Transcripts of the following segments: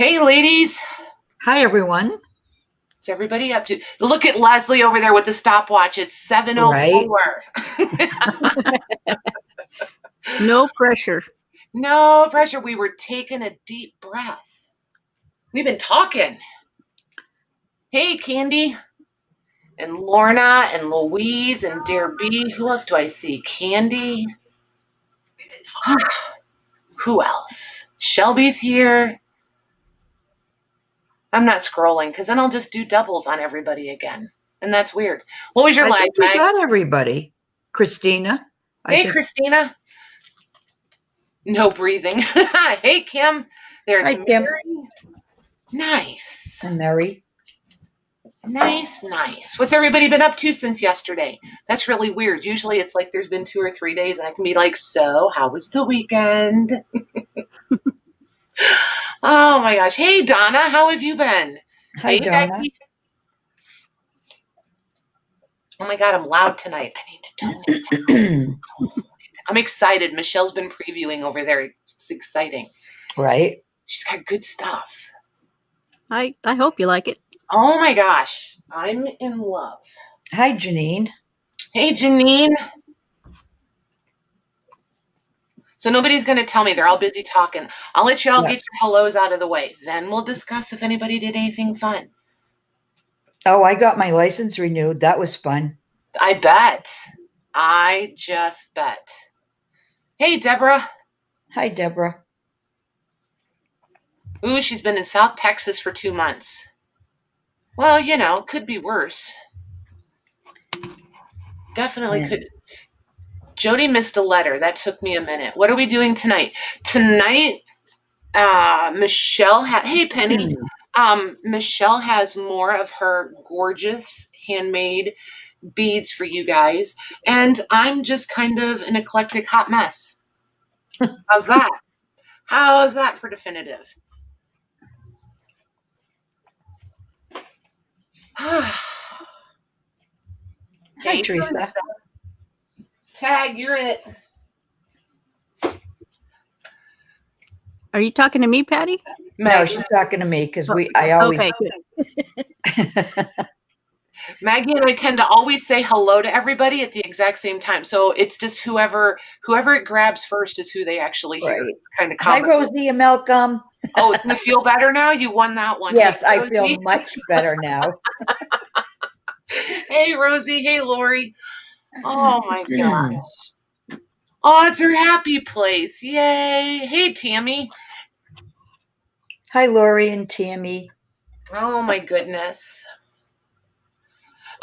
Hey, ladies. Hi, everyone. What's everybody up to? Look at Leslie over there with the stopwatch. It's 7:04. Right? No pressure. No pressure. We were taking a deep breath. We've been talking. Hey, Candy. And Lorna and Louise and Dear B. Who else do I see? Candy. Who else? Shelby's here. I'm not scrolling because then I'll just do doubles on everybody again. And that's weird. What was your lag, We Max? got everybody. Christina. Hey, Christina. No breathing. Hey, Kim. There's Hi, Kim. Mary. Nice. And Mary. Nice. What's everybody been up to since yesterday? That's really weird. Usually it's like there's been 2 or 3 days and I can be like, so how was the weekend? Oh my gosh. Hey, Donna, how have you been? Hi, hey, Donna. Becky. Oh my God, I'm loud tonight. I need to tone it down. I'm excited. Michelle's been previewing over there. It's exciting. Right. She's got good stuff. I hope you like it. Oh my gosh. I'm in love. Hi, Janine. Hey, Janine. So nobody's going to tell me. They're all busy talking. I'll let you all get your hellos out of the way. Then we'll discuss if anybody did anything fun. Oh, I got my license renewed. That was fun. I bet. I just bet. Hey, Deborah. Hi, Deborah. Ooh, she's been in South Texas for 2 months. Well, you know, could be worse. Definitely could. Jody missed a letter. That took me a minute. What are we doing tonight? Tonight, Michelle hey, Penny. Michelle has more of her gorgeous handmade beads for you guys. And I'm just kind of an eclectic hot mess. How's that? How's that for definitive? Hi, Teresa. Tag, you're it. Are you talking to me, Patty? No, she's talking to me because I always. Okay, good. Maggie and I tend to always say hello to everybody at the exact same time. So it's just whoever it grabs first is who they actually hear. Right. Kind of Hi, Rosie and Malcolm. Oh, you feel better now? You won that one. Yes, hey, I feel much better now. Hey, Rosie. Hey, Laurie. Oh, my gosh. Oh, it's her happy place. Yay. Hey, Tammy. Hi, Laurie and Tammy. Oh, my goodness.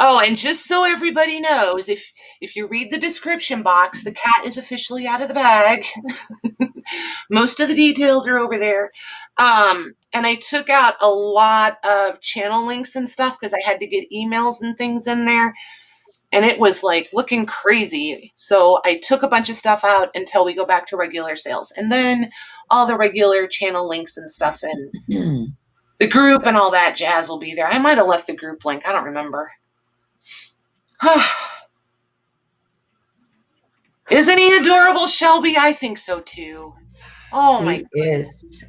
Oh, and just so everybody knows, if you read the description box, the cat is officially out of the bag. Most of the details are over there. And I took out a lot of channel links and stuff because I had to get emails and things in there. And it was like looking crazy. So I took a bunch of stuff out until we go back to regular sales. And then all the regular channel links and stuff and the group and all that jazz will be there. I might have left the group link. I don't remember. Isn't he adorable, Shelby? I think so too. Oh my goodness.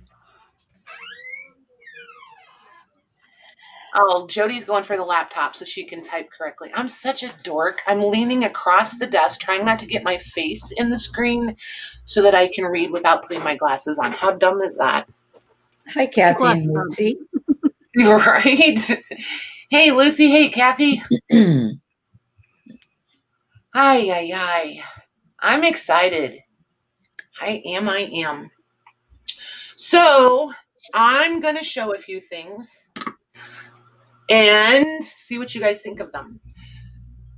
Oh, Jody's going for the laptop so she can type correctly. I'm such a dork. I'm leaning across the desk, trying not to get my face in the screen so that I can read without putting my glasses on. How dumb is that? Hi, Kathy and Lucy. Right? Hey, Lucy. Hey, Kathy. Hi. I'm excited. I am. So I'm going to show a few things and see what you guys think of them.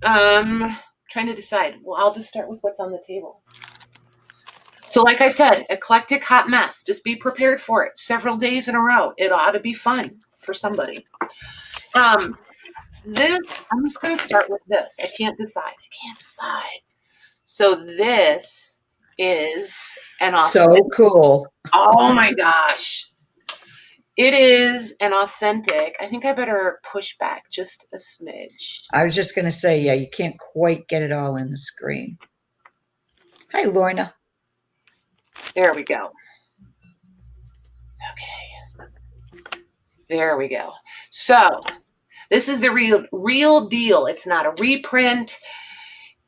Trying to decide. Well, I'll just start with what's on the table. So like I said, eclectic hot mess. Just be prepared for it. Several days in a row. It ought to be fun for somebody. I'm just going to start with this. I can't decide. So this is an authentic. So cool. Oh my gosh. It is an authentic. I think I better push back just a smidge. I was just going to say, yeah, you can't quite get it all in the screen. Hi, Lorna. There we go. Okay. There we go. So this is the real deal. It's not a reprint.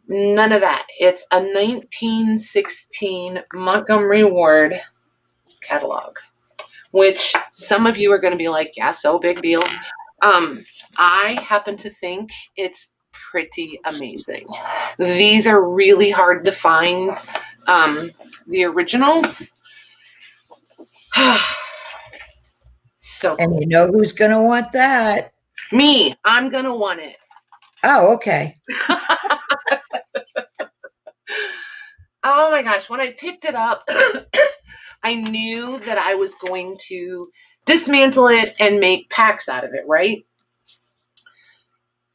None of that. It's a 1916 Montgomery Ward catalog, which some of you are going to be like, yeah, so big deal. I happen to think it's pretty amazing. These are really hard to find. The originals. So And cool. you know who's going to want that? Me, I'm going to want it. Oh, okay. Oh my gosh, when I picked it up, I knew that I was going to dismantle it and make packs out of it, right?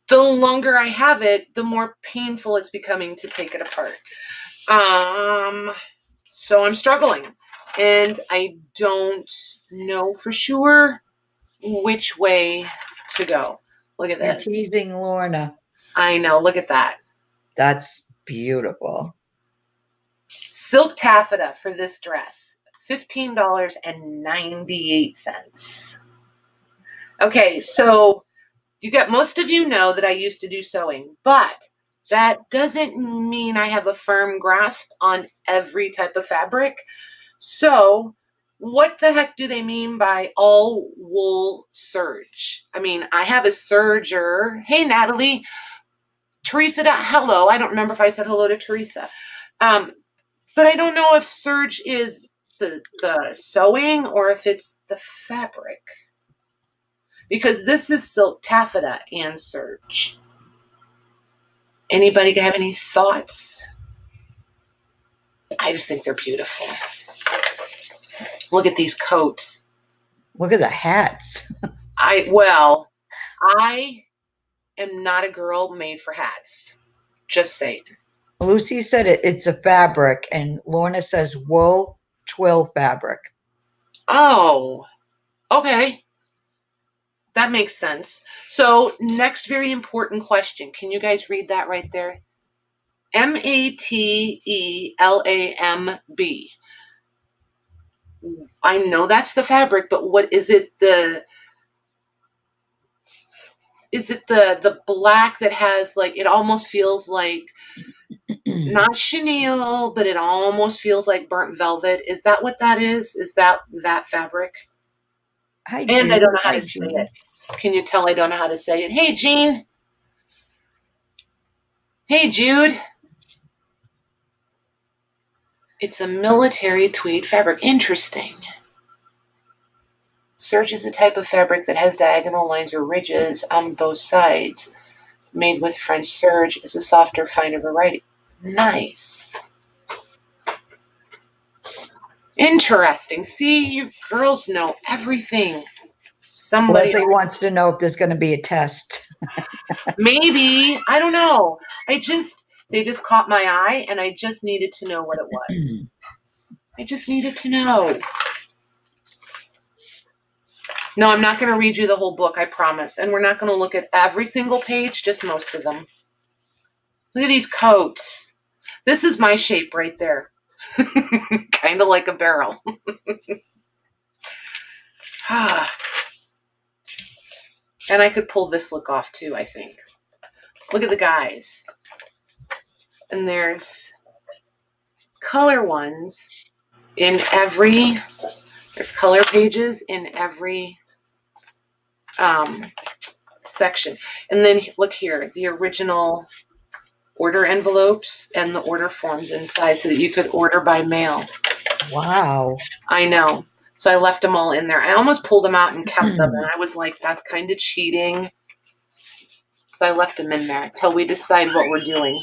The longer I have it, the more painful it's becoming to take it apart. So I'm struggling, and I don't know for sure which way to go. Look at You're this. teasing Lorna. I know, look at that. That's beautiful. Silk taffeta for this dress, $15.98. Okay, so most of you know that I used to do sewing, but that doesn't mean I have a firm grasp on every type of fabric. So what the heck do they mean by all wool serge? I mean, I have a serger. Hey, Natalie. Teresa, hello. I don't remember if I said hello to Teresa. But I don't know if serge is the sewing or if it's the fabric. Because this is silk taffeta and serge. Anybody have any thoughts? I just think they're beautiful. Look at these coats. Look at the hats. I am not a girl made for hats. Just saying. Lucy said it's a fabric, and Lorna says wool twill fabric. Oh, okay. That makes sense. So next very important question. Can you guys read that right there? MATELAMB. I know that's the fabric, but what is it? Is it the black that has like, it almost feels like not chenille, but it almost feels like burnt velvet. Is that what that is? Is that fabric? Hi, And Jude. I don't know how Hi, to say Jude. it. Can you tell I don't know how to say it? Hey, Jean. Hey, Jude. It's a military tweed fabric. Interesting. Serge is a type of fabric that has diagonal lines or ridges on both sides. Made with French serge is a softer, finer variety. Nice. Interesting. See, you girls know everything. Somebody Leslie wants to know if there's going to be a test. maybe. I don't know. They just caught my eye, and I just needed to know what it was. I just needed to know. No, I'm not going to read you the whole book, I promise. And we're not going to look at every single page, just most of them. Look at these coats. This is my shape right there. Kind of like a barrel. And I could pull this look off too, I think. Look at the guys. And there's color ones in there's color pages in every section. And then look here, the original order envelopes and the order forms inside so that you could order by mail. Wow. I know. So I left them all in there. I almost pulled them out and kept them, and I was like, that's kind of cheating. So I left them in there until we decide what we're doing.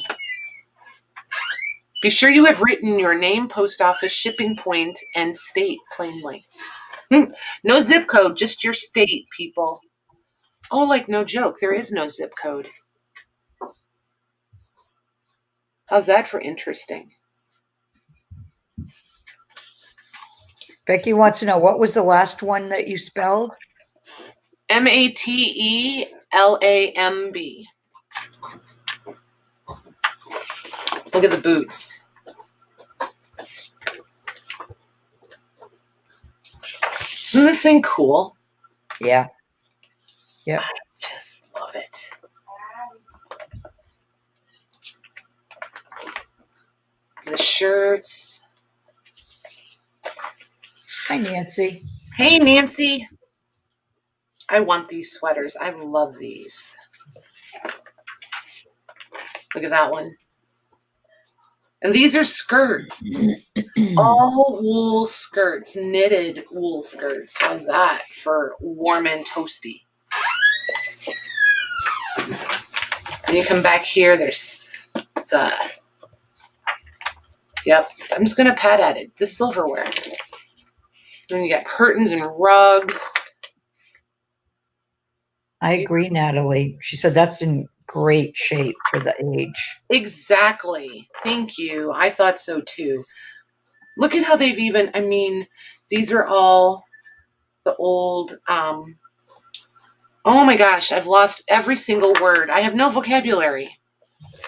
Be sure you have written your name, post office, shipping point, and state plainly. No zip code, just your state, people. Oh, like no joke, there is no zip code. How's that for interesting? Becky wants to know, what was the last one that you spelled? MATELAMB. Look at the boots. Isn't this thing cool? Yeah, Yeah. I just love it. The shirts. Hi, Nancy. Hey, Nancy. I want these sweaters. I love these. Look at that one. And these are skirts. All wool skirts, knitted wool skirts. How's that for warm and toasty? And you come back here, there's the, yep, I'm just going to pat at it, the silverware. Then you got curtains and rugs. I agree, Natalie. She said that's in great shape for the age. Exactly. Thank you. I thought so too. Look at how they've even, I mean, these are all the old, oh my gosh, I've lost every single word. I have no vocabulary.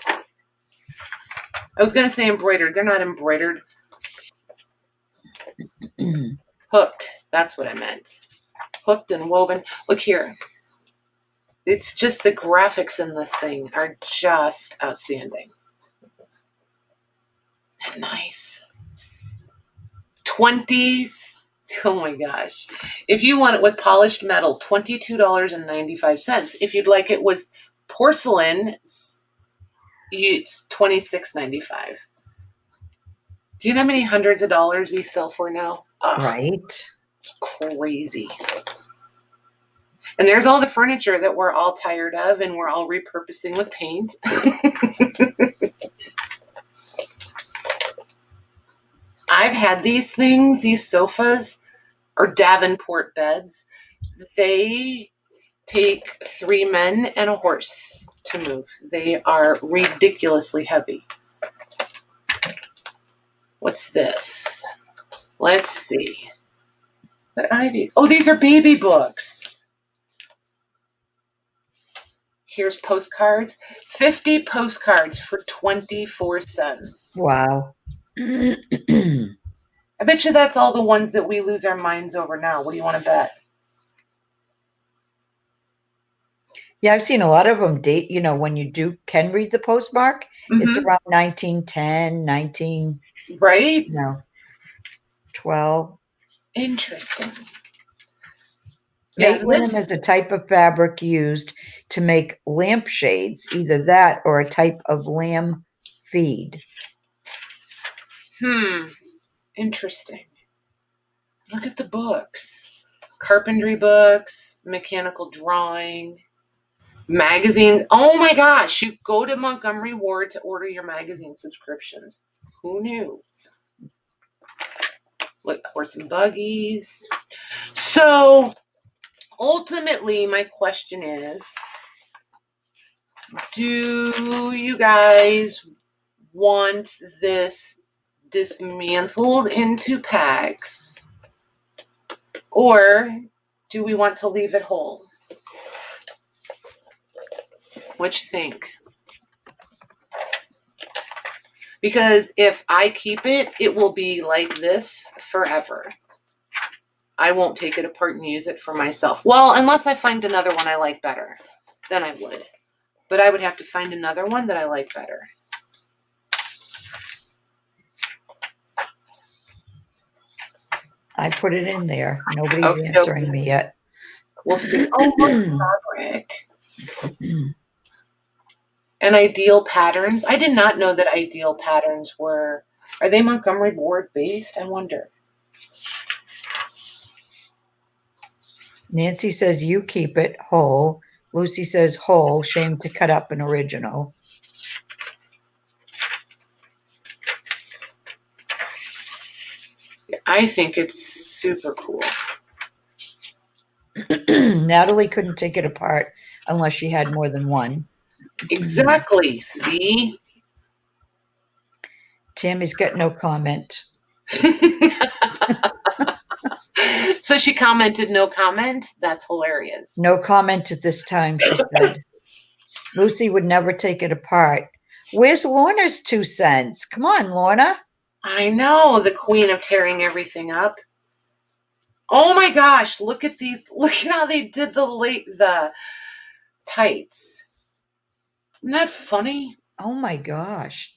I was going to say embroidered. They're not embroidered. Hooked. That's what I meant. Hooked and woven. Look here. It's just the graphics in this thing are just outstanding. And nice. 20s. Oh my gosh. If you want it with polished metal, $22.95. If you'd like it with porcelain, it's $26.95. Do you know how many hundreds of dollars these sell for now? Ugh, Right. it's crazy. And there's all the furniture that we're all tired of and we're all repurposing with paint. I've had these things, these sofas or Davenport beds. They take 3 men and a horse to move. They are ridiculously heavy. What's this? Let's see. What are these? Oh, these are baby books. Here's postcards. 50 postcards for 24 cents. Wow. I bet you that's all the ones that we lose our minds over now. What do you want to bet? Yeah, I've seen a lot of them date, you know, when you can read the postmark, it's around 1910, 19, Right? 12. Interesting. Mate Yeah, linen is a type of fabric used to make lampshades, either that or a type of lamb feed. Interesting. Look at the books. Carpentry books, mechanical drawing, magazines. Oh my gosh, you go to Montgomery Ward to order your magazine subscriptions. Who knew? Look, horse and buggies. So ultimately, my question is, do you guys want this dismantled into packs? Or do we want to leave it whole? What you think? Because if I keep it, it will be like this forever. I won't take it apart and use it for myself. Well, unless I find another one I like better, then I would. But I would have to find another one that I like better. I put it in there. Nobody's Okay, answering me yet. We'll see. Oh, look, fabric. And Ideal Patterns. I did not know that Ideal Patterns were... Are they Montgomery Ward based? I wonder. Nancy says you keep it whole. Lucy says whole, shame to cut up an original. I think it's super cool. Natalie couldn't take it apart unless she had more than one. Exactly. See? Tammy's got no comment. So she commented no comment? That's hilarious. No comment at this time, she said. Lucy would never take it apart. Where's Lorna's 2 cents? Come on, Lorna. I know, the queen of tearing everything up. Oh my gosh, look at these. Look at how they did the tights. Isn't that funny? Oh my gosh,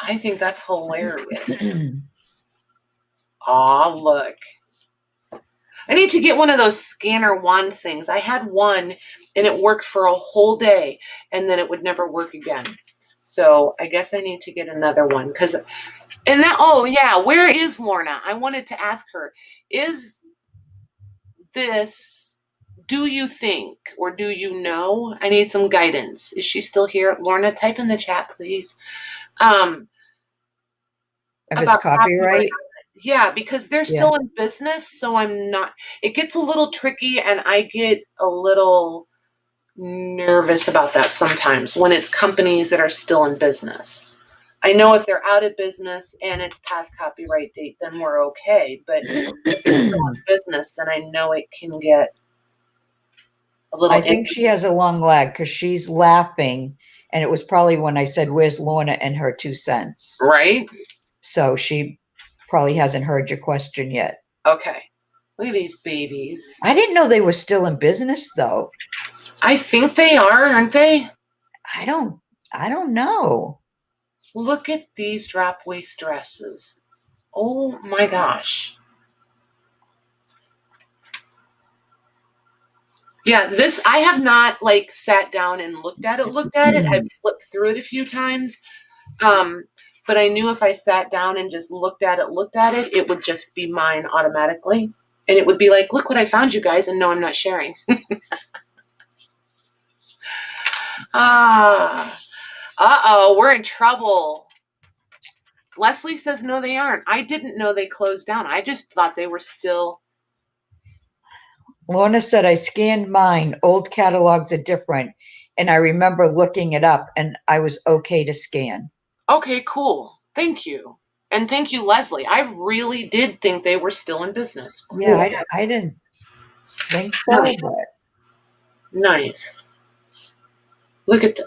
I think that's hilarious. Aw, look. I need to get one of those scanner wand things. I had one and it worked for a whole day and then it would never work again. So I guess I need to get another one oh yeah, where is Lorna? I wanted to ask her, do you think, or do you know? I need some guidance. Is she still here? Lorna, type in the chat, please. If it's copyright? Yeah, because they're still in business, so it gets a little tricky and I get a little nervous about that sometimes when it's companies that are still in business. I know if they're out of business and it's past copyright date, then we're okay. But if they're still in business, then I know it can get a little. I think she has a long lag because she's laughing, and it was probably when I said, "Where's Lorna and her 2 cents?" Right? So she probably hasn't heard your question yet. Okay. Look at these babies. I didn't know they were still in business, though. I think they are, aren't they? I don't know. Look at these drop waist dresses. Oh my gosh. Yeah, I have not sat down and looked at it. I've flipped through it a few times. But I knew if I sat down and just looked at it, it would just be mine automatically. And it would be like, look what I found, you guys, and no, I'm not sharing. Uh-oh, we're in trouble. Leslie says, no, they aren't. I didn't know they closed down. I just thought they were still. Lorna said, I scanned mine. Old catalogs are different. And I remember looking it up and I was okay to scan. Okay, cool. Thank you. And thank you, Leslie. I really did think they were still in business. Cool. Yeah, I didn't think so. Nice. Nice. Look at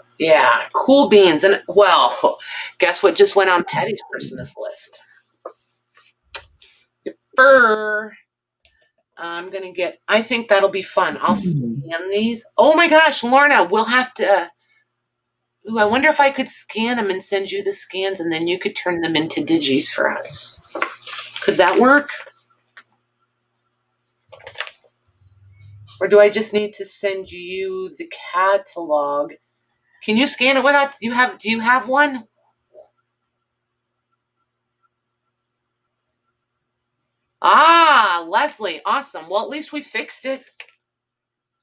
cool beans. And well, guess what just went on Patty's Christmas list? I think that'll be fun. I'll scan these. Oh my gosh, Lorna, we'll have to. I wonder if I could scan them and send you the scans and then you could turn them into digis for us. Could that work? Or do I just need to send you the catalog? Can you scan it without, do you have one? Leslie, awesome. Well, at least we fixed it.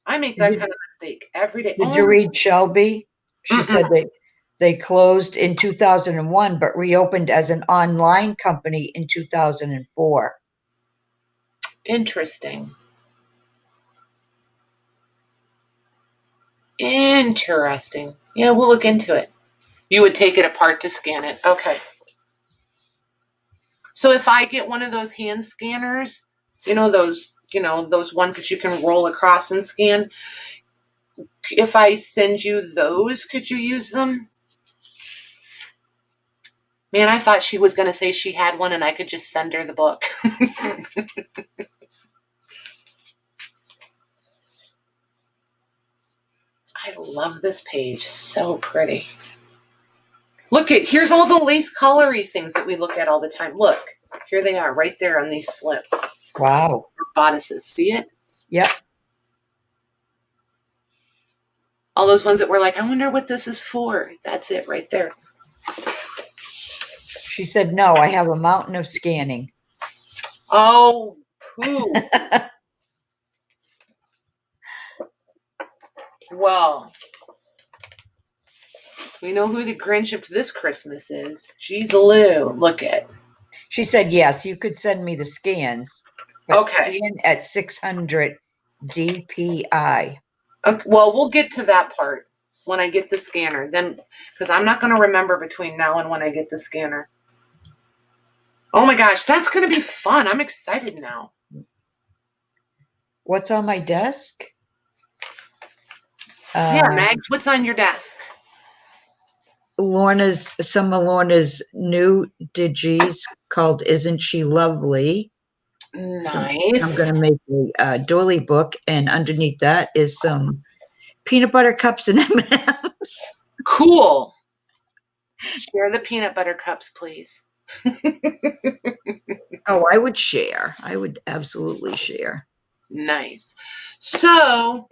I make that kind of mistake every day. Did you read Shelby? She said they closed in 2001, but reopened as an online company in 2004. Interesting. Interesting. Yeah, we'll look into it. You would take it apart to scan it. Okay. So if I get one of those hand scanners, those ones that you can roll across and scan, if I send you those, could you use them? Man, I thought she was going to say she had one and I could just send her the book. I love this page. So pretty. Here's all the lace colory things that we look at all the time. Look, here they are right there on these slips. Wow. Bodices. See it? Yep. All those ones that were like, I wonder what this is for. That's it right there. She said, no, I have a mountain of scanning. Oh, poo. Well, we know who the Grinch of this Christmas is. Geez, Lou, look at. She said, yes, you could send me the scans. But scan at 600 DPI. Okay, well, we'll get to that part when I get the scanner. Then, because I'm not going to remember between now and when I get the scanner. Oh my gosh, that's going to be fun. I'm excited now. What's on my desk? Yeah, Mags, what's on your desk? some of Lorna's new digis called Isn't She Lovely? Nice. I'm going to make a doily book, and underneath that is some peanut butter cups and M&Ms. Cool. Share the peanut butter cups, please. Oh, I would share. I would absolutely share. Nice. So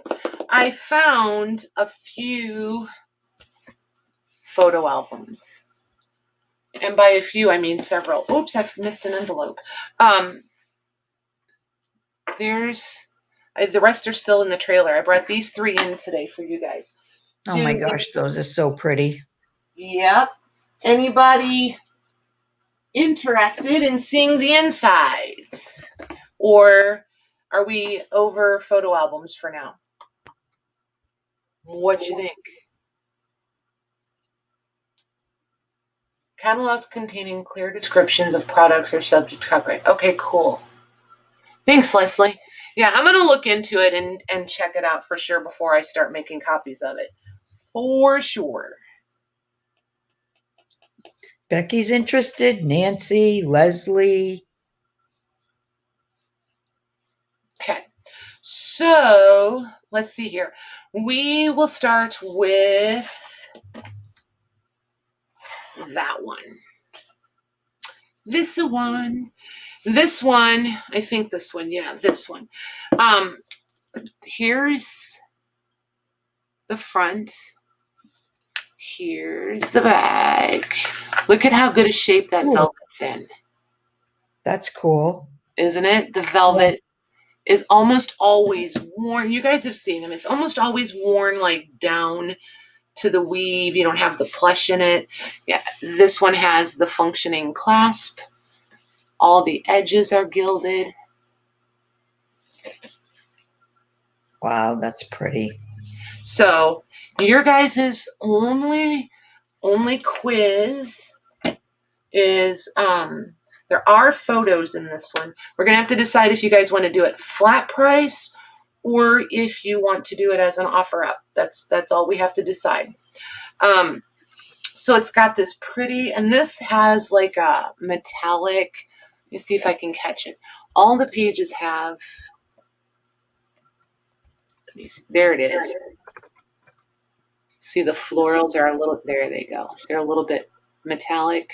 I found a few photo albums. And by a few, I mean several. Oops, I've missed an envelope. The rest are still in the trailer. I brought these 3 in today for you guys. Oh my gosh, those are so pretty. Yep. Anybody interested in seeing the insides? Or are we over photo albums for now? What you think? Catalogs containing clear descriptions of products or subject copyright. Okay, cool. Thanks, Leslie. Yeah, I'm going to look into it and check it out for sure before I start making copies of it. For sure. Becky's interested. Nancy, Leslie. Okay. So, let's see here. We will start with that one. This one, I think this one, yeah, this one. Here's the front. Here's the bag. Look at how good a shape that velvet's in. That's cool. Isn't it? The velvet is almost always worn. You guys have seen them. It's almost always worn like down to the weave. You don't have the plush in it. Yeah, this one has the functioning clasp. All the edges are gilded. Wow, that's pretty. So your guys' only quiz is there are photos in this one. We're gonna have to decide if you guys want to do it flat price or if you want to do it as an offer up. That's all we have to decide. So it's got this pretty, and this has like a metallic. Let me see if I can catch it. All the pages have. Let me see. There it is. See, the florals are a little. There they go. They're a little bit metallic.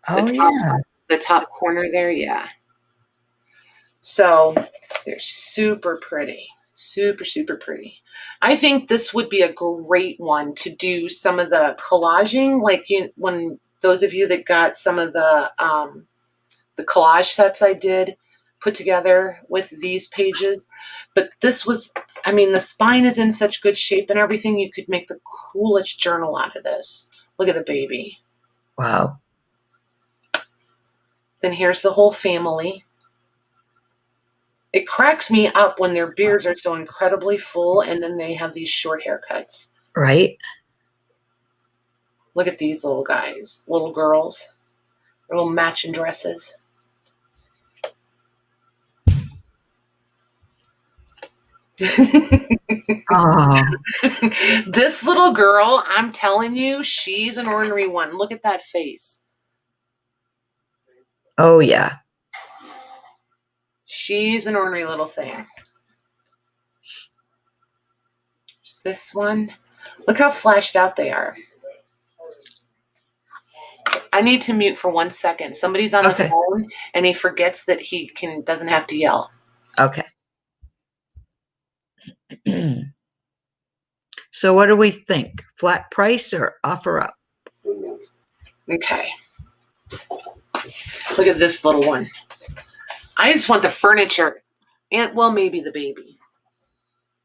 The top corner there, yeah. So they're super pretty. Super, super pretty. I think this would be a great one to do some of the collaging, like when those of you that got some of the collage sets I did put together with these pages. But this was, I mean, the spine is in such good shape and everything, you could make the coolest journal out of this. Look at the baby. Wow. Then here's the whole family. It cracks me up when their beards are so incredibly full and then they have these short haircuts. Right. Look at these little guys, little girls, their little matching dresses. Oh. This little girl, I'm telling you, she's an ornery one. Look at that face. Oh, yeah. She's an ornery little thing. There's this one. Look how flashed out they are. I need to mute for 1 second. Somebody's on the phone and he forgets that he doesn't have to yell. Okay. So what do we think? Flat price or offer up? Okay. Look at this little one. I just want the furniture and, well, maybe the baby.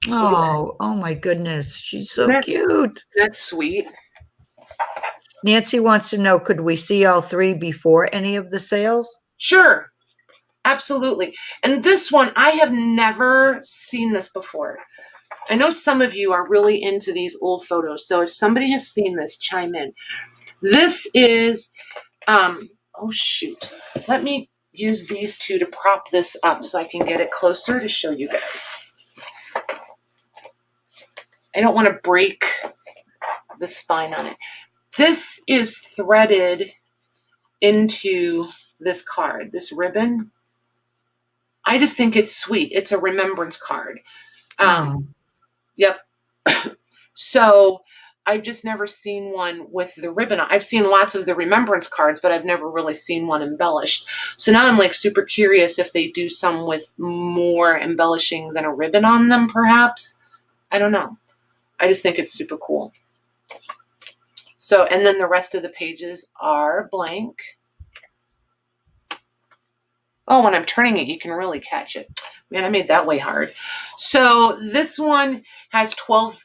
Oh my goodness. She's so cute. That's sweet. Nancy wants to know, could we see all 3 before any of the sales? Sure. Absolutely. And this one, I have never seen this before. I know some of you are really into these old photos. So if somebody has seen this, chime in. This is, oh shoot. Let me use these 2 to prop this up so I can get it closer to show you guys. I don't want to break the spine on it. This is threaded into this card, this ribbon. I just think it's sweet. It's a remembrance card. Yep. So I've just never seen one with the ribbon. I've seen lots of the remembrance cards, but I've never really seen one embellished. So now I'm like super curious if they do some with more embellishing than a ribbon on them, perhaps. I don't know. I just think it's super cool. So, and then the rest of the pages are blank. Oh, when I'm turning it, you can really catch it. Man, I made that way hard. So this one has 12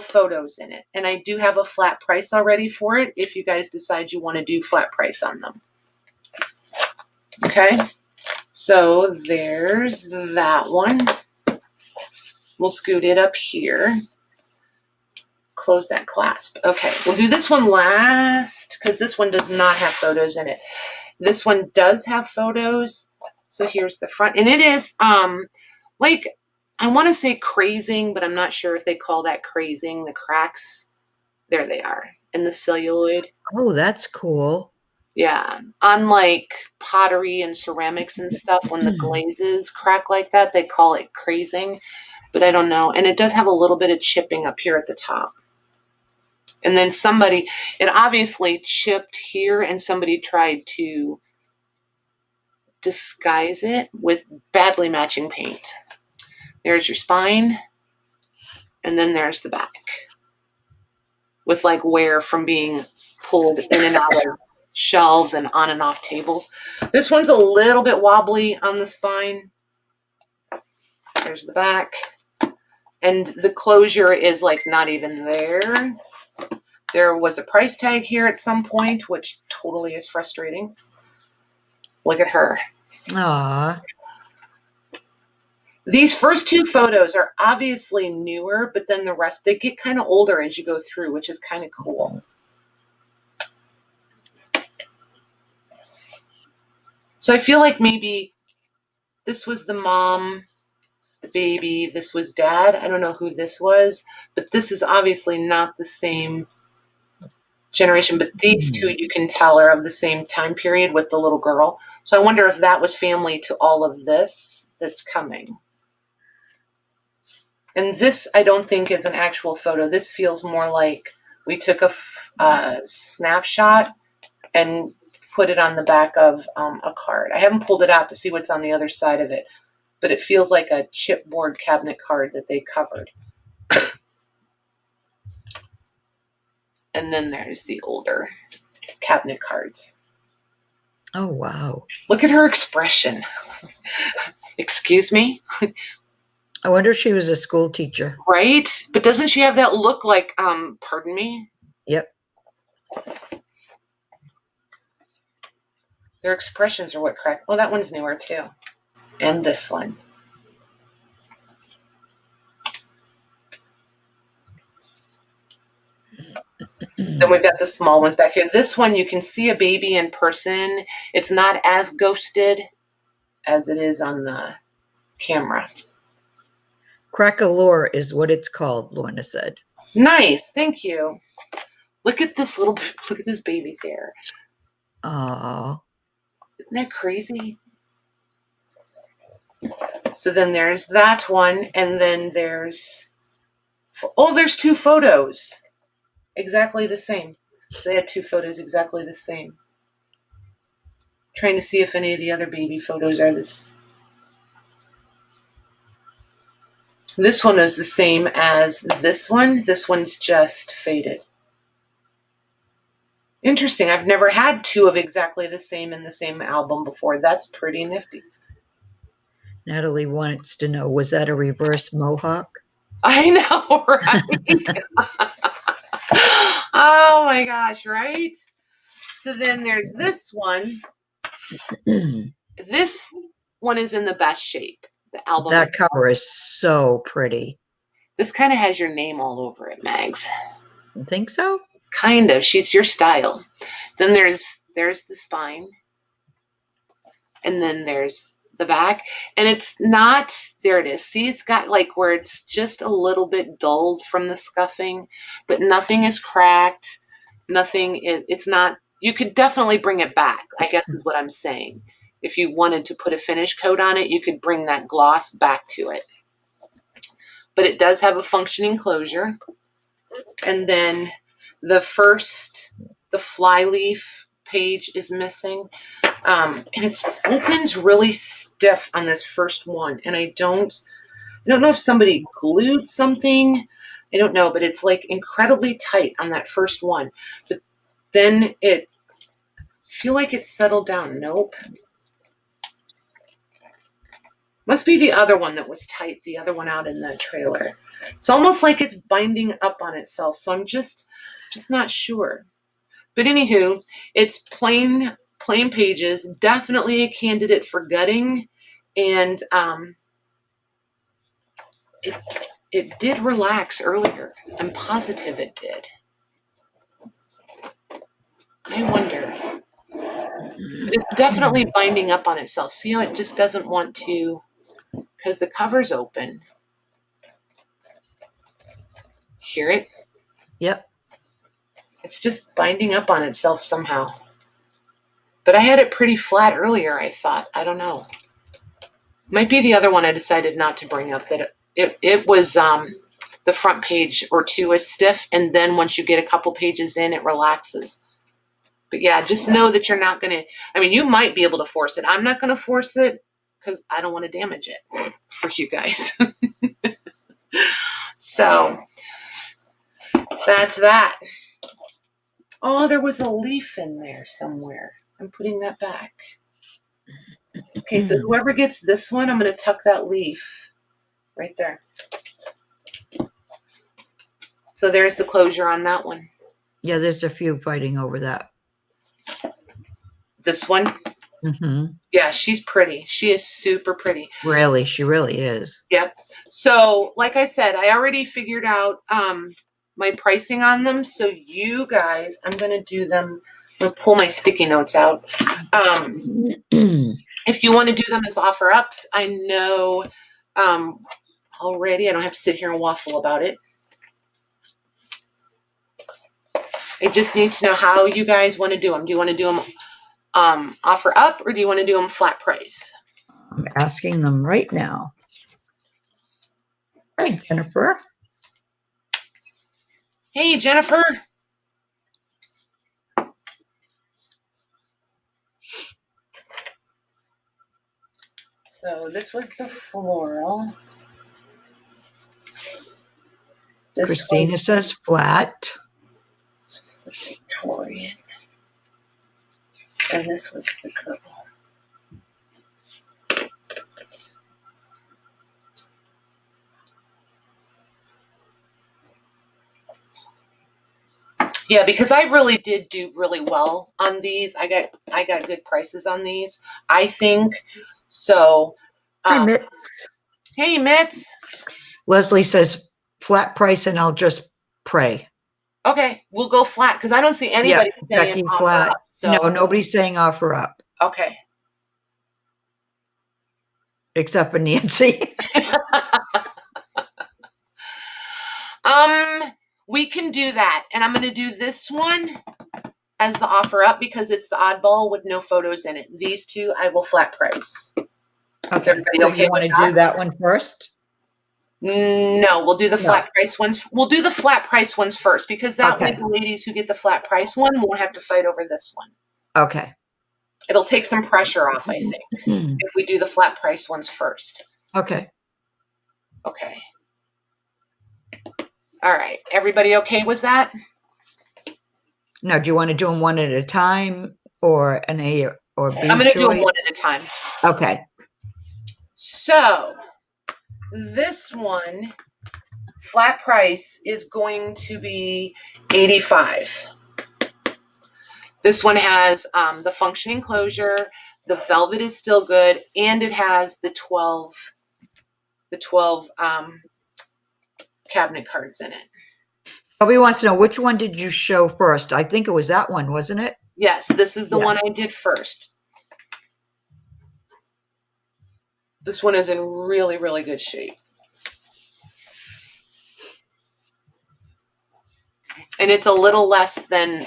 photos in it. And I do have a flat price already for it if you guys decide you want to do flat price on them. Okay. So there's that one. We'll scoot it up here. Close that clasp. Okay. We'll do this one last because this one does not have photos in it. This one does have photos. So here's the front. And it is like, I want to say crazing, but I'm not sure if they call that crazing. The cracks, there they are in the celluloid. Oh, that's cool. Yeah. Unlike pottery and ceramics and stuff, when the glazes crack like that, they call it crazing. But I don't know. And it does have a little bit of chipping up here at the top. And then it obviously chipped here and somebody tried to disguise it with badly matching paint. There's your spine. And then there's the back with like wear from being pulled in and out of shelves and on and off tables. This one's a little bit wobbly on the spine. There's the back. And the closure is like not even there. There was a price tag here at some point, which totally is frustrating. Look at her. Aww. These first two photos are obviously newer, but then the rest, they get kind of older as you go through, which is kind of cool. So I feel like maybe this was the mom, the baby, this was dad. I don't know who this was, but this is obviously not the same generation, but these two you can tell are of the same time period with the little girl. So I wonder if that was family to all of this that's coming. And this I don't think is an actual photo. This feels more like we took a snapshot and put it on the back of a card. I haven't pulled it out to see what's on the other side of it, but it feels like a chipboard cabinet card that they covered. And then there's the older cabinet cards. Oh, wow. Look at her expression. Excuse me? I wonder if she was a school teacher. Right? But doesn't she have that look like, pardon me? Yep. Their expressions are what crack. Oh, that one's newer too. And this one. Then we've got the small ones back here. This one, you can see a baby in person. It's not as ghosted as it is on the camera. Crack-a-lore is what it's called, Lorna said. Nice. Thank you. Look at this baby there. Oh. Isn't that crazy? So then there's that one. And then there's two photos. Exactly the same. So they had two photos exactly the same. Trying to see if any of the other baby photos are this. This one is the same as this one. This one's just faded. Interesting. I've never had two of exactly the same in the same album before. That's pretty nifty. Natalie wants to know, was that a reverse mohawk? I know, right? Oh my gosh, right? So then there's this one. This one is in the best shape. The album. That cover is so pretty. This kind of has your name all over it, Mags. You think so? Kind of. She's your style. Then there's the spine. And then there's the back, and it's not, there it is. See, it's got like where it's just a little bit dulled from the scuffing, but nothing is cracked. Nothing, it's not, you could definitely bring it back, I guess is what I'm saying. If you wanted to put a finish coat on it, you could bring that gloss back to it. But it does have a functioning closure. And then the flyleaf page is missing. And it opens really stiff on this first one. And I don't know if somebody glued something. I don't know, but it's like incredibly tight on that first one. But then I feel like it settled down. Nope. Must be the other one that was tight, the other one out in the trailer. It's almost like it's binding up on itself, so I'm just not sure. But anywho, it's plain pages, definitely a candidate for gutting, and it did relax earlier. I'm positive it did. I wonder. But it's definitely binding up on itself. See how it just doesn't want to, because the cover's open. Hear it? Yep. It's just binding up on itself somehow. But I had it pretty flat earlier, I thought. I don't know. Might be the other one I decided not to bring up. That it was the front page or two is stiff, and then once you get a couple pages in, it relaxes. But yeah, just know that you're not going to, I mean, you might be able to force it. I'm not going to force it because I don't want to damage it for you guys. So that's that. Oh, there was a leaf in there somewhere. I'm putting that back. Okay, so whoever gets this one, I'm going to tuck that leaf right there. So there's the closure on that one. Yeah, there's a few fighting over that. This one? Mm-hmm. Yeah, she's pretty. She is super pretty. Really, she really is. Yep. So, like I said, I already figured out my pricing on them. So you guys, I'm going to do them. I'm going to pull my sticky notes out. If you want to do them as offer ups, I know already. I don't have to sit here and waffle about it. I just need to know how you guys want to do them. Do you want to do them offer up, or do you want to do them flat price? I'm asking them right now. Hi, Jennifer. Hey, Jennifer. So this was the floral. Christina says flat. This was the Victorian. And this was the girl. Yeah, because I really did do really well on these. I got good prices on these, I think. So Hi, Mitz. Hey, Mitz. Leslie says flat price, and I'll just pray. Okay, we'll go flat because I don't see anybody saying Becky, offer flat. up. So. No, nobody's saying offer up. Okay. Except for Nancy. We can do that. And I'm going to do this one as the offer up because it's the oddball with no photos in it. These two, I will flat price. Okay. So you want to do that one first? No, we'll do the flat price ones. We'll do the flat price ones first because that way the ladies who get the flat price one won't have to fight over this one. Okay. It'll take some pressure off, I think, if we do the flat price ones first. Okay. Okay. All right. Everybody okay with that? Now, do you want to do them one at a time or an A or B? I'm going to do them one at a time. Okay. So this one, flat price, is going to be $85. This one has the functioning closure. The velvet is still good, and it has the 12 cabinet cards in it. Nobody wants to know, which one did you show first? I think it was that one, wasn't it? Yes, this is the one I did first. This one is in really, really good shape. And it's a little less than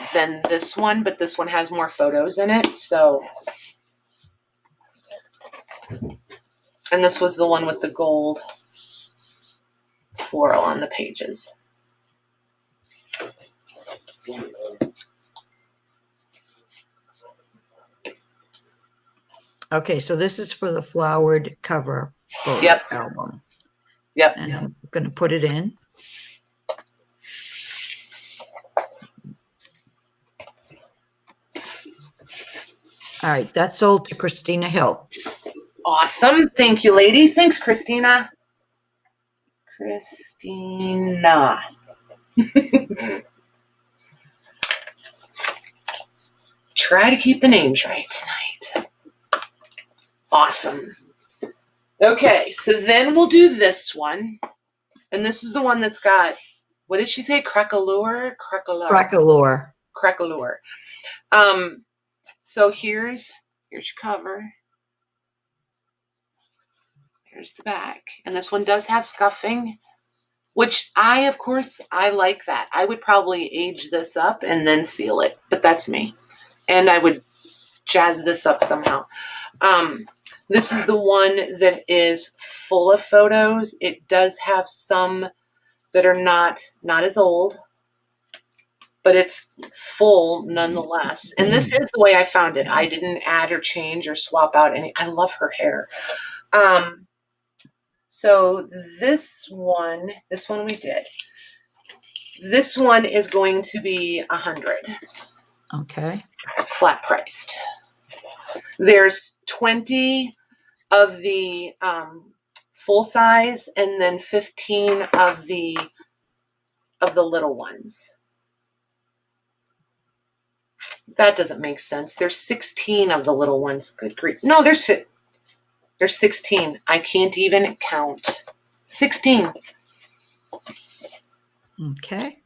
this one, but this one has more photos in it. So, and this was the one with the gold floral on the pages. Okay, so this is for the flowered cover photo Yep. album. Yep. And I'm going to put it in. All right, that's sold to Christina Hill. Awesome. Thank you, ladies. Thanks, Christina. Christina. Try to keep the names right tonight. Awesome. Okay, so then we'll do this one. And this is the one that's got, what did she say? Crackalure? Crackalure. Crackalure. So here's your cover. Here's the back. And this one does have scuffing, which of course, I like that. I would probably age this up and then seal it, but that's me. And I would jazz this up somehow. This is the one that is full of photos. It does have some that are not as old, but it's full nonetheless. And this is the way I found it. I didn't add or change or swap out any. I love her hair. So this one we did. This one is going to be $100. Okay. Flat priced. There's 20 of the full size and then 15 of the little ones. That doesn't make sense. There's 16 of the little ones. Good grief. No, there's 16. I can't even count. 16. Okay.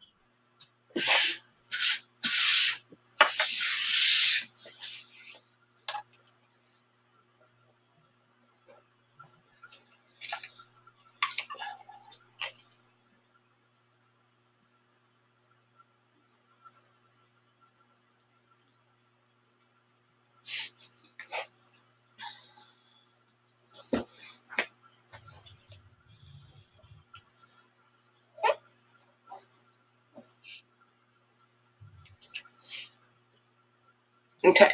Okay,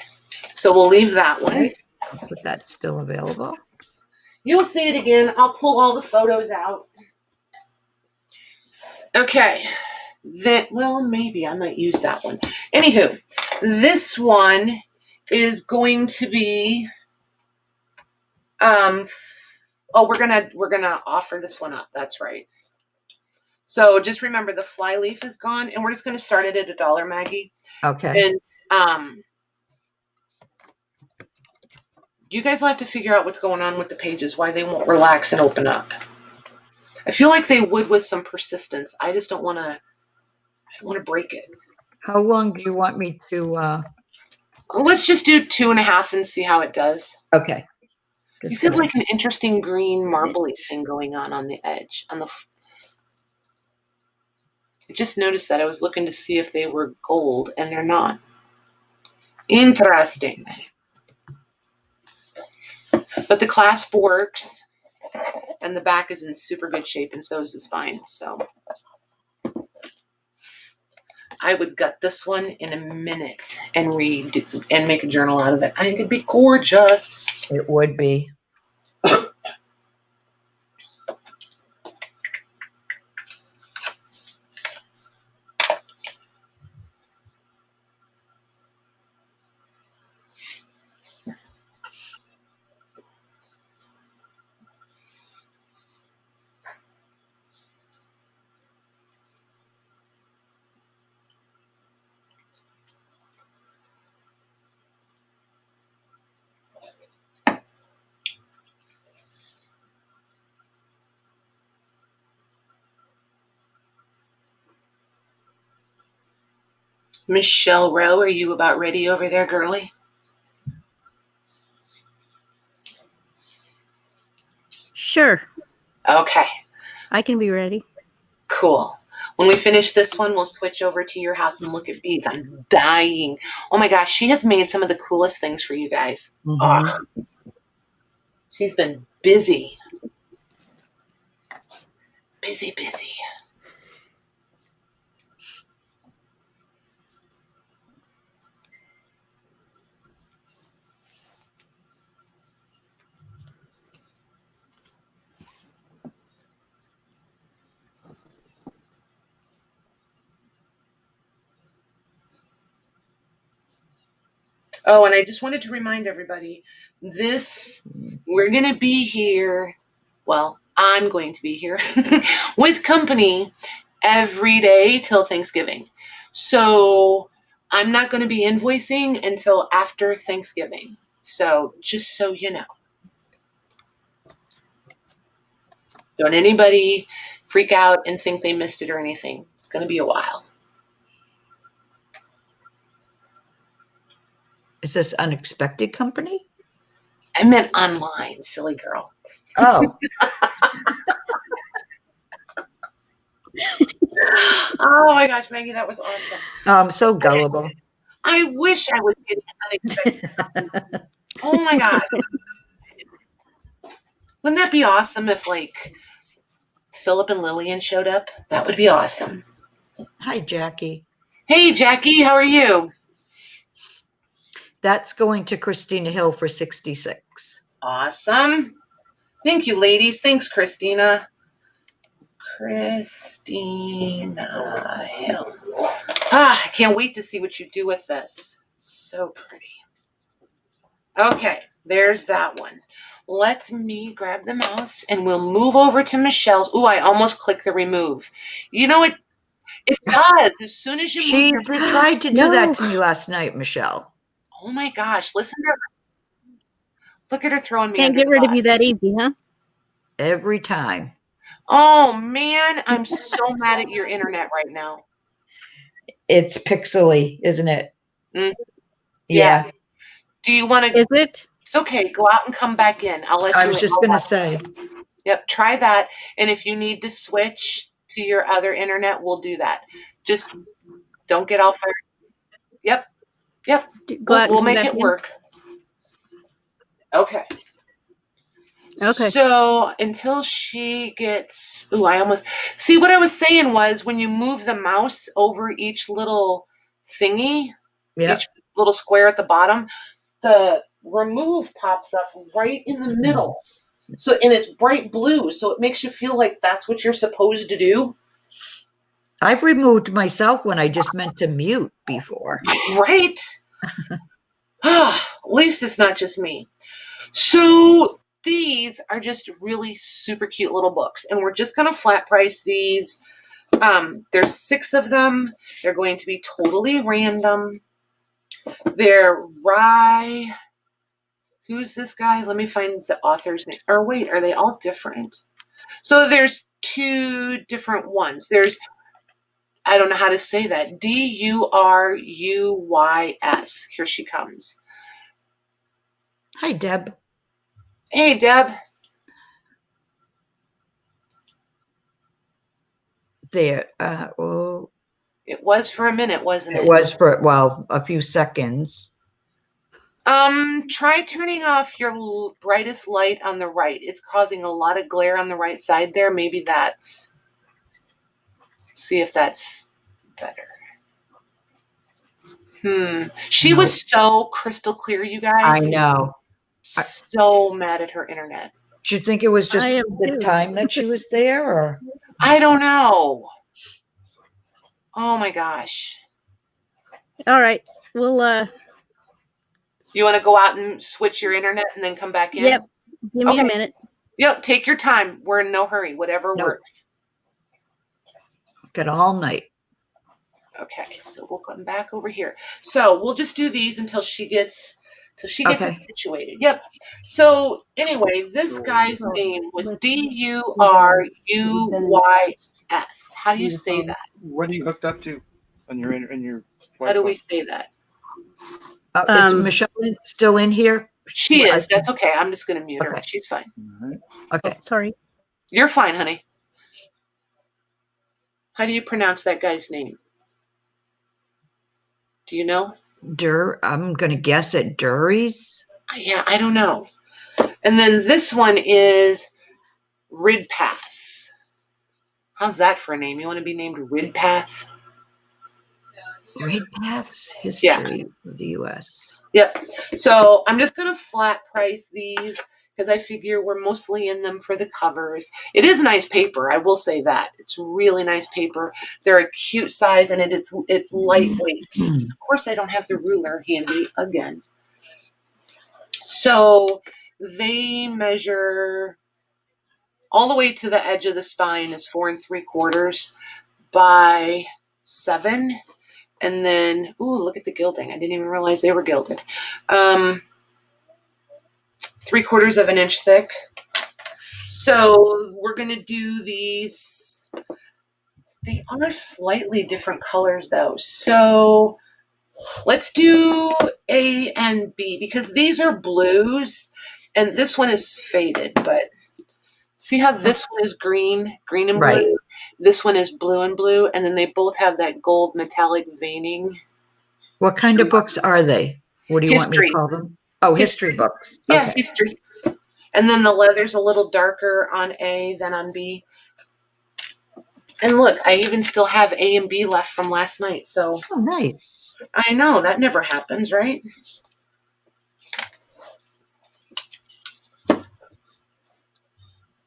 so we'll leave that one. But that's still available. You'll see it again. I'll pull all the photos out. Okay, then, well, maybe I might use that one. Anywho, this one is going to be, we're gonna offer this one up. That's right. So just remember the fly leaf is gone, and we're just gonna start it at $1, Maggie. Okay. And you guys will have to figure out what's going on with the pages, why they won't relax and open up. I feel like they would with some persistence. I just don't want to break it. How long do you want me to? Let's just do 2.5 and see how it does. Okay. You said like an interesting green marbly thing going on the edge. I just noticed that. I was looking to see if they were gold, and they're not. Interesting. But the clasp works, and the back is in super good shape, and so is the spine. So I would gut this one in a minute and read and make a journal out of it. I think it'd be gorgeous. It would be. Michele Rowe, are you about ready over there, girly? Sure. Okay, I can be ready. cool. When we finish this one, we'll switch over to your house and look at beads. I'm dying. Oh my gosh, she has made some of the coolest things for you guys. Mhm. She's been busy. Busy. Oh, and I just wanted to remind everybody, we're going to be here. Well, I'm going to be here with company every day till Thanksgiving. So I'm not going to be invoicing until after Thanksgiving. So just so you know. Don't anybody freak out and think they missed it or anything. It's going to be a while. Is this unexpected company? I meant online, silly girl. Oh, Oh my gosh, Maggie, that was awesome. I'm so gullible. I wish I was getting unexpected. Oh my gosh. Wouldn't that be awesome if like Philip and Lillian showed up? That would be awesome. Hi, Jackie. Hey, Jackie, how are you? That's going to Christina Hill for 66. Awesome. Thank you, ladies. Thanks, Christina. Christina Hill. I can't wait to see what you do with this. So pretty. Okay, there's that one. Let me grab the mouse and we'll move over to Michelle's. Ooh, I almost clicked the remove. You know what? It does. As soon as you She move your... tried to do that to me last night, Michelle. Oh my gosh, listen to her. Look at her throwing me Can't under get the rid of you bus. that easy, huh? Every time. Oh man, I'm so mad at your internet right now. It's pixely, isn't it? Mm. Yeah. Do you want to... Is it? It's okay. Go out and come back in. I'll let you... I was just going to say. Yep, try that. And if you need to switch to your other internet, we'll do that. Just don't get all fired. Yep. Go out and We'll come make back it in? work. Okay. Okay. So until she gets... Ooh, I almost... See, what I was saying was when you move the mouse over each little thingy, Yep. each little square at the bottom, the remove pops up right in the middle. So, and it's bright blue, so it makes you feel like that's what you're supposed to do. I've removed myself when I just meant to mute before. Right? At least it's not just me. So these are just really super cute little books, and we're just going to flat price these. There's 6 of them. They're going to be totally random. They're Rye. Who's this guy? Let me find the author's name. Or wait, are they all different? So there's 2 different ones. There's, I don't know how to say that, Duruys. Here she comes. Hi, Deb. Hey, Deb. There. Oh, It was for a minute, wasn't it? it was for, well, a few seconds. Try turning off your brightest light on the right. It's causing a lot of glare on the right side there. Maybe that's... See if that's better. She was so crystal clear, you guys. I know. So mad at her internet. Do you think it was just the time that she was there, or? I don't know. Oh my gosh. All right. We'll You want to go out and switch your internet and then come back in? Yep. Give me a minute. Yep, take your time. We're in no hurry. Whatever works. Got all night. Okay, so we'll come back over here. So we'll just do these until she gets it situated. Yep. So anyway, this guy's name was Duruys. How do you say that? What are you hooked up to on your Wi-Fi? How do we say that? Is Michelle still in here? She is. That's okay. I'm just going to mute her. She's fine. All right. Okay. Sorry. You're fine, honey. How do you pronounce that guy's name? Do you know? I'm going to guess at Dury's. Yeah, I don't know. And then this one is Ridpath. How's that for a name? You want to be named Ridpath? Red Path's History of the U.S. Yep. So I'm just going to flat price these because I figure we're mostly in them for the covers. It is nice paper. I will say that. It's really nice paper. They're a cute size and it's lightweight. Of course, I don't have the ruler handy again. So they measure all the way to the edge of the spine is 4 3/4 by 7. And then, ooh, look at the gilding. I didn't even realize they were gilded. 3/4 of an inch thick. So we're going to do these. They are slightly different colors though. So let's do A and B because these are blues and this one is faded, but see how this one is green and blue? Right. This one is blue and blue, and then they both have that gold metallic veining. What kind of books are they? What do you want me to call them? Oh, history books. Yeah, Okay. history. And then the leather's a little darker on A than on B. And look, I even still have A and B left from last night. So Oh, nice. I know that never happens, right?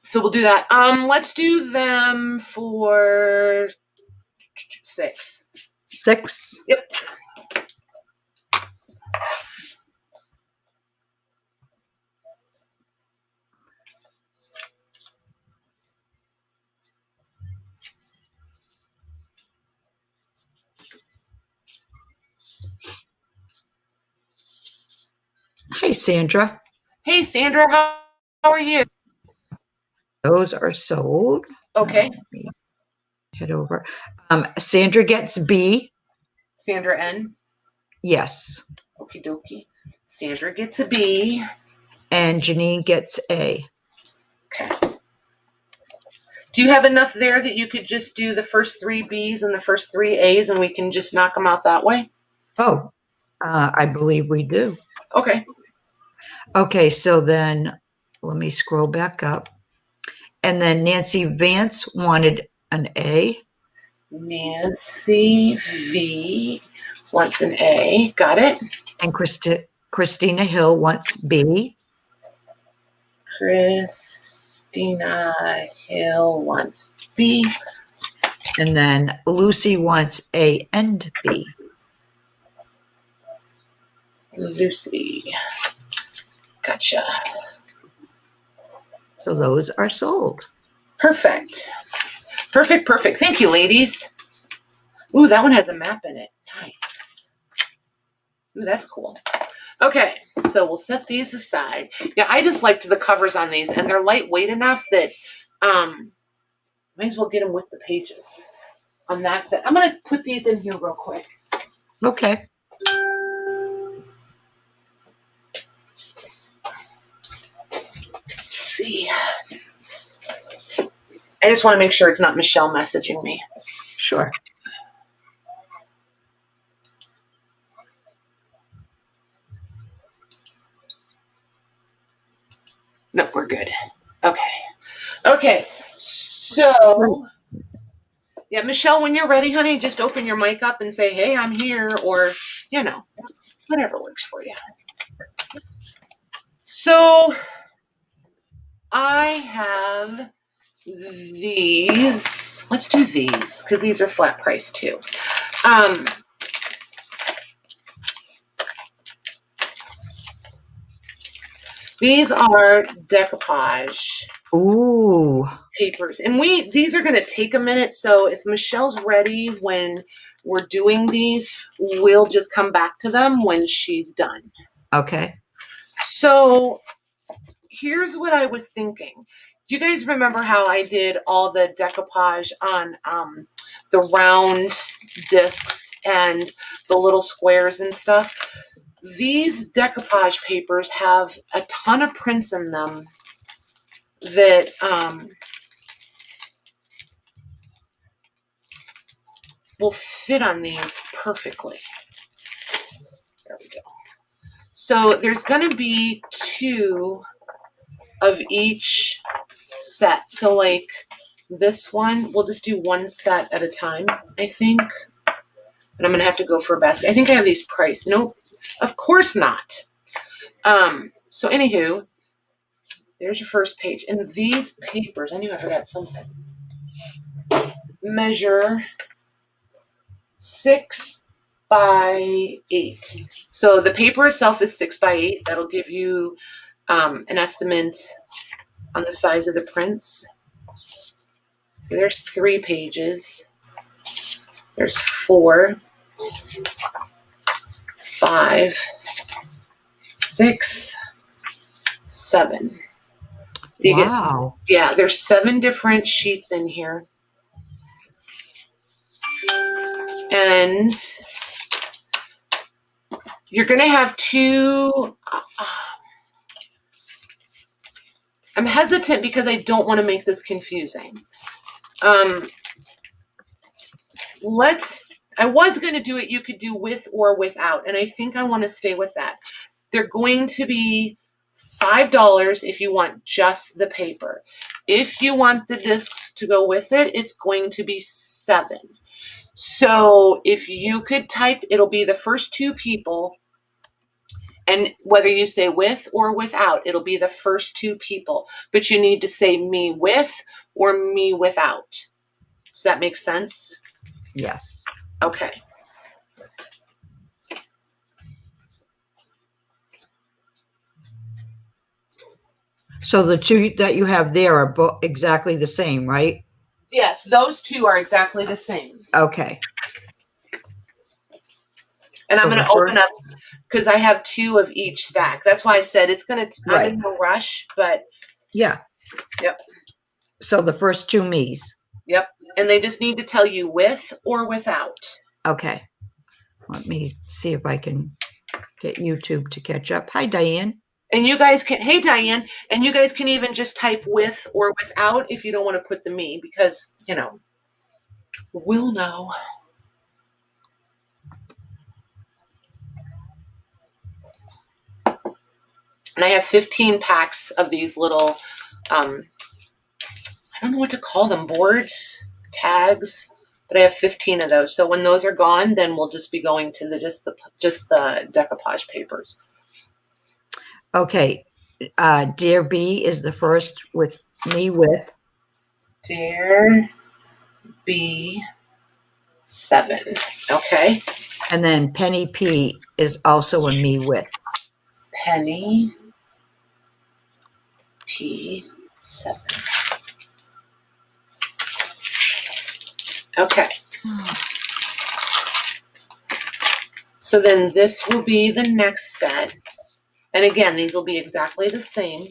So we'll do that. Let's do them for 6. 6. Yep. Hi, Sandra. Hey, Sandra, how are you? Those are sold. Okay. Let me head over. Sandra gets B. Sandra N. Yes. Okie dokie. Sandra gets a B. And Janine gets A. Okay. Do you have enough there that you could just do the first 3 B's and the first 3 A's and we can just knock them out that way? Oh, I believe we do. Okay. Okay, so then let me scroll back up. And then Nancy Vance wanted an A. Nancy V wants an A. Got it. And Christina Hill wants B. Christina Hill wants B. And then Lucy wants A and B. Lucy. Gotcha. So those are sold. Perfect. Perfect, perfect. Thank you, ladies. Ooh, that one has a map in it. Nice. Ooh, that's cool. Okay, so we'll set these aside. Yeah, I just liked the covers on these, and they're lightweight enough that might as well get them with the pages on that set. I'm going to put these in here real quick. Okay. Let's see. I just want to make sure it's not Michelle messaging me. Sure. No, we're good. Okay. Okay. So, yeah, Michelle, when you're ready, honey, just open your mic up and say, hey, I'm here, or, you know, whatever works for you. So, I have these. Let's do these, because these are flat price, too. These are decoupage Ooh. papers. And these are going to take a minute. So if Michelle's ready when we're doing these, we'll just come back to them when she's done. Okay. So here's what I was thinking. Do you guys remember how I did all the decoupage on the round discs and the little squares and stuff? These decoupage papers have a ton of prints in them that will fit on these perfectly. There we go. So there's going to be 2 of each set. So like this one, we'll just do 1 set at a time, I think. And I'm going to have to go for a basket. I think I have these priced. Nope, of course not. So anywho, there's your first page. And these papers, I knew I forgot something. Measure 6 by 8. So the paper itself is 6 by 8. That'll give you an estimate on the size of the prints. So there's 3 pages. There's 4, 5, 6, 7. So you Wow. get, there's 7 different sheets in here. And you're going to have 2. I'm hesitant because I don't want to make this confusing. I was going to do it, you could do with or without, and I think I want to stay with that. They're going to be $5 if you want just the paper. If you want the discs to go with it, it's going to be $7. So if you could type, it'll be the first 2 people, and whether you say with or without, it'll be the first 2 people, but you need to say me with or me without. Does that make sense? Yes. Okay. So the 2 that you have there are both exactly the same, right? Yes, those 2 are exactly the same. Okay. And I'm So going the to open first- up because I have 2 of each stack. That's why I said it's going to, Right. I'm in no rush, but Yeah. Yep. So the first 2 me's. Yep. And they just need to tell you with or without. Okay. Let me see if I can get YouTube to catch up. Hi, Diane. And you guys can, hey Diane, and you guys can even just type with or without if you don't want to put the me, because, you know, we'll know. And I have 15 packs of these little, I don't know what to call them, boards, tags, but I have 15 of those. So when those are gone, then we'll just be going to the just the decoupage papers. Okay. Dear B is the first with me with. Dear B7. Okay. And then Penny P is also a me with. Penny P7. Okay. So then this will be the next set. And again, these will be exactly the same.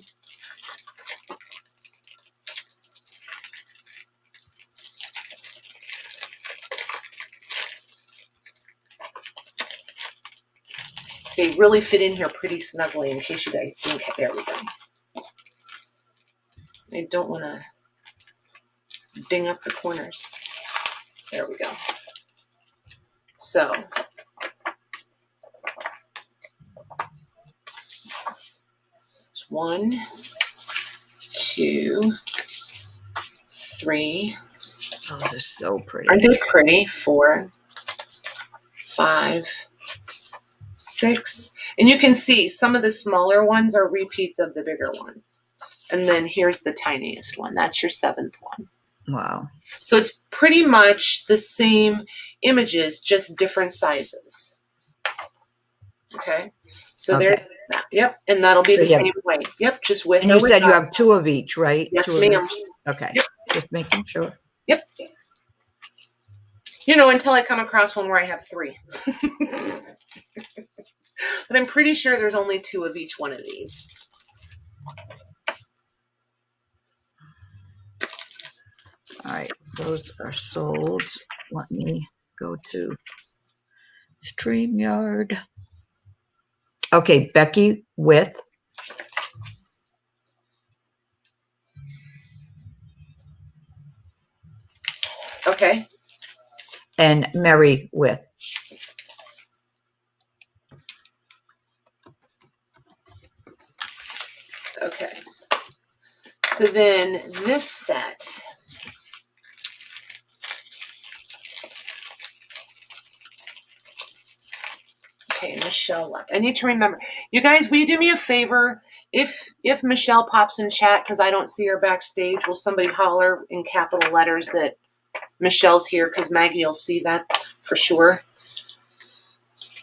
They really fit in here pretty snugly in case you guys think, there we go. I don't want to ding up the corners. There we go. So, it's 1, 2, 3. Those are so pretty. Aren't they pretty? 4, 5, 6. And you can see some of the smaller ones are repeats of the bigger ones. And then here's the tiniest one. That's your 7th one. Wow. So it's pretty much the same images, just different sizes. Okay. So Okay. there's that. Yep. And that'll be the So, yeah. same way. Yep. Just with And or you said you without. have 2 of each, right? Yes, 2 of ma'am. each? Okay. Yep. Just making sure. Yep. You know, until I come across one where I have 3. But I'm pretty sure there's only 2 of each one of these. All right. Those are sold. Let me go to StreamYard. Okay. Becky with. Okay. and Merry with. Okay. So then this set. Okay, Michele. I need to remember. You guys, will you do me a favor? If Michele pops in chat because I don't see her backstage, will somebody holler in capital letters that Michelle's here, because Maggie will see that for sure.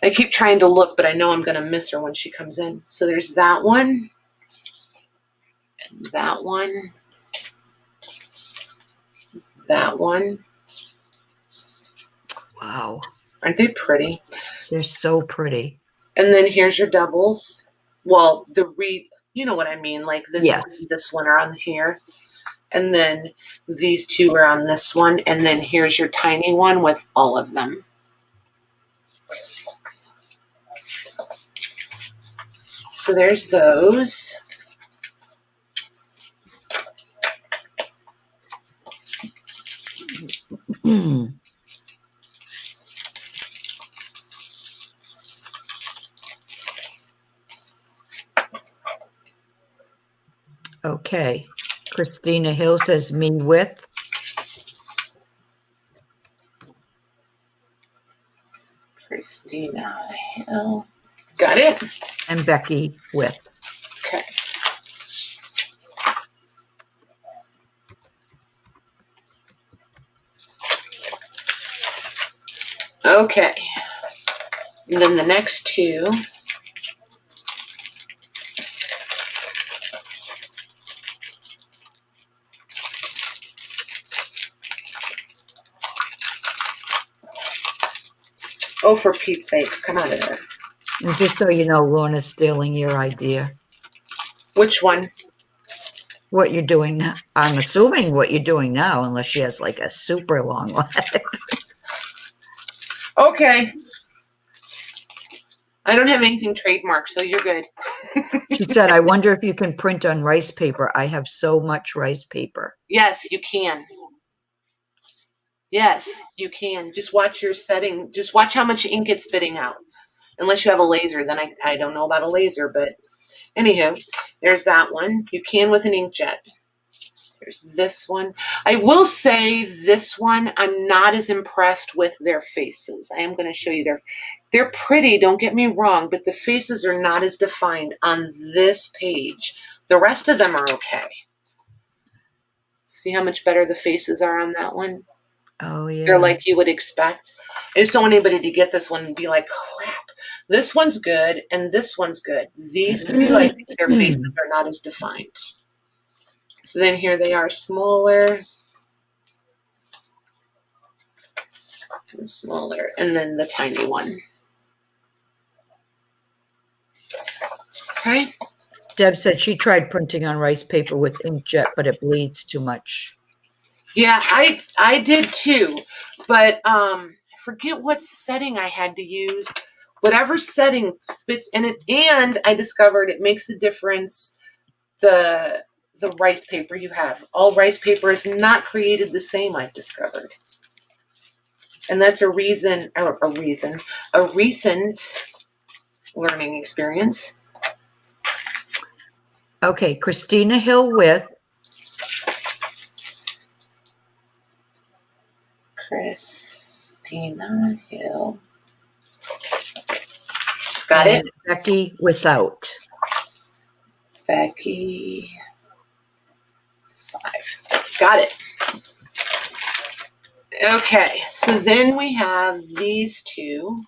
I keep trying to look, but I know I'm going to miss her when she comes in. So there's that one. And that one. That one. Wow. Aren't they pretty? They're so pretty. And then here's your doubles. Well, you know what I mean? Like this Yes. one, this one are on here. And then these two are on this one. And then here's your tiny one with all of them. So there's those. Okay. Christina Hill says me with. Christina Hill. Got it? And Becky with. Okay. Okay. And then the next two. Oh, for Pete's sakes, come out of there. And just so you know, Lorna's stealing your idea. Which one? What you're doing now. I'm assuming what you're doing now, unless she has like a super long leg. Okay. I don't have anything trademarked, so you're good. She said, I wonder if you can print on rice paper. I have so much rice paper. Yes, you can. Yes, you can. Just watch your setting. Just watch how much ink it's spitting out. Unless you have a laser, then I don't know about a laser, but anywho, there's that one. You can with an inkjet. There's this one. I will say this one, I'm not as impressed with their faces. I am going to show you they're pretty, don't get me wrong, but the faces are not as defined on this page. The rest of them are okay. See how much better the faces are on that one? Oh, yeah. They're like you would expect. I just don't want anybody to get this one and be like, crap, this one's good and this one's good. These two, I think their faces are not as defined. So then here they are, smaller and smaller, and then the tiny one. Okay. Deb said she tried printing on rice paper with inkjet, but it bleeds too much. Yeah, I did too, but I forget what setting I had to use. Whatever setting spits in it, and I discovered it makes a difference. The rice paper you have. All rice paper is not created the same, I've discovered. And that's a recent learning experience. Okay, Christina Hill with. Christina Hill. Got it? Becky without. Becky 5. Got it. Okay, so then we have these two.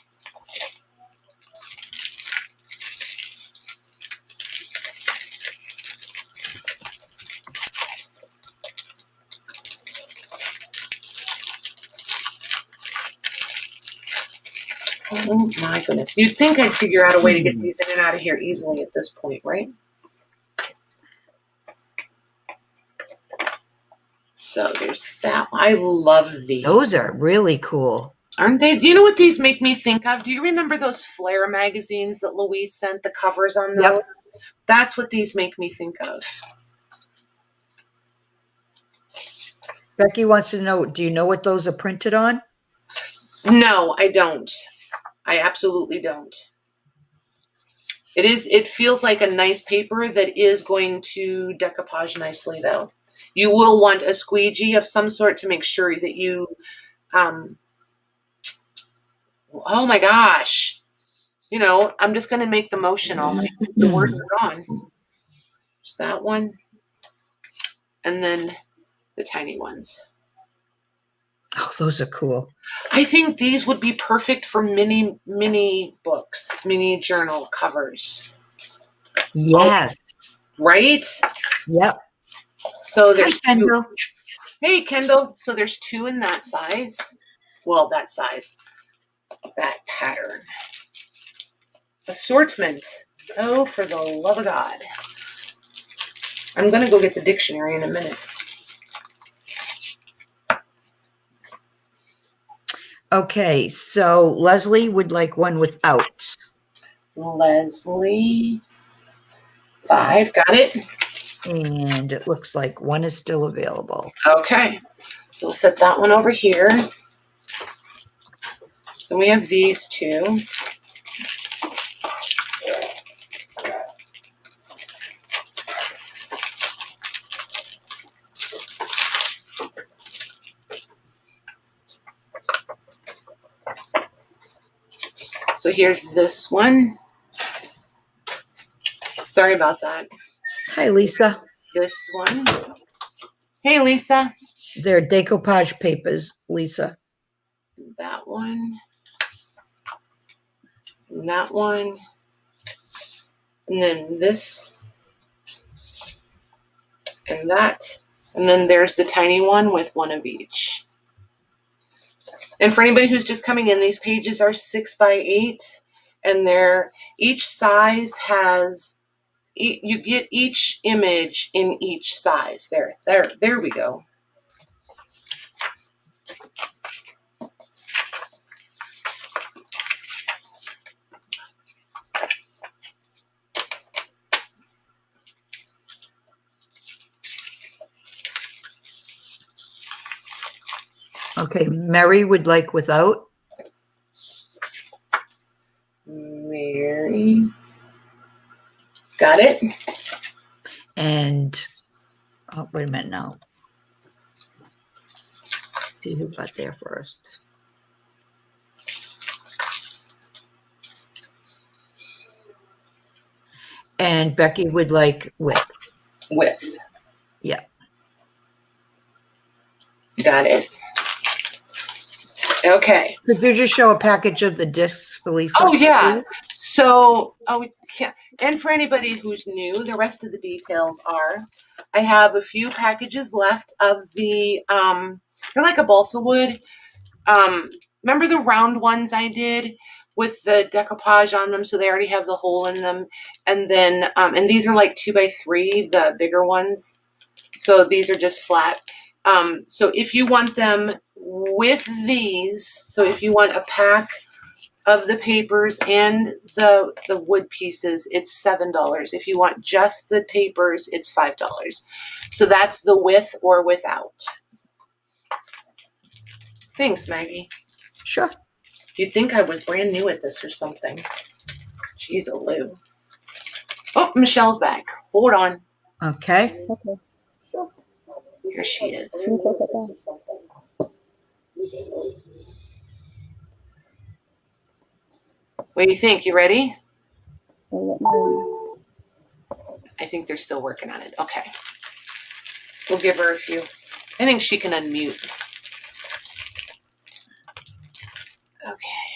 Oh my goodness. You'd think I'd figure out a way to get these in and out of here easily at this point, right? So there's that. I love these. Those are really cool. Aren't they? Do you know what these make me think of? Do you remember those Flair magazines that Louise sent, the covers on those? Yep. That's what these make me think of. Becky wants to know, do you know what those are printed on? No, I don't. I absolutely don't. It feels like a nice paper that is going to decoupage nicely though. You will want a squeegee of some sort to make sure that you, oh my gosh. You know, I'm just going to make the motion all night. The words are gone. Just that one. And then the tiny ones. Oh, those are cool. I think these would be perfect for mini books, mini journal covers. Yes. Right? Yep. So there's Hi, Kendall. Hey, Kendall. So there's 2 in that size. Well, that size. That pattern. Assortment. Oh, for the love of God. I'm going to go get the dictionary in a minute. Okay, so Leslie would like one without. Leslie. 5. Got it? And it looks like one is still available. Okay. So we'll set that one over here. So we have these 2. So here's this one. Sorry about that. Hi, Lisa. This one. Hey, Lisa. They're decoupage papers, Lisa. That one. And that one. And then this. And that. And then there's the tiny one with one of each. And for anybody who's just coming in, these pages are 6 by 8. And each size has, you get each image in each size. There we go. Okay, Mary would like without. Mary. Got it? And, oh, wait a minute now. See who got there first. And Becky would like with. With. Yeah. Got it. Okay. Could you just show a package of the discs for Lisa? Oh, yeah. So, yeah. And for anybody who's new, the rest of the details are, I have a few packages left of the, they're like a balsa wood. Remember the round ones I did with the decoupage on them? So they already have the hole in them. And then, and these are like 2 by 3, the bigger ones. So these are just flat. So if you want them with these, so if you want a pack of the papers and the wood pieces, it's $7. If you want just the papers, it's $5. So that's the with or without. Thanks, Maggie. Sure. You'd think I was brand new at this or something. Jeez, a Lou. Oh, Michelle's back. Hold on. Okay. Okay. Sure. Here she is. Let me close it down. What do you think? You ready? Let me- I think they're still working on it. Okay. We'll give her a few. I think she can unmute. Okay.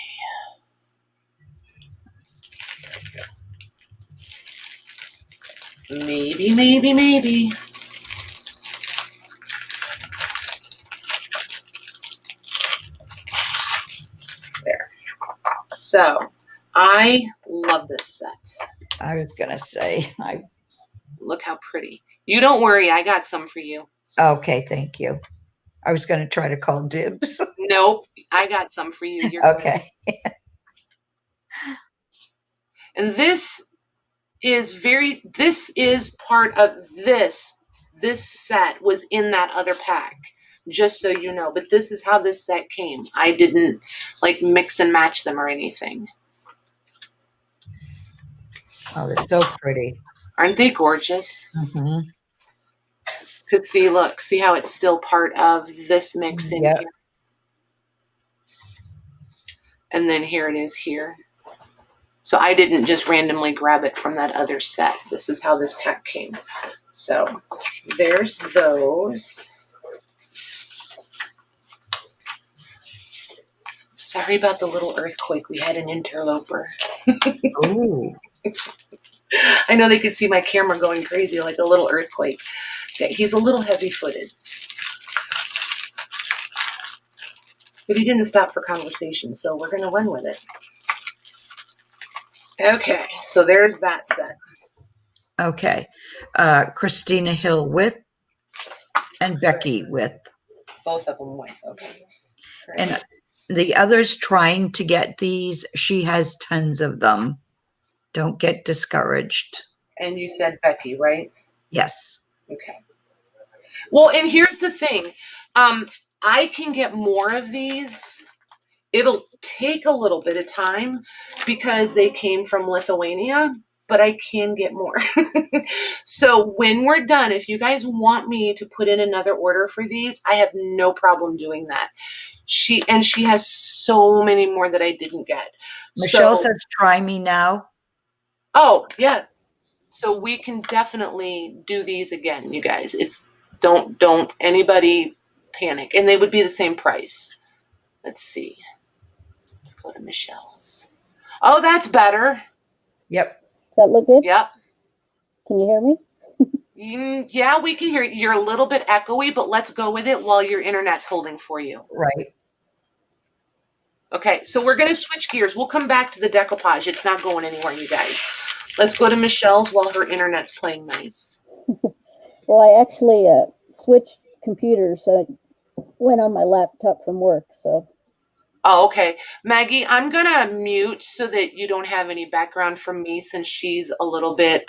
Maybe. There. So, I love this set. I was going to say, Look how pretty. You don't worry, I got some for you. okay, thank you. I was going to try to call dibs. Nope, I got some for you. Okay. And this is part of this set was in that other pack. just so you know. But this is how this set came. I didn't like mix and match them or anything. Oh, they're so pretty. Aren't they gorgeous? Mm-hmm. Could see, look, see how it's still part of this mix in Yep. here. And then here it is here. So I didn't just randomly grab it from that other set. This is how this pack came. So there's those. Sorry about the little earthquake. We had an interloper. Ooh. I know they could see my camera going crazy like a little earthquake. Okay, he's a little heavy-footed. But he didn't stop for conversation, so we're going to run with it. Okay, so there's that set. Okay. Christina Hill with and Becky with. Both of them with, okay. And the others trying to get these, she has tons of them. Don't get discouraged. And you said Becky, right? Yes. Okay. Well, and here's the thing. I can get more of these. It'll take a little bit of time because they came from Lithuania, but I can get more. So when we're done, if you guys want me to put in another order for these, I have no problem doing that. She has so many more that I didn't get. Michelle says, try me now. Oh, yeah. So we can definitely do these again, you guys. Don't anybody panic. And they would be the same price. Let's see. Let's go to Michelle's. Oh, that's better. Yep. Does that look good? Yep. Can you hear me? Yeah, we can hear you. You're a little bit echoey, but let's go with it while your internet's holding for you. Right. Okay, so we're going to switch gears. We'll come back to the decoupage. It's not going anywhere, you guys. Let's go to Michelle's while her internet's playing nice. Well, I actually switched computers. So I went on my laptop from work. So. Oh, okay. Maggie, I'm going to mute so that you don't have any background from me since she's a little bit,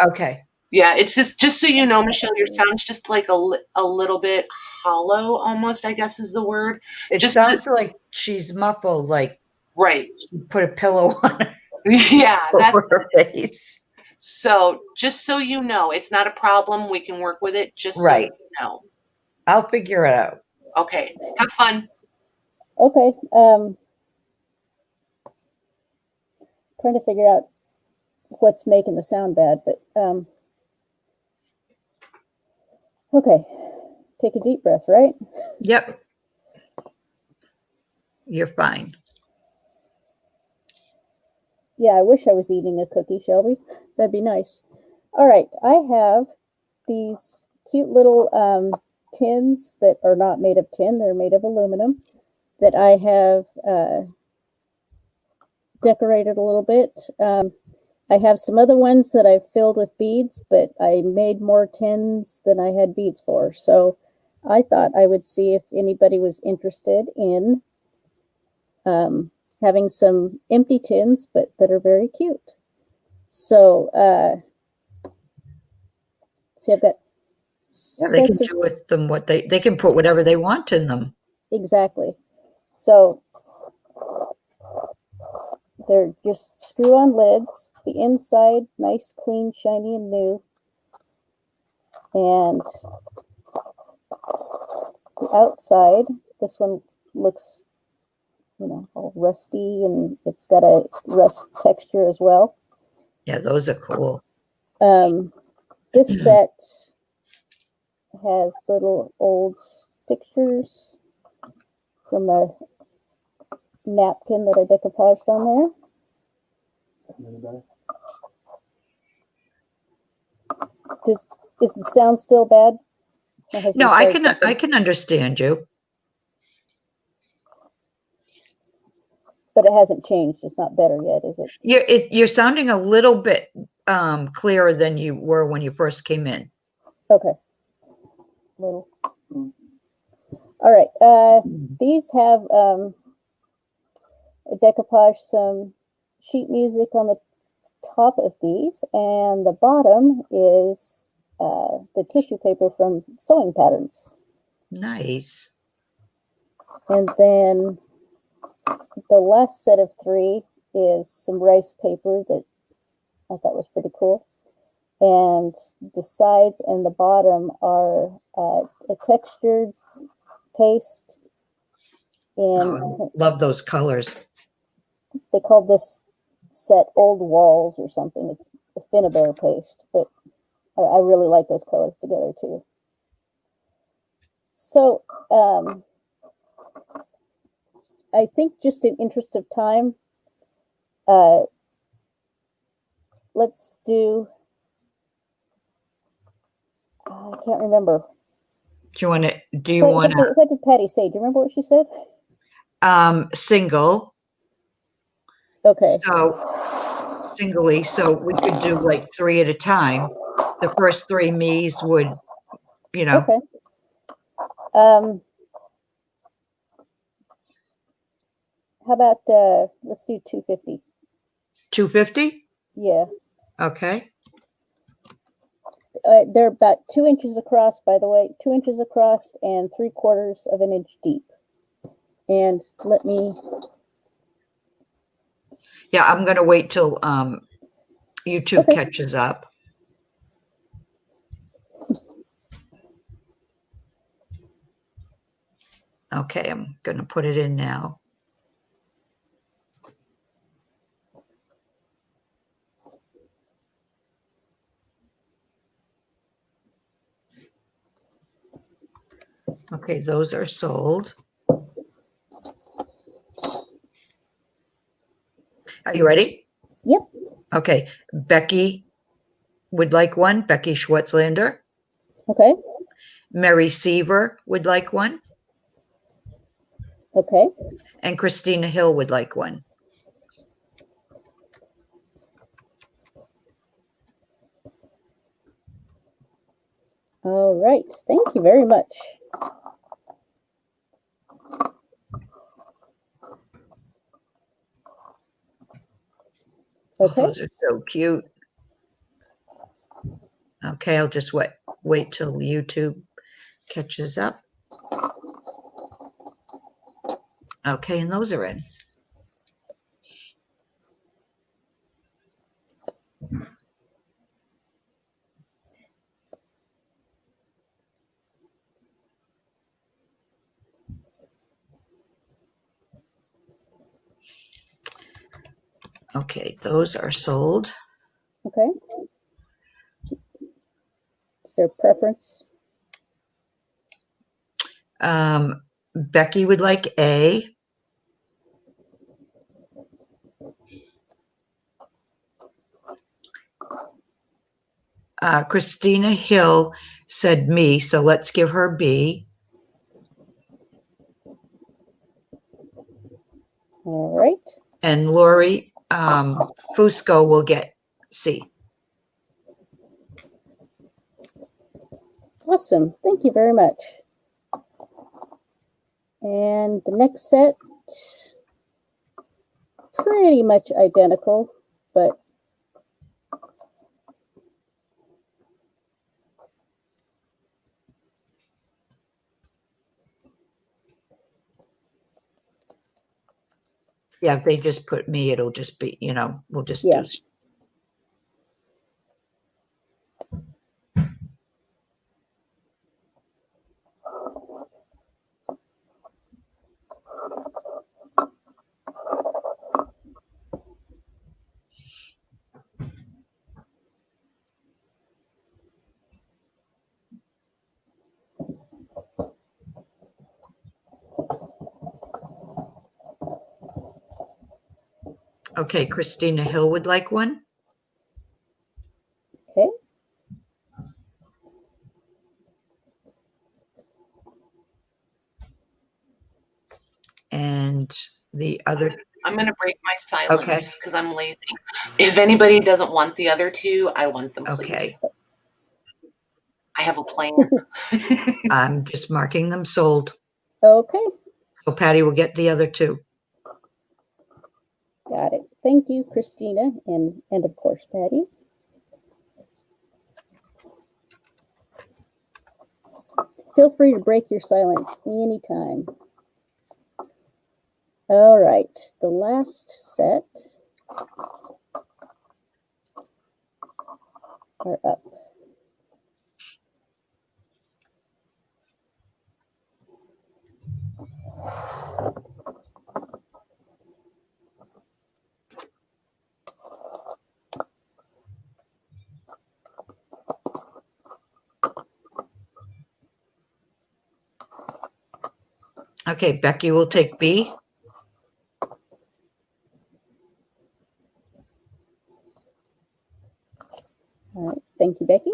okay. Yeah, it's just so you know, Michelle, your sound's just like a little bit hollow almost, I guess is the word. It just sounds like she's muffled, like right. She put a pillow on her, Yeah, that's her face. So just so you know, it's not a problem. We can work with it. Just Right. So you know. I'll figure it out. Okay. Have fun. Okay. Trying to figure out what's making the sound bad, but okay. Take a deep breath, right? Yep. You're fine. Yeah, I wish I was eating a cookie, Shelby. That'd be nice. All right, I have these cute little tins that are not made of tin. They're made of aluminum that I have decorated a little bit. I have some other ones that I've filled with beads, but I made more tins than I had beads for. So I thought I would see if anybody was interested in having some empty tins, but that are very cute. So, see, I've got Yeah, they can do with them what they can put whatever they want in them. Exactly. So they're just screw-on lids. The inside, nice, clean, shiny, and new. And the outside, this one looks, all rusty, and it's got a rust texture as well. Yeah, those are cool. This set has little old pictures from a napkin that I decoupaged on there. Is the sound still bad? No, I can understand you. But it hasn't changed. It's not better yet, is it? You're sounding a little bit clearer than you were when you first came in. Okay. Little. All right. These have decoupage some sheet music on the top of these, and the bottom is the tissue paper from sewing patterns. Nice. And then the last set of 3 is some rice paper that I thought was pretty cool. And the sides and the bottom are a textured paste. And Oh, I love those colors. they call this set Old Walls or something. It's a Finnabair paste, but I really like those colors together too. So I think just in interest of time, let's do, I can't remember. Do you want to? What did Patty say? Do you remember what she said? Single. Okay. So singly, so we could do like 3 at a time. The first 3 me's would, you know. Okay. How about let's do 250. 250? Yeah. Okay. They're about 2 inches across, by the way, 2 inches across and 3/4 of an inch deep. And let me. Yeah, I'm going to wait till YouTube catches up. Okay, I'm going to put it in now. Okay, those are sold. Are you ready? Yep. Okay, Becky would like one. Becky Swartzlander. Okay. Mary Seaver would like one. Okay. And Christina Hill would like one. All right. Thank you very much. Okay. Those are so cute. Okay, I'll just wait till YouTube catches up. Okay, and those are in. Okay, those are sold. Okay. Is there a preference? Becky would like A. Christina Hill said me, so let's give her B. All right. And Laurie Fusco will get C. Awesome. Thank you very much. And the next set, pretty much identical, but Yeah, if they just put me, it'll just be, we'll just yeah. do. Okay, Christina Hill would like one. Okay. And the other. I'm going to break my silence because I'm lazy. If anybody doesn't want the other 2, I want them, please. Okay. I have a plan. I'm just marking them sold. Okay. So Patty will get the other 2. Got it. Thank you, Christina, and of course, Patty. feel free to break your silence anytime. All right, the last set are up. Okay, Becky will take B. All right, thank you, Becky.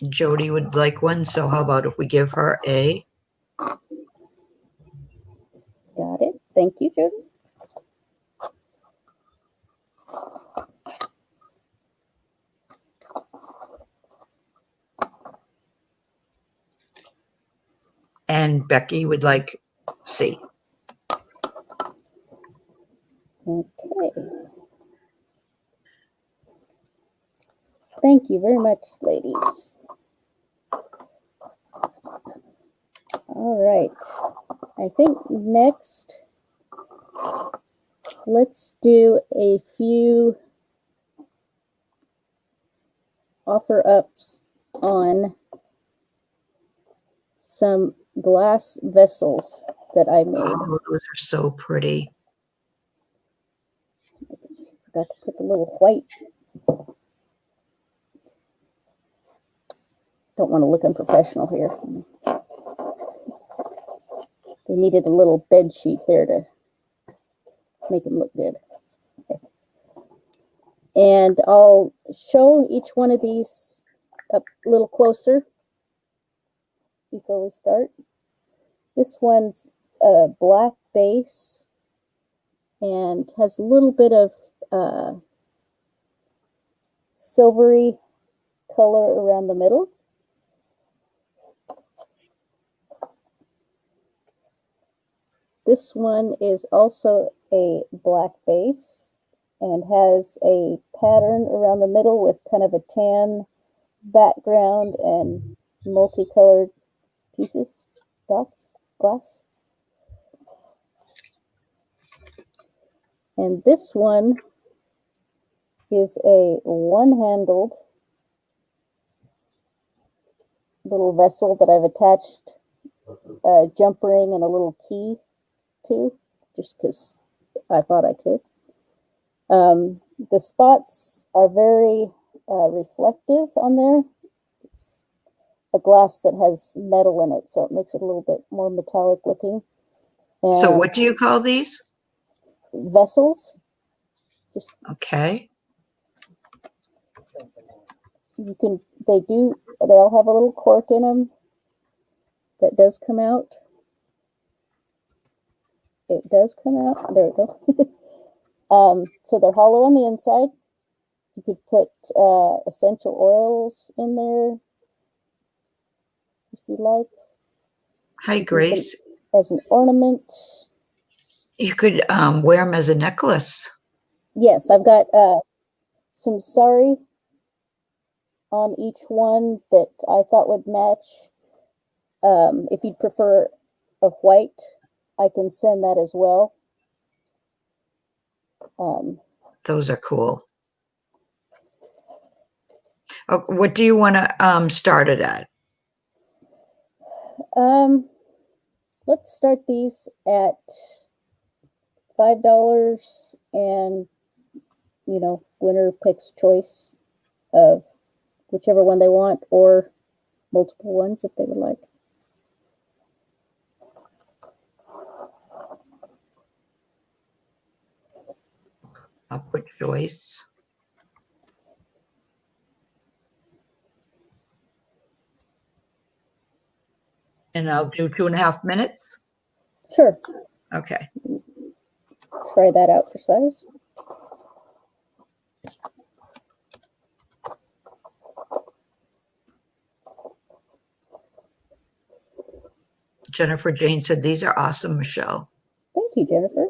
Jody would like one, so how about if we give her A? Got it. Thank you, Jody. And Becky would like C. Okay. Thank you very much, ladies. All right. I think next, let's do a few offer ups on some glass vessels that I made. Oh, those are so pretty. Forgot to put the little white. Don't want to look unprofessional here. They needed a little bed sheet there to make them look good. Okay. And I'll show each one of these up a little closer before we start. This one's a black base and has a little bit of silvery color around the middle. This one is also a black base and has a pattern around the middle with kind of a tan background and multicolored pieces, dots, glass. And this one is a one-handled little vessel that I've attached a jump ring and a little key to, just because I thought I could. The spots are very reflective on there. It's a glass that has metal in it, so it makes it a little bit more metallic looking. And So what do you call these? vessels, just Okay. you can, they all have a little cork in them that does come out. It does come out. There we go. So they're hollow on the inside. You could put essential oils in there if you like. Hi, Grace. As an ornament. You could wear them as a necklace. Yes, I've got some sari on each one that I thought would match. If you'd prefer a white, I can send that as well. Those are cool. Oh, what do you want to start it at? Let's start these at $5, and winner picks choice of whichever one they want, or multiple ones if they would like. I'll put Joyce. And I'll do 2.5 minutes. Sure. Okay. Try that out for size. Jennifer Jane said, these are awesome, Michelle. Thank you, Jennifer.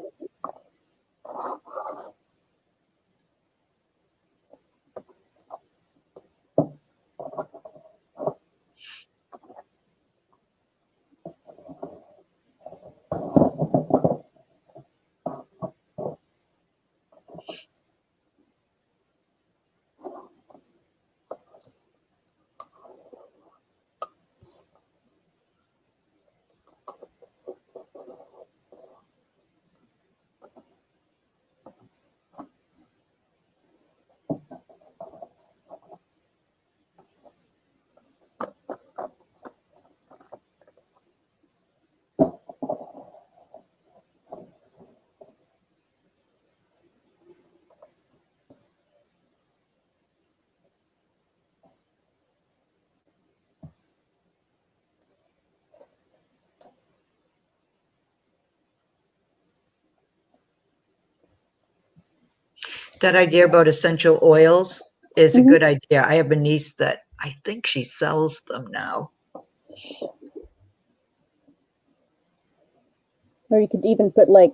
That idea about essential oils is a Mhm. good idea. I have a niece that I think she sells them now. Or you could even put like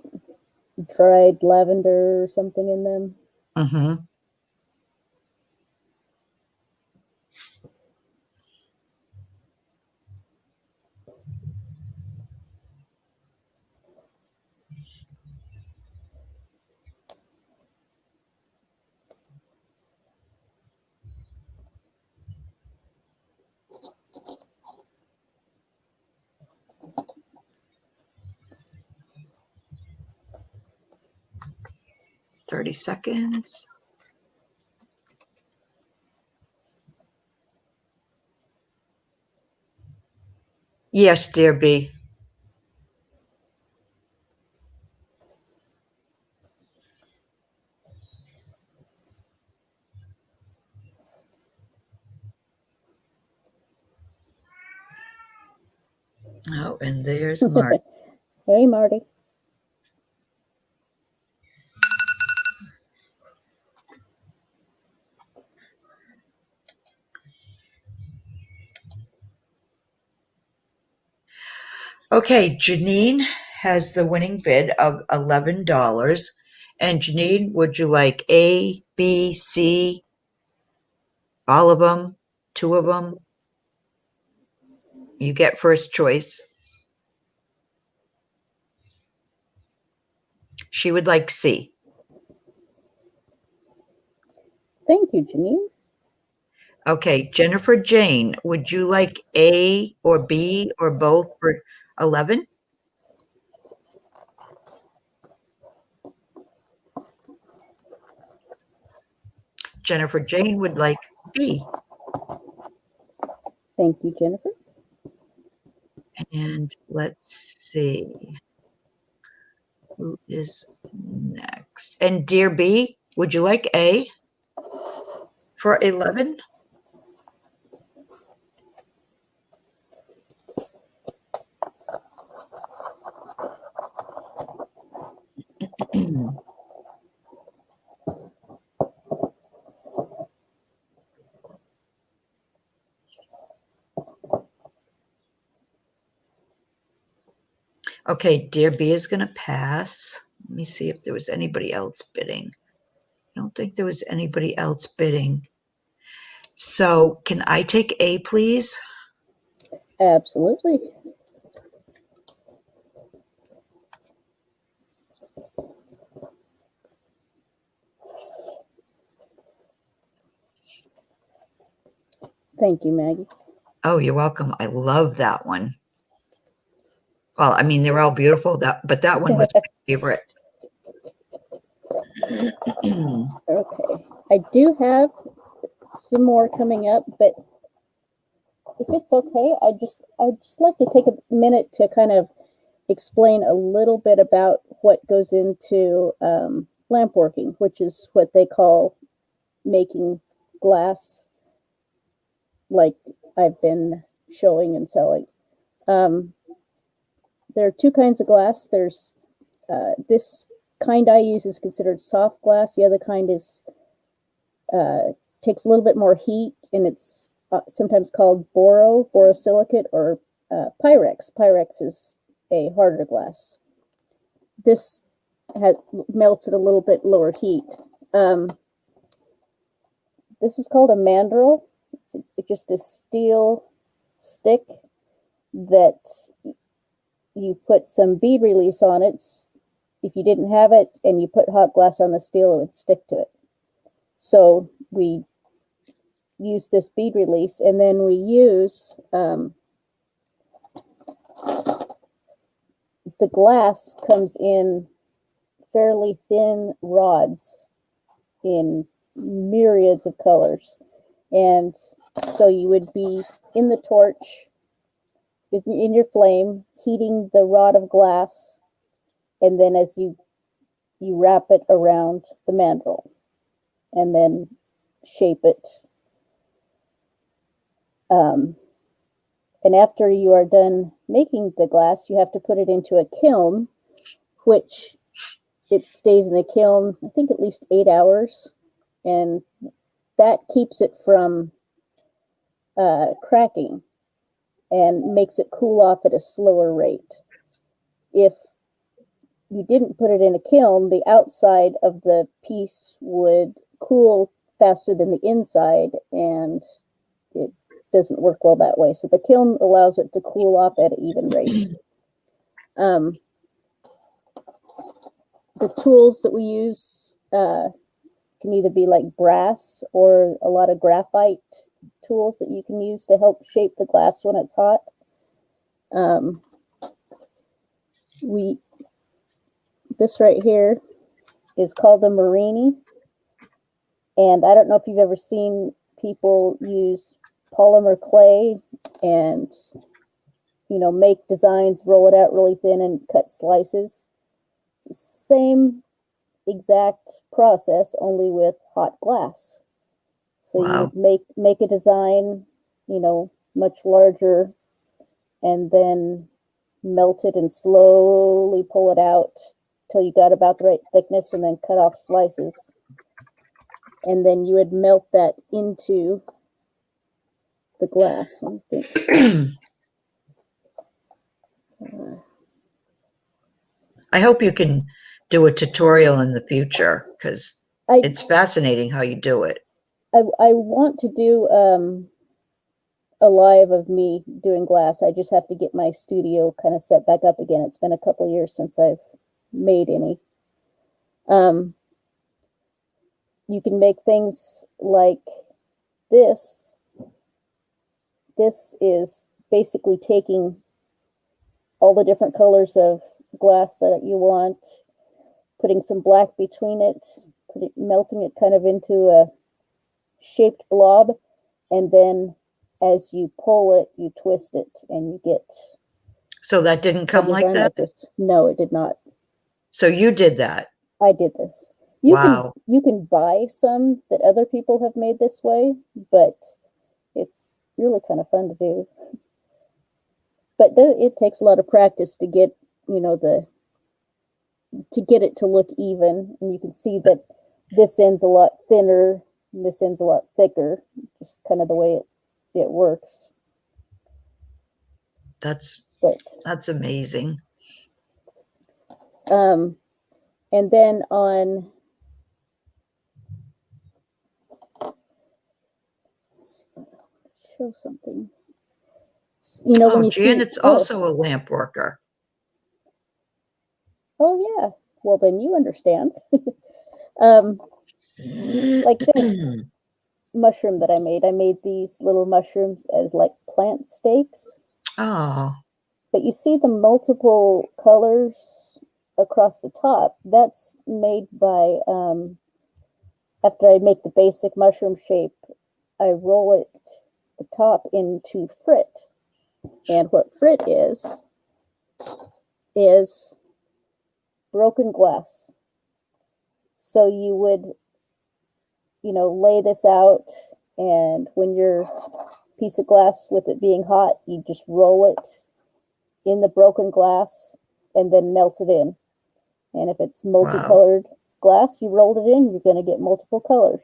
dried lavender or something in them. Mm-hmm. Thirty seconds. Yes, dear B. Oh, and there's Mark. Hey, Marty. Okay, Janine has the winning bid of $11. And Janine, would you like A, B, C, all of them, two of them? You get first choice. She would like C. Thank you, Janine. Okay, Jennifer Jane, would you like A or B or both for 11? Jennifer Jane would like B. Thank you, Jennifer. And let's see. Who is next? And dear B, would you like A for 11? Okay, dear B is going to pass. Let me see if there was anybody else bidding. I don't think there was anybody else bidding. So can I take A, please? Absolutely. Thank you, Maggie. Oh, you're welcome. I love that one. Well, I mean, they're all beautiful, but that one was my favorite. Okay. I do have some more coming up, but if it's okay, I'd just like to take a minute to kind of explain a little bit about what goes into lamp working, which is what they call making glass, like I've been showing and selling. There are two kinds of glass. There's this kind I use is considered soft glass. The other kind is takes a little bit more heat, and it's sometimes called borosilicate, or Pyrex. Pyrex is a harder glass. This melts at a little bit lower heat. This is called a mandrel. It's just a steel stick that you put some bead release on it. If you didn't have it and you put hot glass on the steel, it would stick to it. So we use this bead release, and then we use the glass comes in fairly thin rods in myriads of colors. And so you would be in the torch, in your flame, heating the rod of glass, and then as you wrap it around the mandrel and then shape it. And after you are done making the glass, you have to put it into a kiln, which it stays in the kiln, I think at least 8 hours, and that keeps it from cracking and makes it cool off at a slower rate. If you didn't put it in a kiln, the outside of the piece would cool faster than the inside, and it doesn't work well that way. So the kiln allows it to cool off at an even rate. The tools that we use can either be like brass or a lot of graphite tools that you can use to help shape the glass when it's hot. This right here is called a Marini, and I don't know if you've ever seen people use polymer clay and, you know, make designs, roll it out really thin and cut slices. It's the same exact process, only with hot glass. So Wow. you make a design, you know, much larger, and then melt it and slowly pull it out till you got about the right thickness, and then cut off slices. And then you would melt that into the glass. Let me think. I hope you can do a tutorial in the future, because it's fascinating how you do it. I want to do a live of me doing glass. I just have to get my studio kind of set back up again. It's been a couple years since I've made any. You can make things like this. This is basically taking all the different colors of glass that you want, putting some black between it, melting it kind of into a shaped blob, and then as you pull it, you twist it, and you get. So that didn't come like that? No, it did not. So you did that? I did this. Wow. You can buy some that other people have made this way, but it's really kind of fun to do. But it takes a lot of practice to get, you know, to get it to look even. And you can see that this end's a lot thinner, and this end's a lot thicker, just kind of the way it works. That's amazing. And then on, show something. You know, when you Janet's also a lamp worker. Oh yeah. Well, then you understand. Like this mushroom that I made these little mushrooms as like plant stakes. Oh. But you see the multiple colors across the top. That's made by, after I make the basic mushroom shape, I roll it, the top, into frit. And what frit is broken glass. So you would, you know, lay this out, and when your piece of glass, with it being hot, you just roll it in the broken glass and then melt it in. And if it's multicolored glass, you rolled it in, you're going to get multiple colors.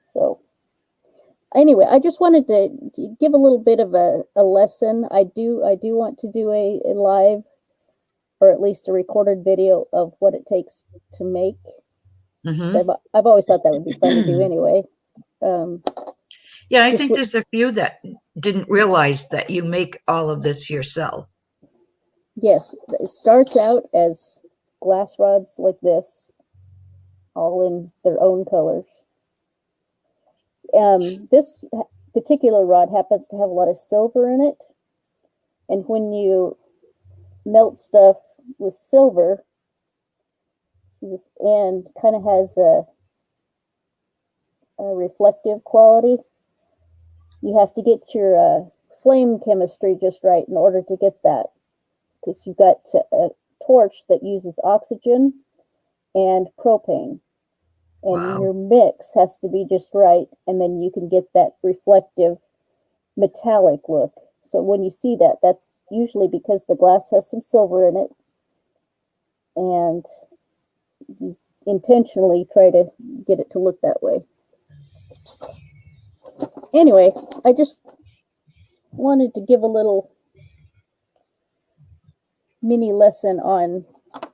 So anyway, I just wanted to give a little bit of a lesson. I do want to do a live, or at least a recorded video of what it takes to make. Mm-hmm. So I've always thought that would be fun to do anyway. Yeah, I think there's a few that didn't realize that you make all of this yourself. Yes, it starts out as glass rods like this, all in their own colors. This particular rod happens to have a lot of silver in it, and when you melt stuff with silver, see, this end kind of has a reflective quality. You have to get your flame chemistry just right in order to get that, because you've got a torch that uses oxygen and propane, and your mix has to be just right, and then you can get that reflective metallic look. So when you see that, that's usually because the glass has some silver in it, and you intentionally try to get it to look that way. Anyway, I just wanted to give a little mini lesson on,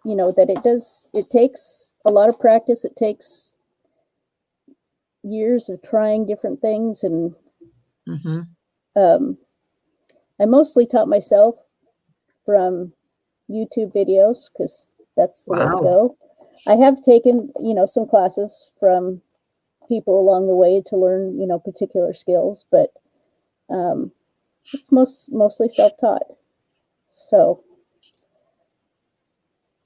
that it takes a lot of practice. It takes years of trying different things, and I mostly taught myself from YouTube videos because that's the way to go. I have taken, some classes from people along the way to learn, particular skills, but it's mostly self-taught. So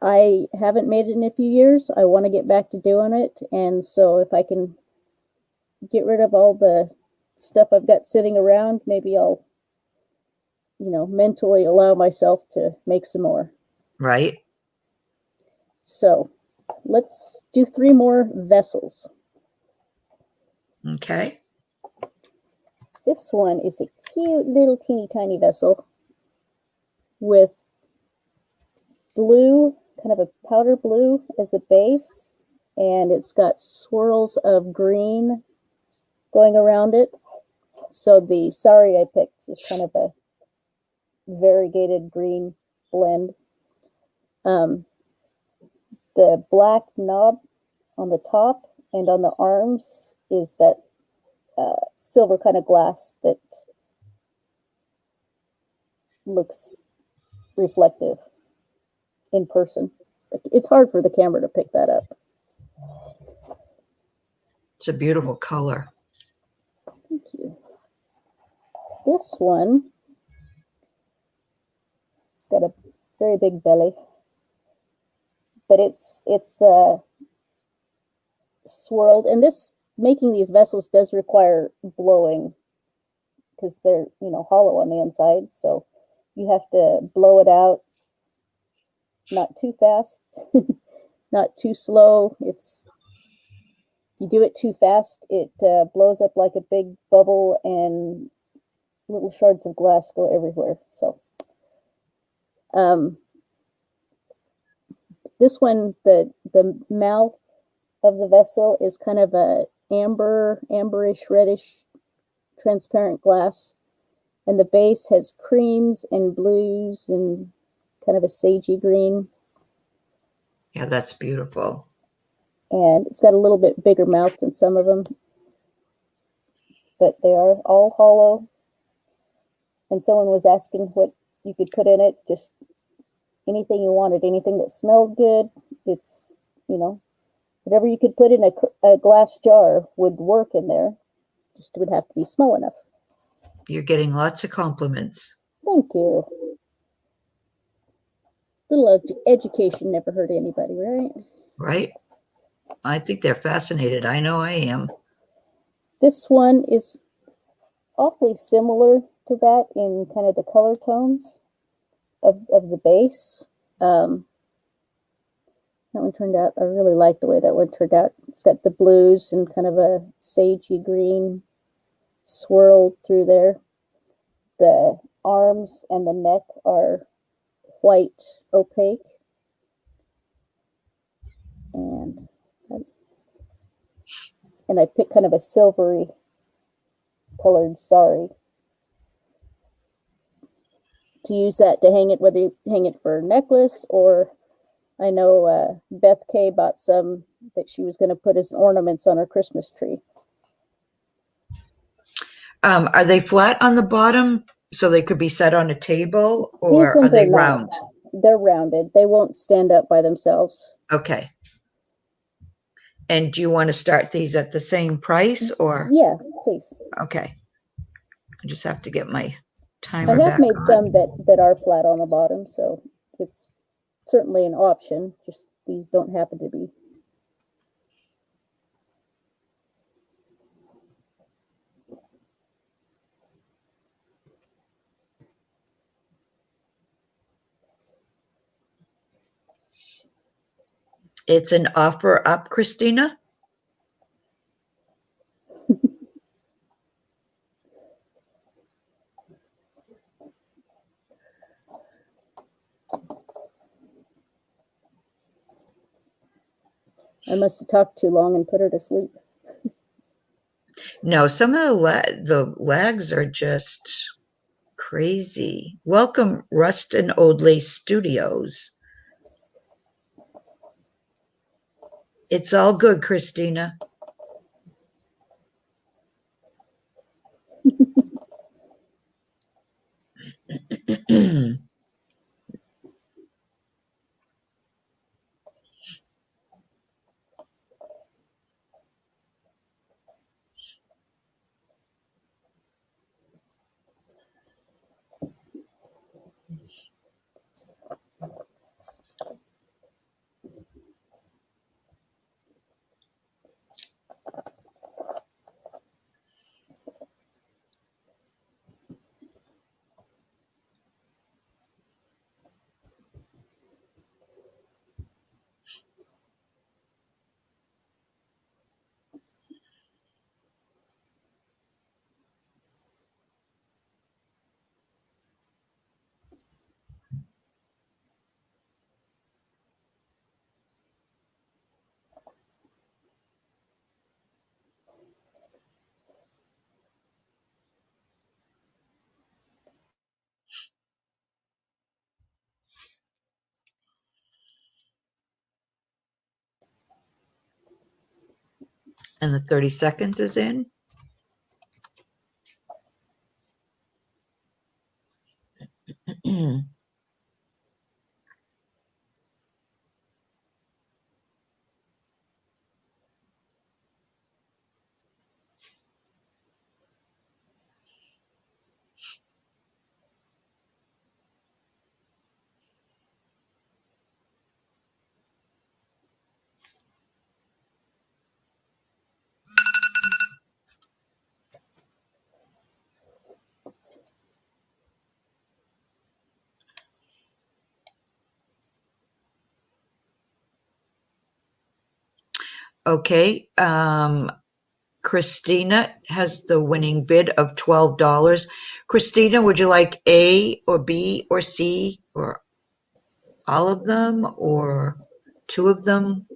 I haven't made it in a few years. I want to get back to doing it. And so if I can get rid of all the stuff I've got sitting around, maybe I'll, mentally allow myself to make some more. Right. So let's do 3 more vessels. Okay. This one is a cute little teeny tiny vessel with blue, kind of a powder blue as a base, and it's got swirls of green going around it. So the sari I picked is kind of a variegated green blend. The black knob on the top and on the arms is that silver kind of glass that looks reflective in person. It's hard for the camera to pick that up. It's a beautiful color. Thank you. This one, it's got a very big belly, but it's swirled, and making these vessels does require blowing because they're hollow on the inside, so you have to blow it out, not too fast, not too slow. You do it too fast, it blows up like a big bubble, and little shards of glass go everywhere. So this one, the mouth of the vessel is kind of a amberish, reddish, transparent glass, and the base has creams and blues and kind of a sagey green. Yeah, that's beautiful. And it's got a little bit bigger mouth than some of them, but they are all hollow. And someone was asking what you could put in it, just anything you wanted, anything that smelled good. It's, whatever you could put in a glass jar would work in there. Just would have to be small enough. You're getting lots of compliments. Thank you. Little education never hurt anybody, right? Right. I think they're fascinated. I know I am. This one is awfully similar to that in kind of the color tones of the base. That one turned out, I really like the way that one turned out. It's got the blues and kind of a sagey green swirled through there. The arms and the neck are white opaque. And I picked kind of a silvery colored sari to use that to hang it, whether you hang it for a necklace, or I know Beth K bought some that she was going to put as ornaments on her Christmas tree. Are they flat on the bottom so they could be set on a table, or are they round? They're rounded. They won't stand up by themselves. Okay. And do you want to start these at the same price, or? Yeah, please. Okay. I just have to get my timer I have back made on. some that are flat on the bottom, so it's certainly an option. Just these don't happen to be. It's an offer up, Christina? I must have talked too long and put her to sleep. No, some of the lags are just crazy. Welcome, Rust and Oldley Studios. It's all good, Christina. And the 30 seconds is in. Okay, Christina has the winning bid of $12. Christina, would you like A or B or C or all of them or two of them?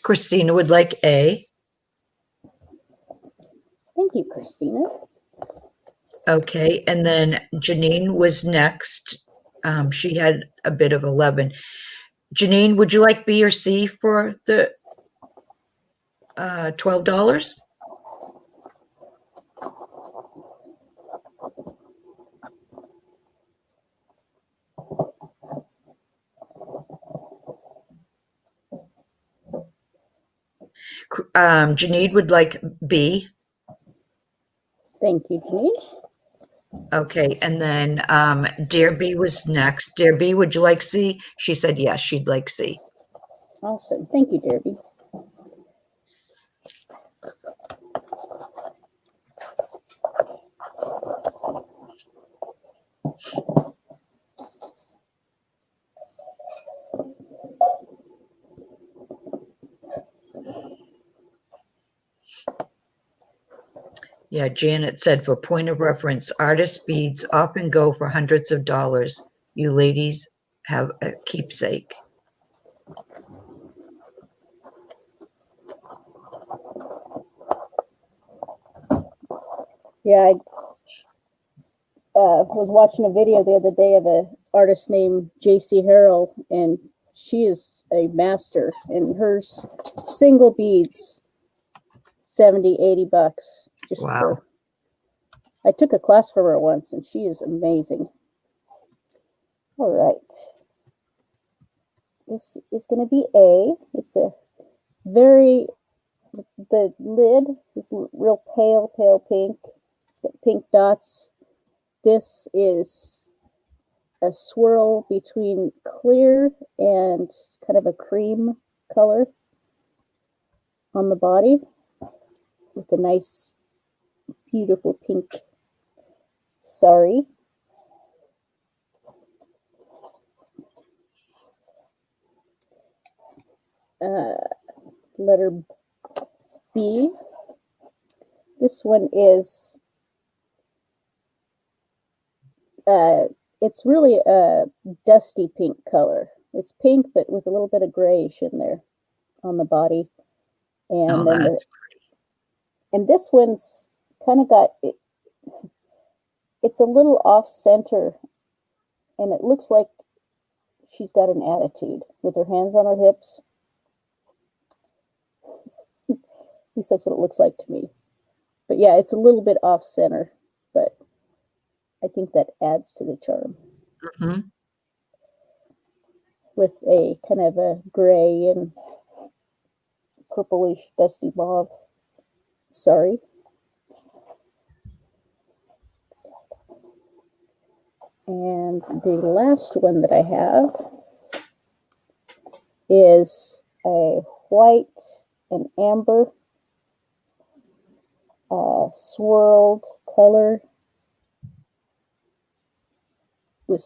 Christina would like A. Thank you, Christina. Okay, and then Janine was next. She had a bid of 11. Janine, would you like B or C for the $12? Janine would like B. Thank you, Janine. Okay, and then Dear B was next. Dear B, would you like C? She said yes, she'd like C. Awesome. Thank you, Derby. Yeah, Janet said, for point of reference, artist beads often go for hundreds of dollars. You ladies have a keepsake. Yeah, I was watching a video the other day of an artist named J.C. Harrell, and she is a master. And her single beads, $70-$80. Just Wow. for. I took a class for her once, and she is amazing. All right. This is going to be A. It's a very, the lid is real pale pink. It's got pink dots. This is a swirl between clear and kind of a cream color. on the body with a nice, beautiful pink sari. Letter B. This one is, it's really a dusty pink color. It's pink, but with a little bit of grayish in there on the body. And then and this one's kind of got, it's a little off center, and it looks like she's got an attitude with her hands on her hips. At least that's what it looks like to me. But yeah, it's a little bit off center, but I think that adds to the charm. Mm-hmm. With a kind of a gray and purplish dusty mauve. Sorry. And the last one that I have is a white and amber swirled color with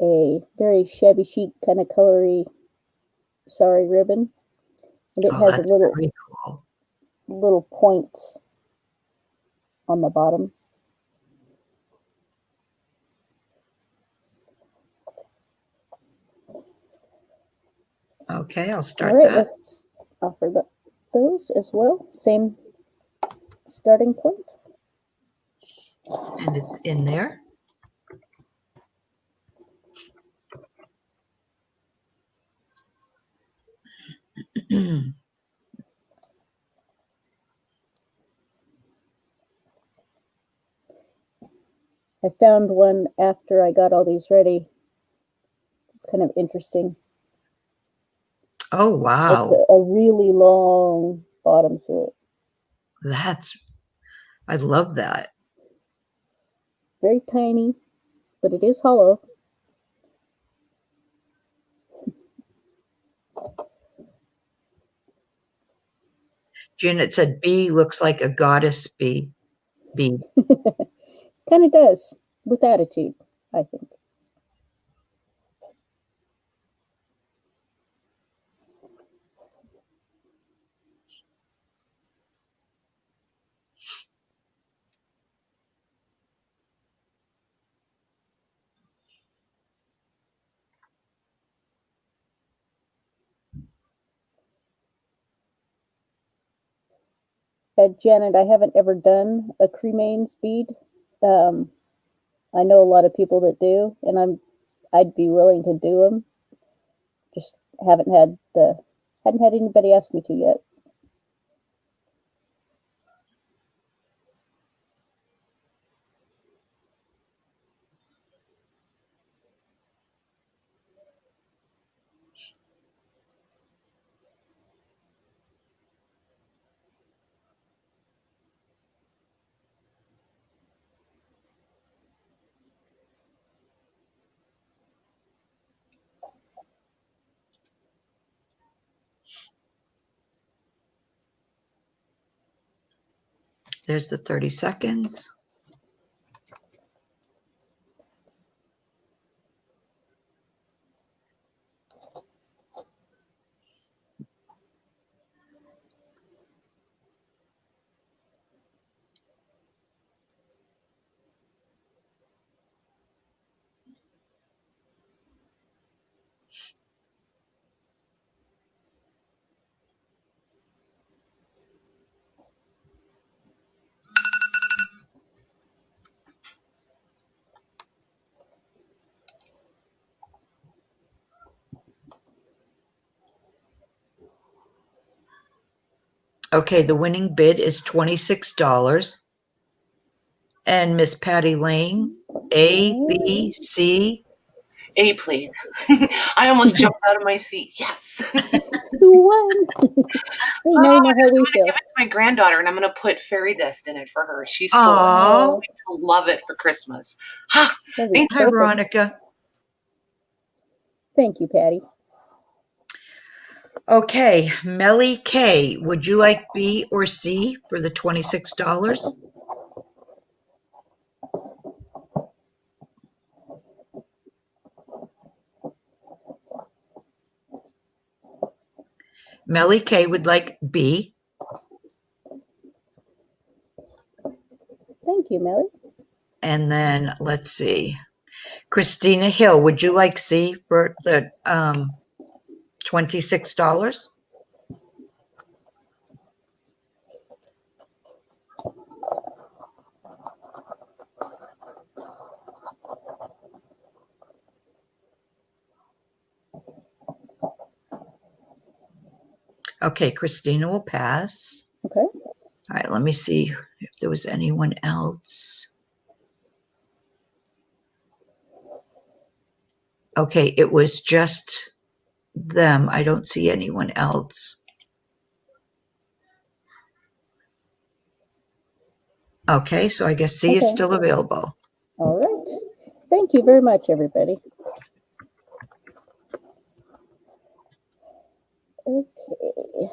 a very shabby chic kind of colory sari ribbon, and it has a little point on the bottom. Okay, I'll start All right, that. let's offer those as well. Same starting point. And it's in there. I found one after I got all these ready. It's kind of interesting. Oh, wow. It's a really long bottom to it. I love that. Very tiny, but it is hollow. Janet said B looks like a goddess bee. Kind of does, with attitude, I think. Janet, I haven't ever done a cremains bead. I know a lot of people that do, and I'd be willing to do them. Just hadn't had anybody ask me to yet. There's the 30 seconds. Okay, the winning bid is $26. And Miss Patty Lane, A, B, C. A, please. I almost jumped out of my seat. Yes. Who won? See, now you know how we I'm going to feel. give it to my granddaughter, and I'm going to put fairy dust in it for her. She's 4. Oh, Going to love it for Christmas. Ha! Thank hi, Veronica. Thank you, Patty. Okay, Melly K, would you like B or C for the $26? Melly K would like B. Thank you, Melly. And then let's see. Christina Hill, would you like C for the $26? Okay, Christina will pass. Okay. All right, let me see if there was anyone else. Okay, it was just them. I don't see anyone else. Okay, so I guess C is Okay. still available. All right. Thank you very much, everybody. Okay.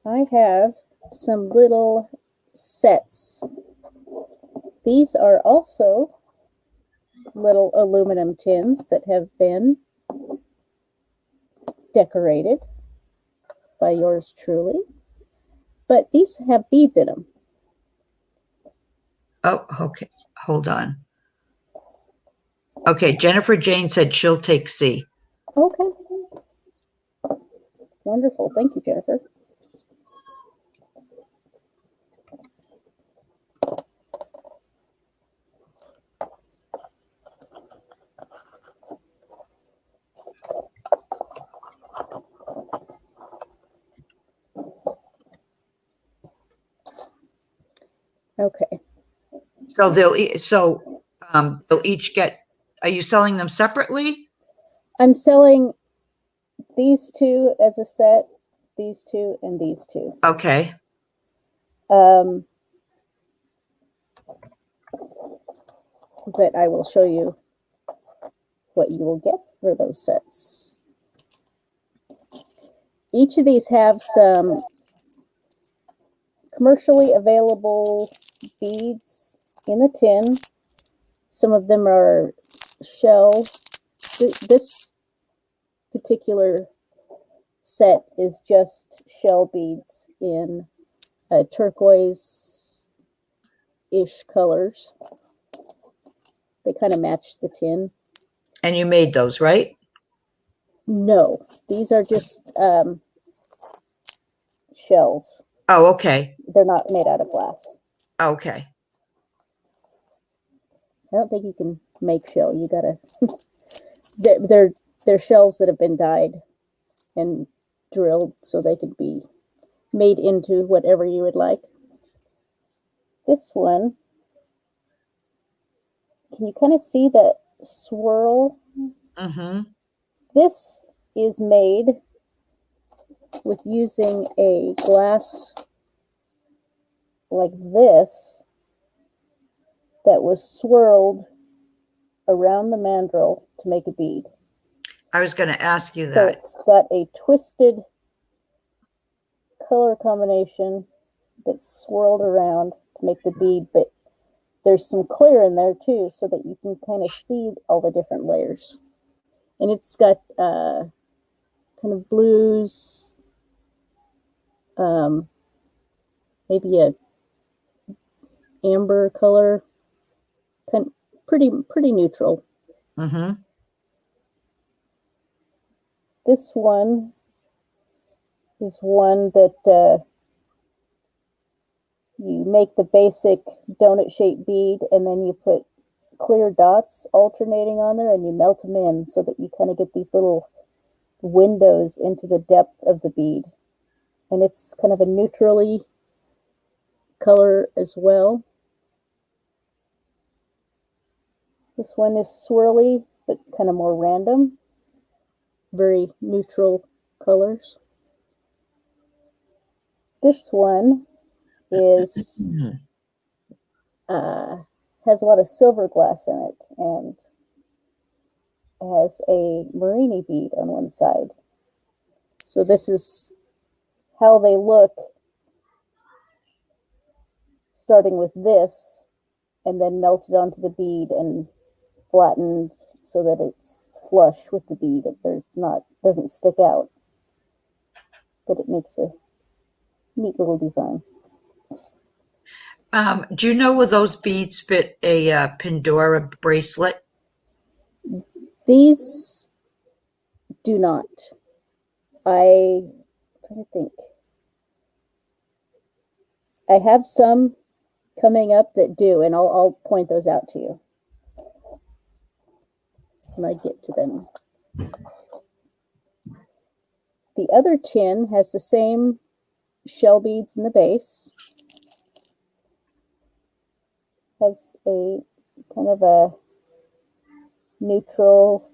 I have some little sets. These are also little aluminum tins that have been decorated by yours truly. But these have beads in them. Oh, okay. Hold on. Okay, Jennifer Jane said she'll take C. Okay. Wonderful. Thank you, Jennifer. Okay. So they'll each get. Are you selling them separately? I'm selling these two as a set, these two, and these two. Okay. But I will show you what you will get for those sets. Each of these have some commercially available beads in the tin. Some of them are shell. This particular set is just shell beads in turquoise-ish colors. They kind of match the tin. And you made those, right? No, these are just shells. Oh, okay. They're not made out of glass. Okay. I don't think you can make shell. You gotta. they're shells that have been dyed and drilled so they could be made into whatever you would like. This one, can you kind of see the swirl? Mm-hmm. This is made with using a glass like this that was swirled around the mandrel to make a bead. I was going to ask you So that. it's got a twisted color combination that's swirled around to make the bead, but there's some clear in there too so that you can kind of see all the different layers. And it's got kind of blues, maybe a amber color, kind of pretty neutral. Mm-hmm. This one is one that you make the basic donut shaped bead and then you put clear dots alternating on there and you melt them in so that you kind of get these little windows into the depth of the bead. And it's kind of a neutrally color as well. This one is swirly, but kind of more random. Very neutral colors. This one is has a lot of silver glass in it, and has a Marini bead on one side. So this is how they look, starting with this, and then melted onto the bead and flattened so that it's flush with the bead. Doesn't stick out, but it makes a neat little design. Do you know will those beads fit a Pandora bracelet? These do not. I'm trying to think. I have some coming up that do, and I'll point those out to you when I get to them. The other tin has the same shell beads in the base. Has a kind of a neutral,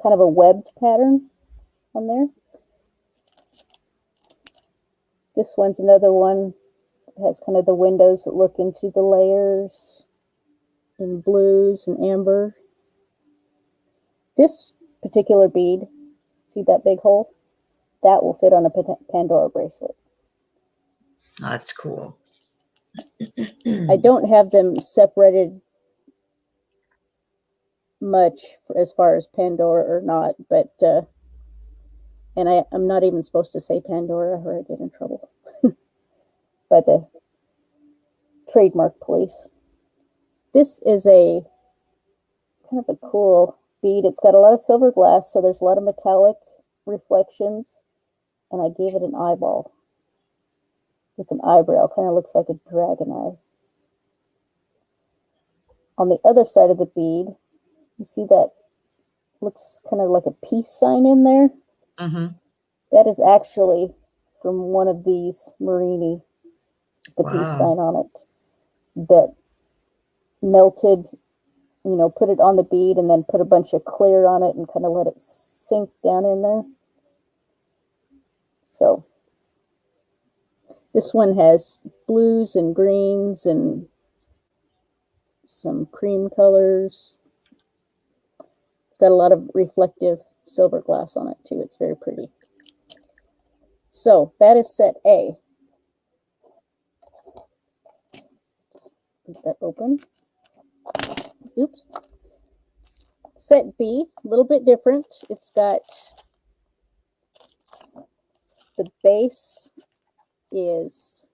kind of a webbed pattern on there. This one's another one. It has kind of the windows that look into the layers in blues and amber. This particular bead, see that big hole? That will fit on a Pandora bracelet. Oh, that's cool. I don't have them separated much as far as Pandora or not, but and I'm not even supposed to say Pandora or I get in trouble by the trademark police. This is a kind of a cool bead. It's got a lot of silver glass, so there's a lot of metallic reflections, and I gave it an eyeball with an eyebrow. Kind of looks like a dragon eye. On the other side of the bead, you see that looks kind of like a peace sign in there. Mm-hmm. That is actually from one of these Marini, the peace sign on it, that melted, put it on the bead and then put a bunch of clear on it and kind of let it sink down in there. So this one has blues and greens and some cream colors. It's got a lot of reflective silver glass on it too. It's very pretty. So that is set A. Get that open. Oops. Set B, a little bit different. It's got the base there's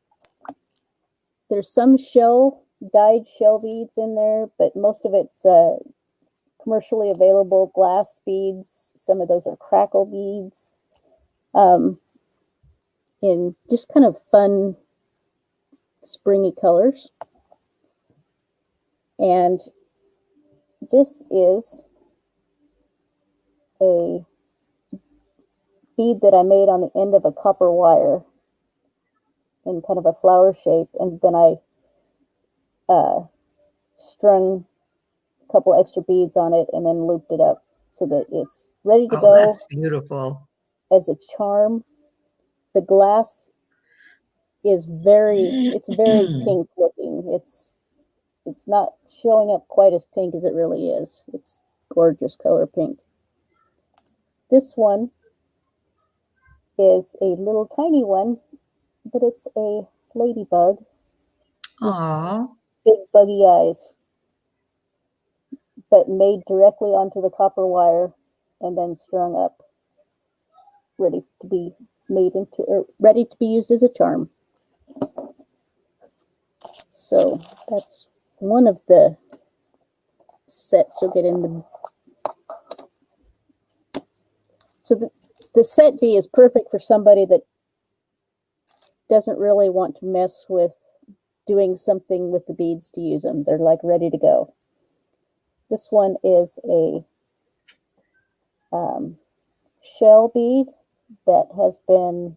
some dyed shell beads in there, but most of it's commercially available glass beads. Some of those are crackle beads. In just kind of fun, springy colors. And this is a bead that I made on the end of a copper wire in kind of a flower shape, and then I strung a couple extra beads on it and then looped it up so that it's ready to go. That's beautiful. As a charm. The glass is very pink looking. It's not showing up quite as pink as it really is. It's gorgeous color pink. This one is a little tiny one, but it's a ladybug. Aww. Big buggy eyes, but made directly onto the copper wire and then strung up, ready to be used as a charm. So that's one of the sets you'll get in the. So the set B is perfect for somebody that doesn't really want to mess with doing something with the beads to use them. They're like ready to go. This one is a shell bead that has been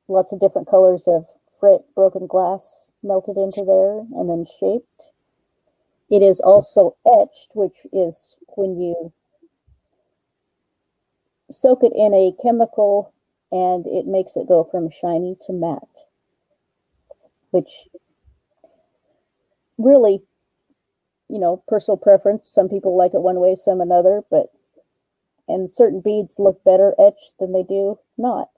lots of different colors of frit broken glass melted into there and then shaped. It is also etched, which is when you soak it in a chemical and it makes it go from shiny to matte, which really personal preference. Some people like it one way, some another, and certain beads look better etched than they do not.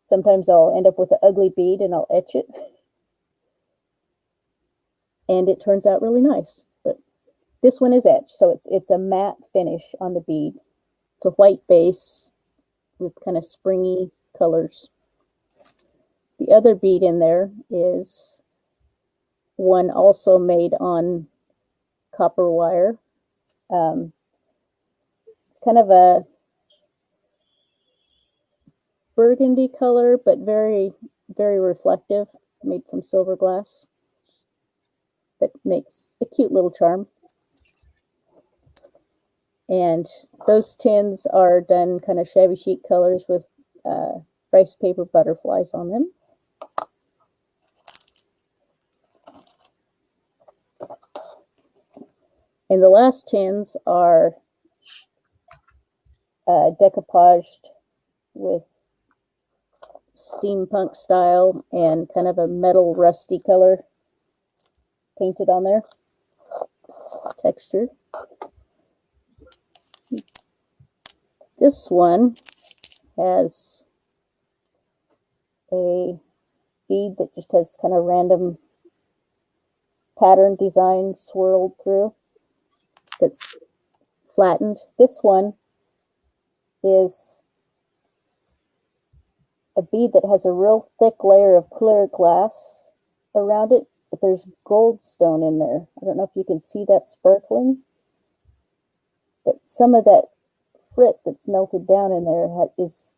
Sometimes I'll end up with an ugly bead and I'll etch it, and it turns out really nice. But this one is etched, so it's a matte finish on the bead. It's a white base with kind of springy colors. The other bead in there is one also made on copper wire. It's kind of a burgundy color, but very, very reflective, made from silver glass. That makes a cute little charm. And those tins are done kind of shabby chic colors with rice paper butterflies on them. And the last tins are decoupaged with steampunk style and kind of a metal rusty color painted on there. It's textured. This one has a bead that just has kind of random pattern design swirled through that's flattened. This one is a bead that has a real thick layer of clear glass around it, but there's goldstone in there. I don't know if you can see that sparkling, but some of that frit that's melted down in there is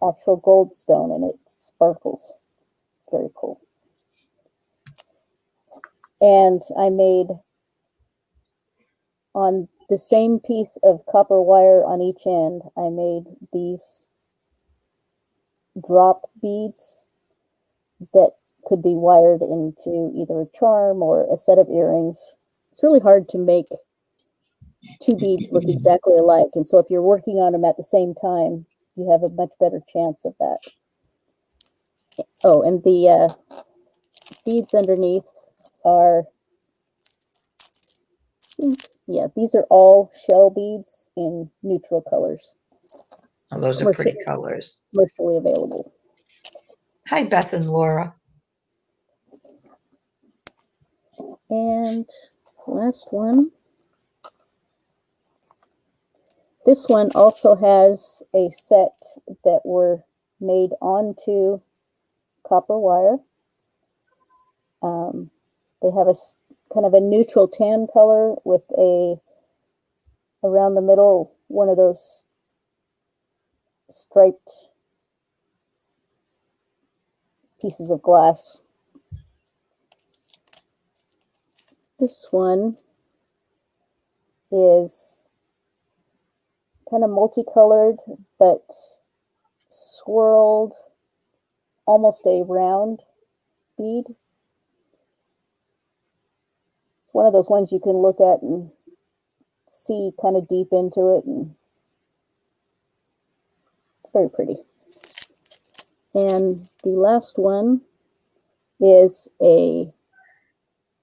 actual goldstone, and it sparkles. It's very cool. And I made, on the same piece of copper wire on each end, I made these drop beads that could be wired into either a charm or a set of earrings. It's really hard to make two beads look exactly alike, and so if you're working on them at the same time, you have a much better chance of that. Oh, and the beads underneath are, yeah, these are all shell beads in neutral colors. Oh, those are pretty colors. Commercially available. Hi, Beth and Laura. And last one. This one also has a set that were made onto copper wire. They have a kind of a neutral tan color with around the middle, one of those striped pieces of glass. This one is kind of multicolored, but swirled, almost a round bead. It's one of those ones you can look at and see kind of deep into it, and it's very pretty. And the last one is I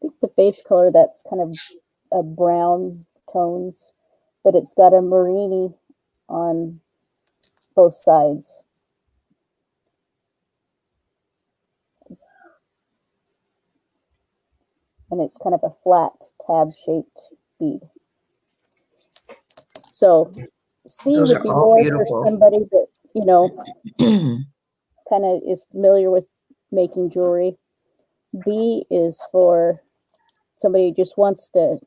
think the base color that's kind of a brown tones, but it's got a marini on both sides. And it's kind of a flat tab-shaped bead. So C Those would are be all more beautiful. for somebody that, kind of is familiar with making jewelry. B is for somebody who just wants to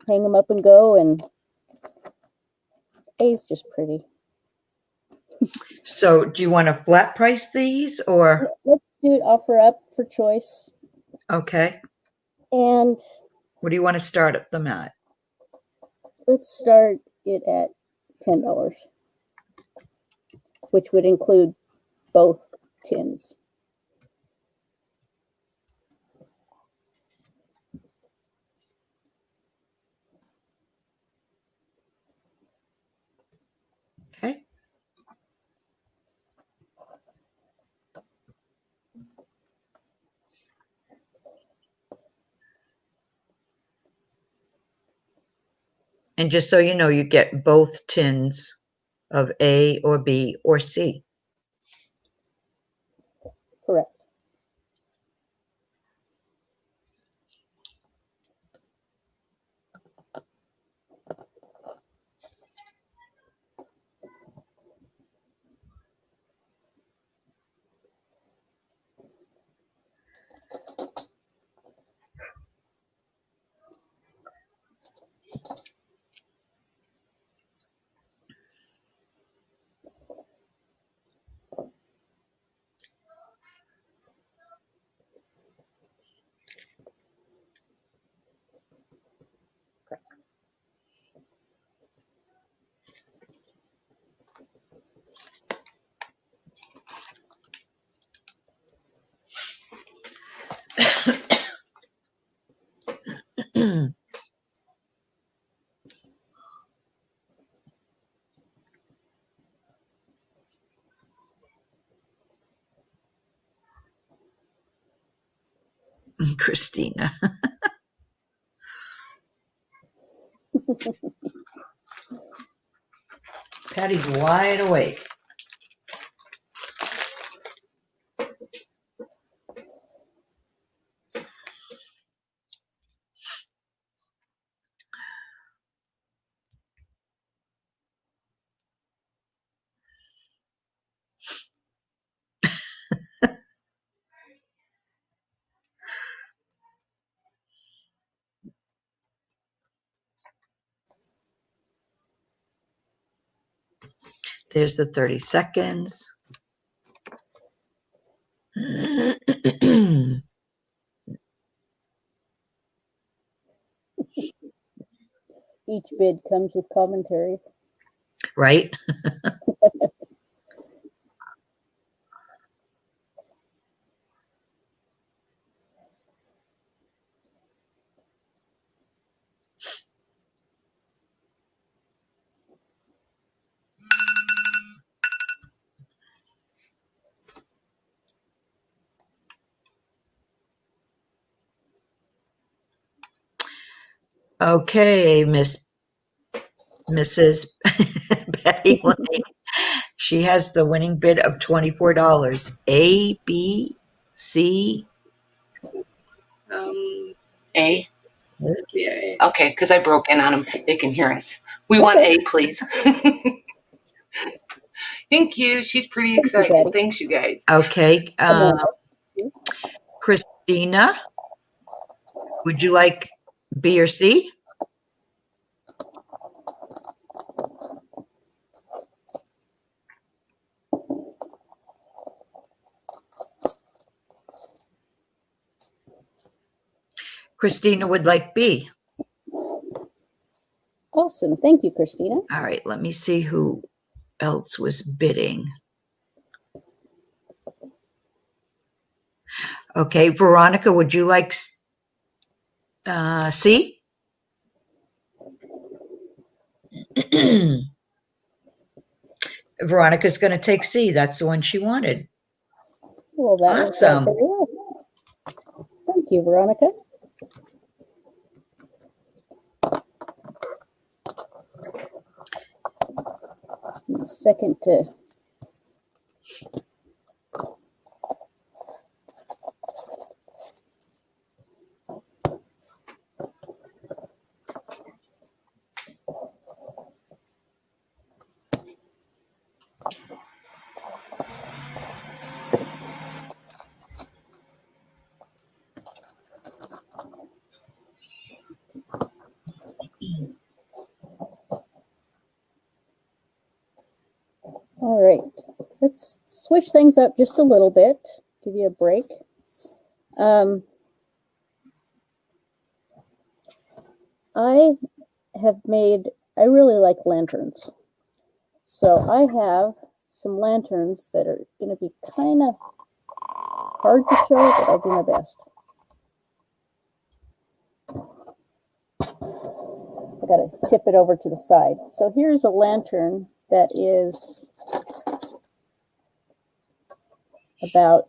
hang them up and go, and A is just pretty. So do you want to flat price these or? Let's do offer up for choice. Okay. And What do you want to start them at? let's start it at $10, which would include both tins. Okay. And just so you know, you get both tins of A or B or C. Correct. Christina. Patty's wide awake. There's the 30 seconds. Each bid comes with commentary. Right? Okay, Mrs. Betty Lane. She has the winning bid of $24. A, B, C. A. Yeah. Okay, because I broke in on them. They can hear us. We want A, please. Thank you. She's pretty excited. Betty. Thanks, you guys. Okay. Christina, would you like B or C? Christina would like B. Awesome. Thank you, Christina. All right, let me see who else was bidding. Okay, Veronica, would you like C? Veronica's going to take C. That's the one she wanted. Well, that worked out Awesome. very well. Thank you, Veronica. A second to all right. Let's switch things up just a little bit. Give you a break. I really like lanterns. So I have some lanterns that are going to be kind of hard to show, but I'll do my best. I got to tip it over to the side. So here's a lantern that is about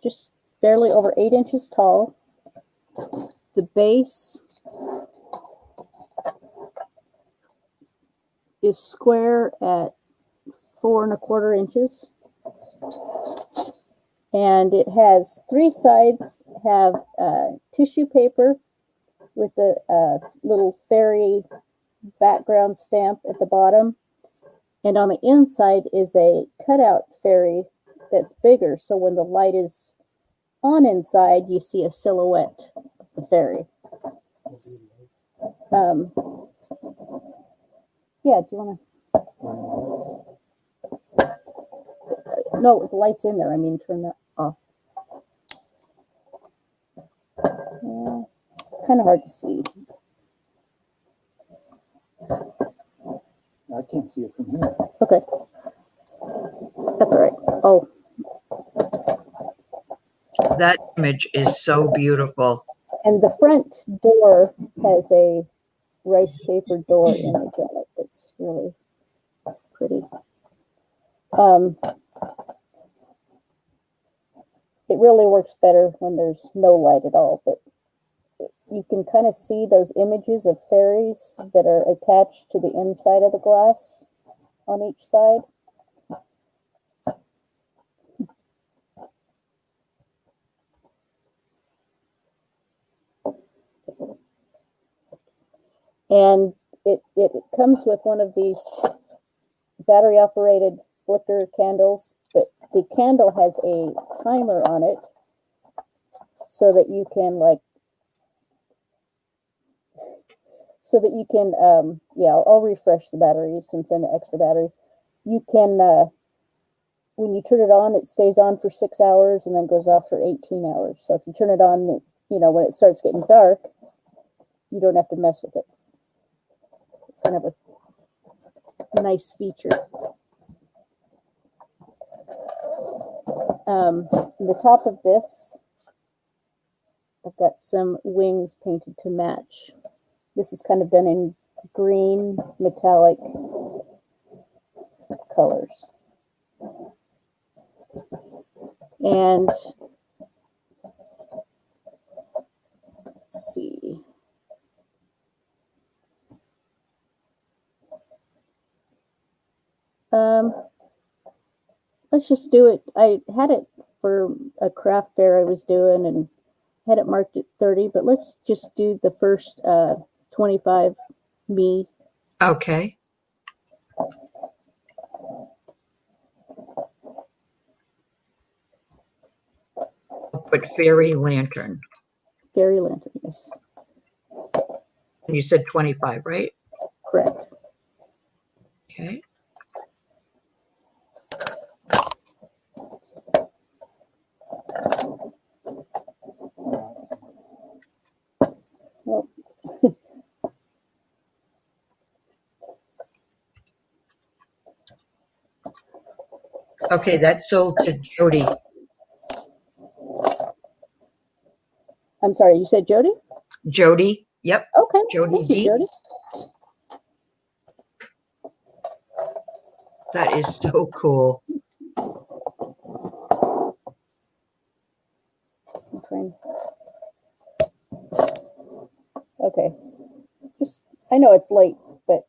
just barely over 8 inches tall. The base is square at 4 1/4 inches. And it has 3 sides, have tissue paper with a little fairy background stamp at the bottom. And on the inside is a cutout fairy that's bigger. So when the light is on inside, you see a silhouette of the fairy. Yeah, do you want to? No, the light's in there. I mean, turn that off. Yeah, it's kind of hard to see. I can't see it from here. Okay. That's all right. Oh, That image is so beautiful. and the front door has a rice paper door image on it that's really pretty. It really works better when there's no light at all, but you can kind of see those images of fairies that are attached to the inside of the glass on each side. And it comes with one of these battery operated flicker candles, but the candle has a timer on it so that you can I'll refresh the battery since an extra battery. You can when you turn it on, it stays on for 6 hours and then goes off for 18 hours. So if you turn it on, when it starts getting dark, you don't have to mess with it. It's kind of a nice feature. The top of this, I've got some wings painted to match. This is kind of done in green metallic colors. And let's see. Let's just do it. I had it for a craft fair I was doing and had it marked at 30, but let's just do the first 25 me. Okay. I'll put fairy lantern. Fairy lantern, yes. And you said 25, right? Correct. Okay. Well, Okay, that's sold to Jody. I'm sorry, you said Jody? Jody, yep. Okay. Jody Thank you, D. Jody. That is so cool. Okay. I know it's late, but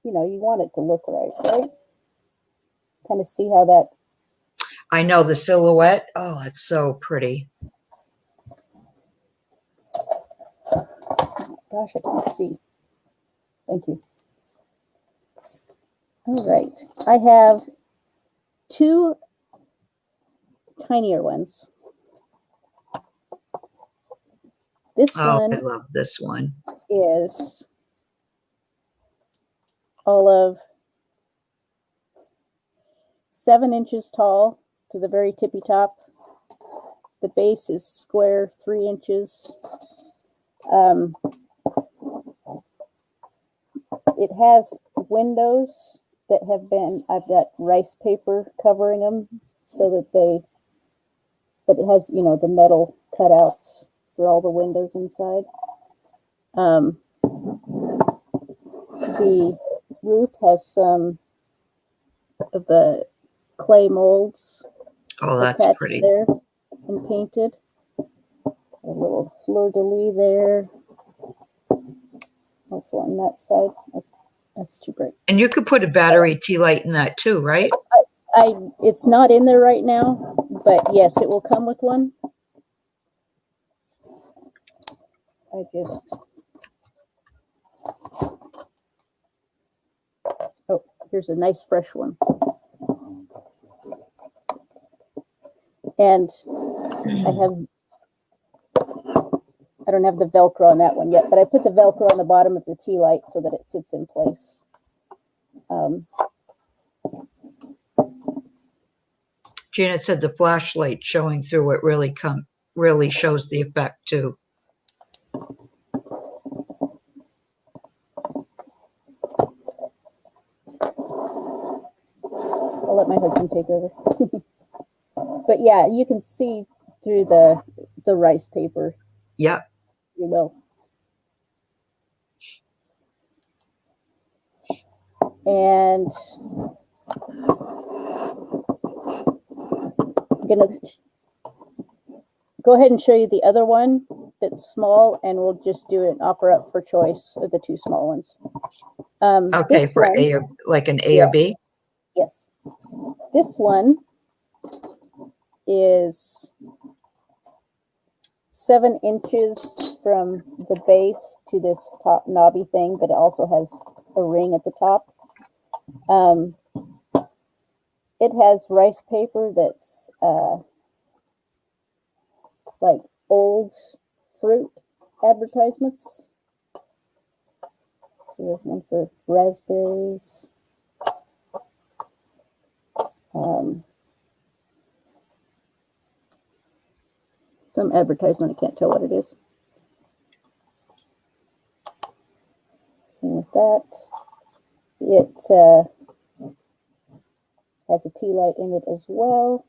you want it to look right? Kind of see how that. I know the silhouette. Oh, that's so pretty. Gosh, I can't see. Thank you. All right. I have 2 tinier ones. This one I love this one. is all of 7 inches tall to the very tippy top. The base is square, 3 inches. It has windows that I've got rice paper covering them so that but it has, the metal cutouts for all the windows inside. The roof has some of the clay molds attached pretty. there and painted. A little fleur-de-lis there. Also on that side. That's too bright. And you could put a battery tea light in that too, right? It's not in there right now, but yes, it will come with one. Oh, here's a nice fresh one. And I don't have the Velcro on that one yet, but I put the Velcro on the bottom of the tea light so that it sits in place. Janet said the flashlight showing through it really shows the effect too. I'll let my husband take over. But yeah, you can see through the rice paper. Yep. You will. And I'm gonna go ahead and show you the other one that's small, and we'll just do an offer up for choice of the two small ones. Okay, for one, A or like an A or B? Yes. This one is 7 inches from the base to this top knobby thing, but it also has a ring at the top. It has rice paper that's like old fruit advertisements. So there's one for raspberries. Some advertisement, I can't tell what it is. Same with that. It has a tea light in it as well.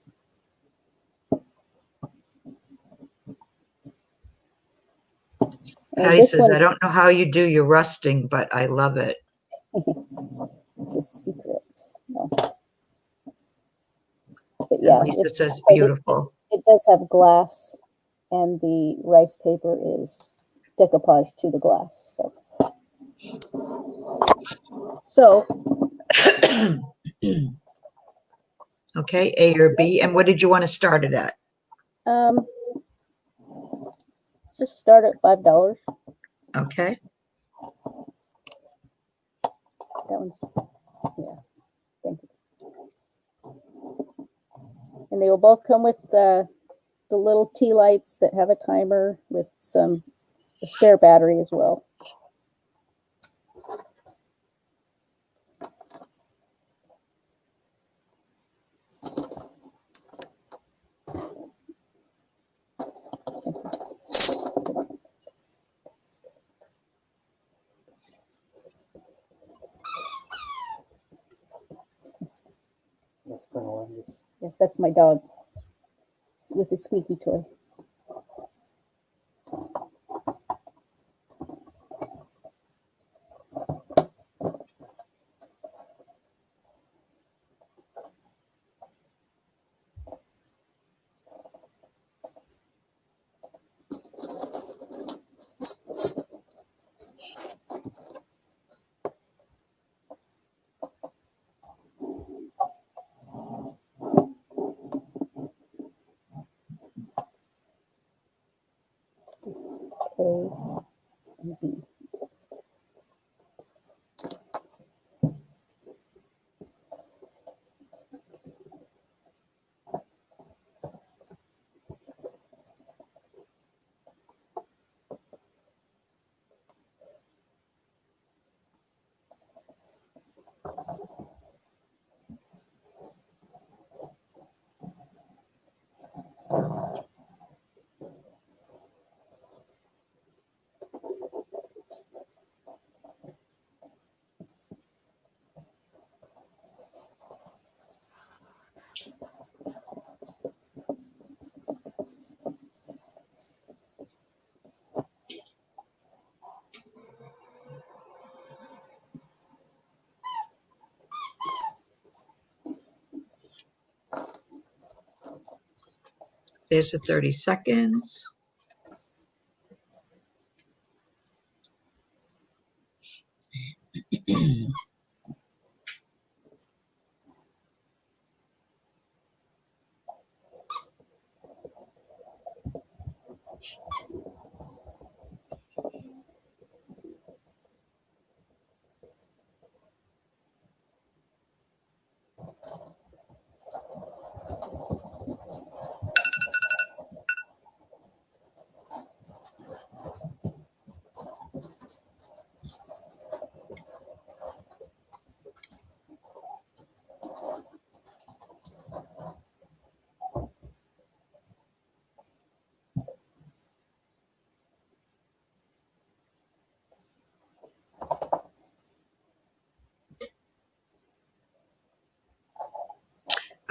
Patty says, I don't know how you do your rusting, but I love it. It's a secret. No. But yeah, Lisa says beautiful. It does have glass, and the rice paper is decoupage to the glass. So okay, A or B. And what did you want to start it at? Just start at $5. Okay. That one's, yeah, thank you. And they will both come with the little tea lights that have a timer with a spare battery as well. Yes, that's my dog with the squeaky toy. A and B. There's the 30 seconds.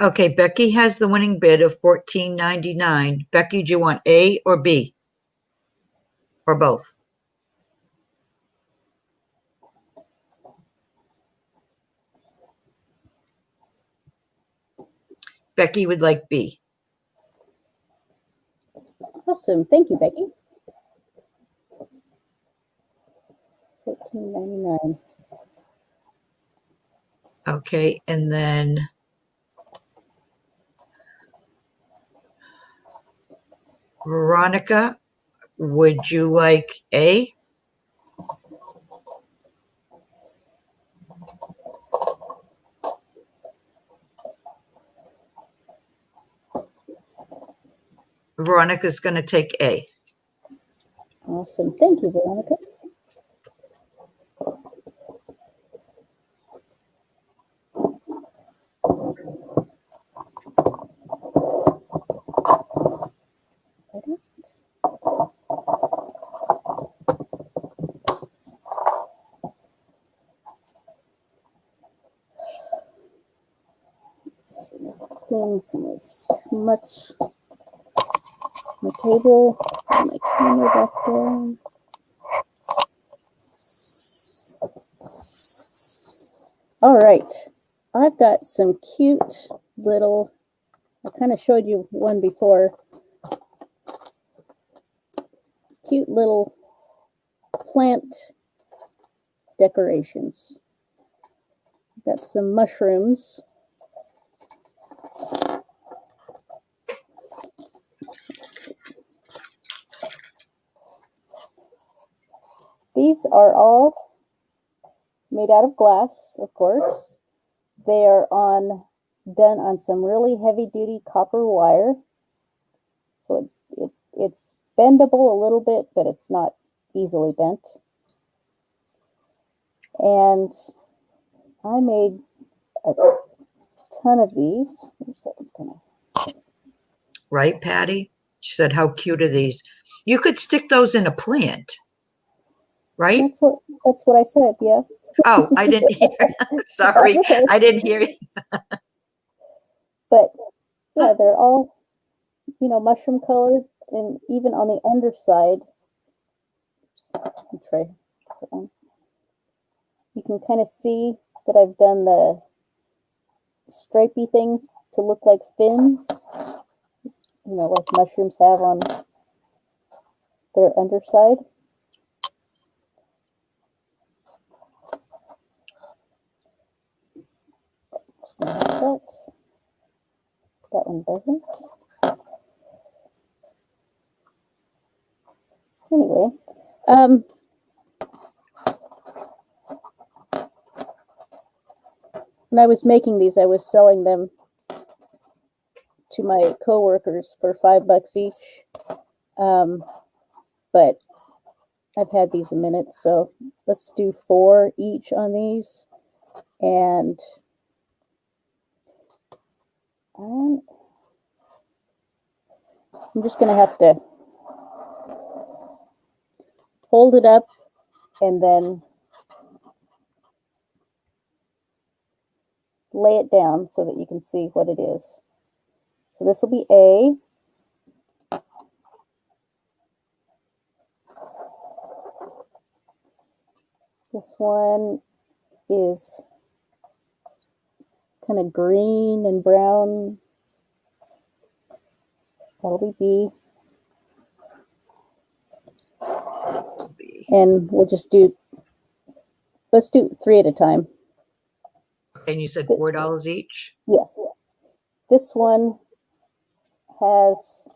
Okay, Becky has the winning bid of $14.99. Becky, do you want A or B? Or both? Becky would like B. Awesome. Thank you, Becky. $14.99. Okay, and then Veronica, would you like A? Veronica's going to take A. Awesome. Thank you, Veronica. Things is much my table and my camera back there. All right, I've got some cute little, I kind of showed you one before, cute little plant decorations. Got some mushrooms. These are all made out of glass, of course. They are done on some really heavy duty copper wire. So it's bendable a little bit, but it's not easily bent. And I made a ton of these. Right, Patty? She said, how cute are these? You could stick those in a plant, right? That's what I said, yeah. Oh, I didn't hear. Sorry, Okay. I didn't hear you. But yeah, they're all, mushroom colored, and even on the underside, you can kind of see that I've done the stripy things to look like fins, like mushrooms have on their underside. That one doesn't. Anyway, when I was making these, I was selling them to my coworkers for $5 each. But I've had these a minute, so let's do 4 each on these. And I'm just going to have to hold it up and then lay it down so that you can see what it is. So this will be A. This one is kind of green and brown. That'll be B. And we'll just do Let's do 3 at a time. And you said $4 each? Yes. This one has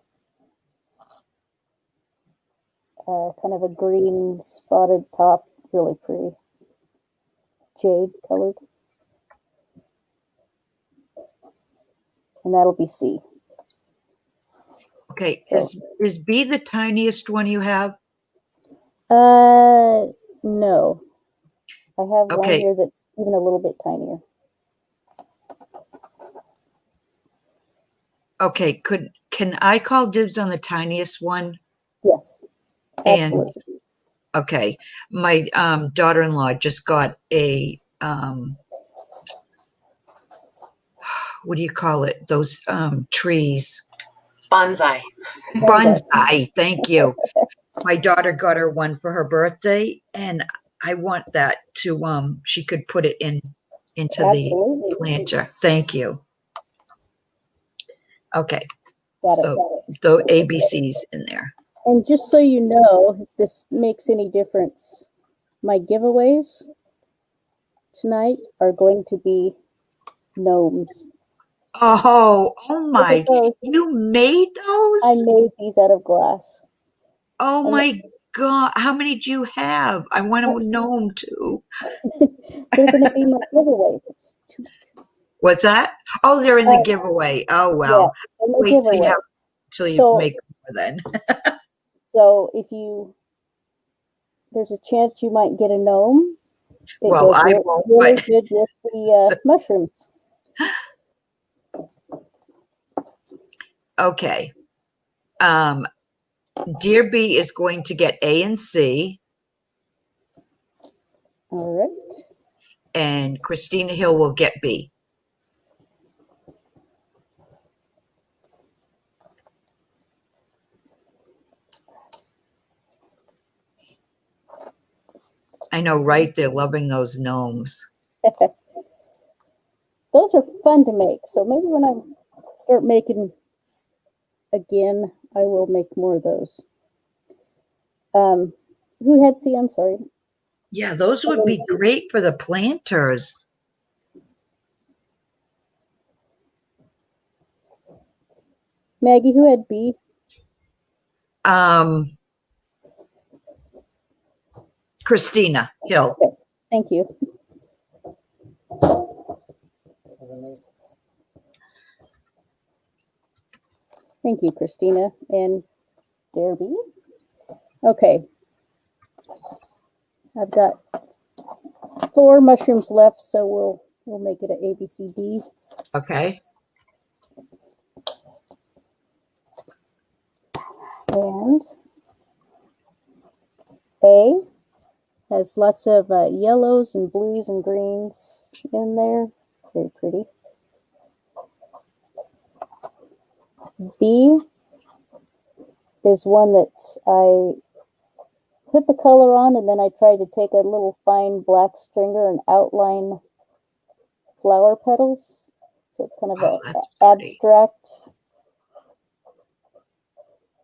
kind of a green spotted top, really pretty. Jade colored. And that'll be C. Okay, So, is B the tiniest one you have? no. I have one Okay. here that's even a little bit tinier. Okay, can I call dibs on the tiniest one? Yes, And absolutely. okay, my daughter-in-law just got a what do you call it? Those trees. Bonsai. Bonsai, thank you. My daughter got her one for her birthday, and I want that to she could put it into Absolutely. the planter. Thank you. Okay. Got it. So the ABCs in there. And just so you know, if this makes any difference, my giveaways tonight are going to be gnomes. Oh my, those. you made those? I made these out of glass. Oh And my God, how many do you have? I want to know them too. they're going to be my giveaway. What's that? Oh, they're in the giveaway. Oh, well, Yeah, in the wait till giveaway. you make more then. So if there's a chance you might get a gnome. It Well, goes I really, won't, really but good with the mushrooms. okay. Dear B is going to get A and C, All right. and Christina Hill will get B. I know, right? They're loving those gnomes. Those are fun to make. So maybe when I start making again, I will make more of those. Who had C? I'm sorry. Yeah, those would be great for the planters. Maggie, who had B? Christina Hill. Okay. Thank you. Thank you, Christina and Derby. Okay. I've got 4 mushrooms left, so we'll make it an A, B, C, D. Okay. And A has lots of yellows and blues and greens in there. Very pretty. B is one that I put the color on, and then I tried to take a little fine black stringer and outline flower petals. So it's kind of an abstract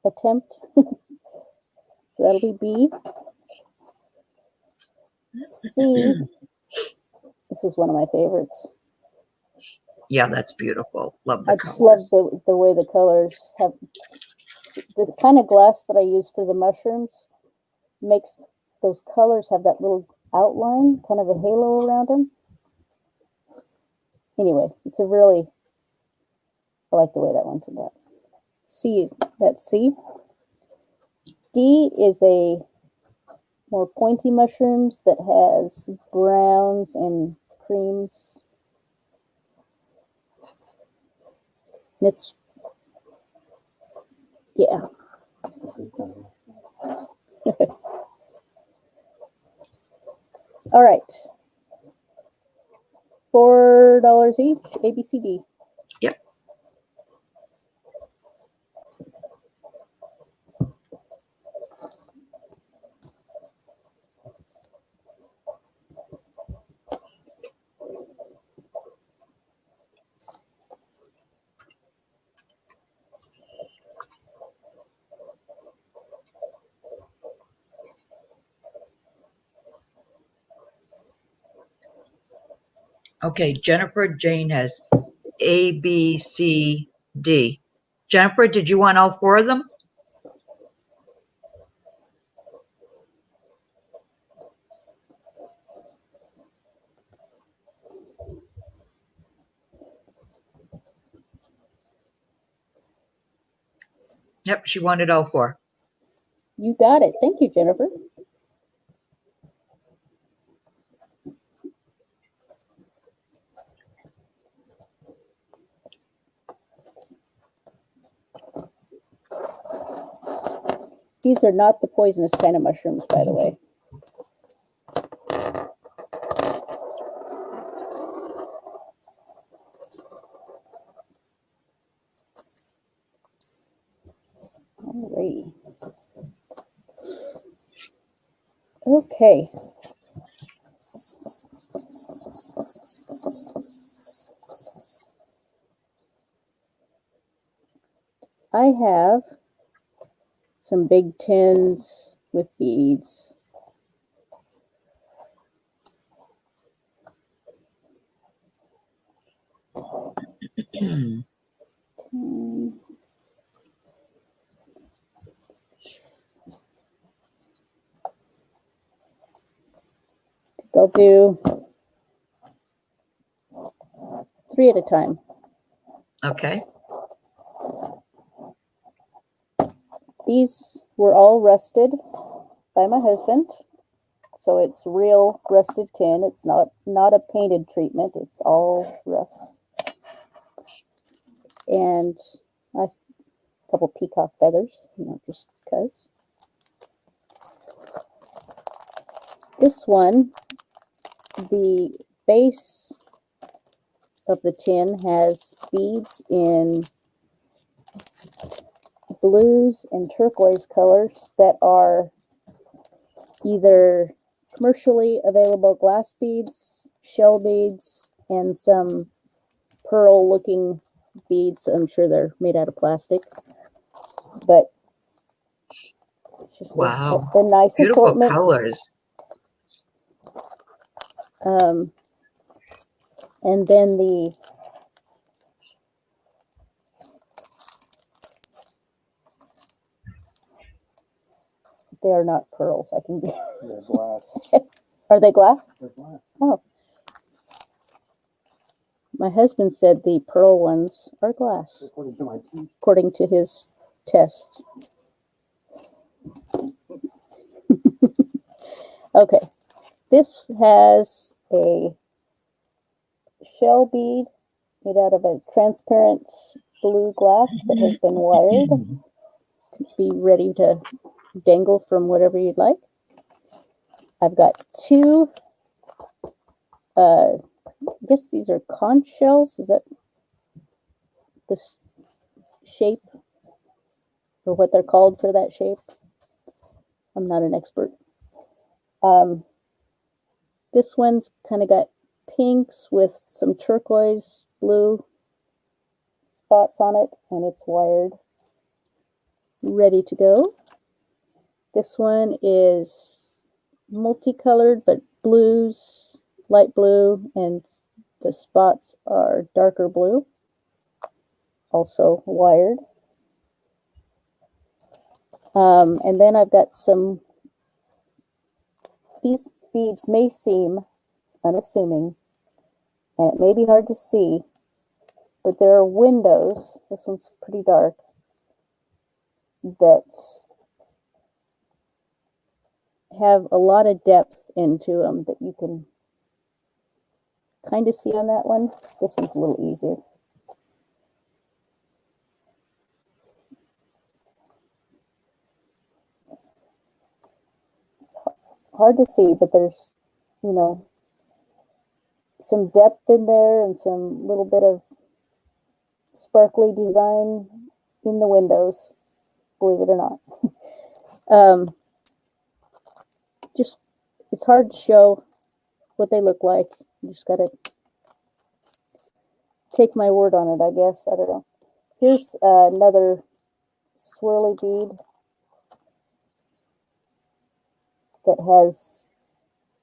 attempt. So that'll be B. C. This is one of my favorites. Yeah, that's beautiful. Love the I just love the way the colors have the kind of glass that I use for the mushrooms makes those colors have that little outline, kind of a halo around them. Anyway, I like the way that one turned out. C, that's C. D is a more pointy mushrooms that has browns and creams. And it's, yeah. All right. $4 each, A, B, C, D. Yep. Okay, Jennifer Jane has A, B, C, D. Jennifer, did you want all 4 of them? Yep, she wanted all 4. You got it. Thank you, Jennifer. These are not the poisonous kind of mushrooms, by the way. Alrighty. Okay. I have some big tins with beads. They'll do 3 at a time. Okay. These were all rusted by my husband. So it's real rusted tin. It's not a painted treatment. It's all rust. And a couple peacock feathers, just because. This one, the base of the tin has beads in blues and turquoise colors that are either commercially available glass beads, shell beads, and some pearl looking beads. I'm sure they're made out of plastic, but it's just Wow. a nice Beautiful assortment. colors. And then they are not pearls. They're glass. Are they glass? They're glass. Oh. My husband said the pearl ones are glass, According to my teeth. according to his test. Okay. This has a shell bead made out of a transparent blue glass that has been wired to be ready to dangle from whatever you'd like. I've got 2, I guess these are conch shells. Is that this shape or what they're called for that shape? I'm not an expert. This one's kind of got pinks with some turquoise blue spots on it, and it's wired, ready to go. This one is multicolored, but blues, light blue, and the spots are darker blue, also wired. And then I've got these beads may seem unassuming, and it may be hard to see, but there are windows, this one's pretty dark, that have a lot of depth into them that you can kind of see on that one. This one's a little easier. It's hard to see, but there's, some depth in there and some little bit of sparkly design in the windows, believe it or not. Just, it's hard to show what they look like. You just gotta take my word on it, I guess. I don't know. Here's another swirly bead that has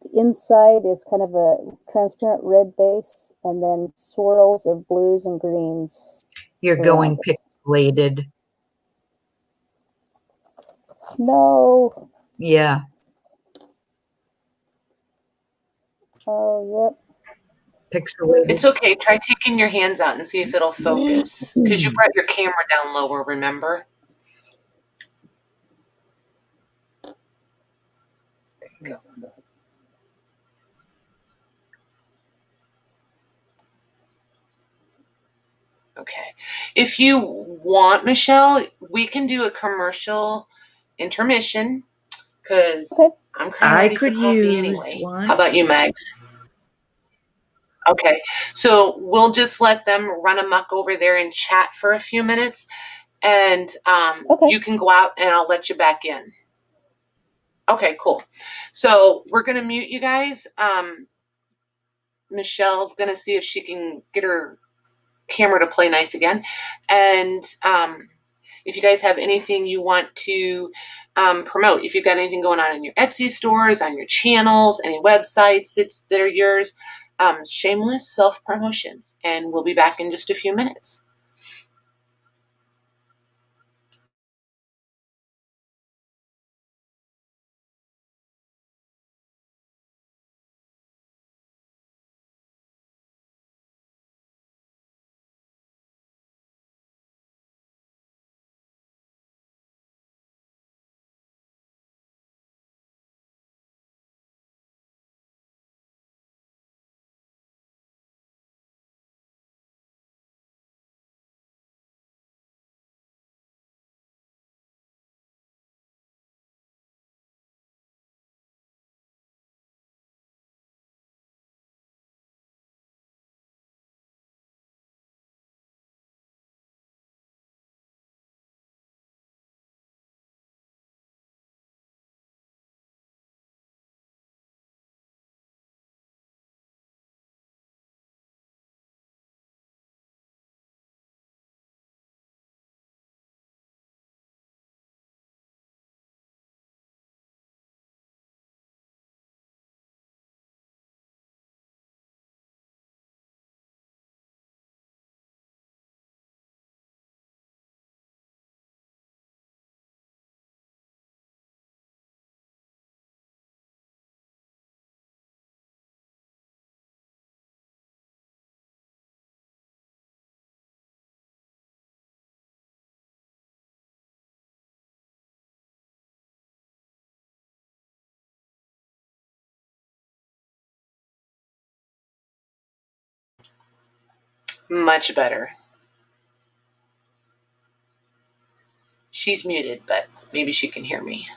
The inside is kind of a transparent red base, and then swirls of blues and greens. You're going pixelated. No. Yeah. Oh, yep. Pixelated. It's okay. Try taking your hands out and see if it'll focus. Because you brought your camera down lower, remember? There you go. Okay. If you want, Michelle, we can do a commercial intermission because I'm kind of ready for coffee anyway. One. How about you, Mags? Okay. So we'll just let them run amok over there and chat for a few minutes. And you can go out and I'll let you back in. Okay, cool. So we're going to mute you guys. Michelle's going to see if she can get her camera to play nice again. And if you guys have anything you want to promote, if you've got anything going on in your Etsy stores, on your channels, any websites that are yours, shameless self-promotion. And we'll be back in just a few minutes. Much better. She's muted, but maybe she can hear me.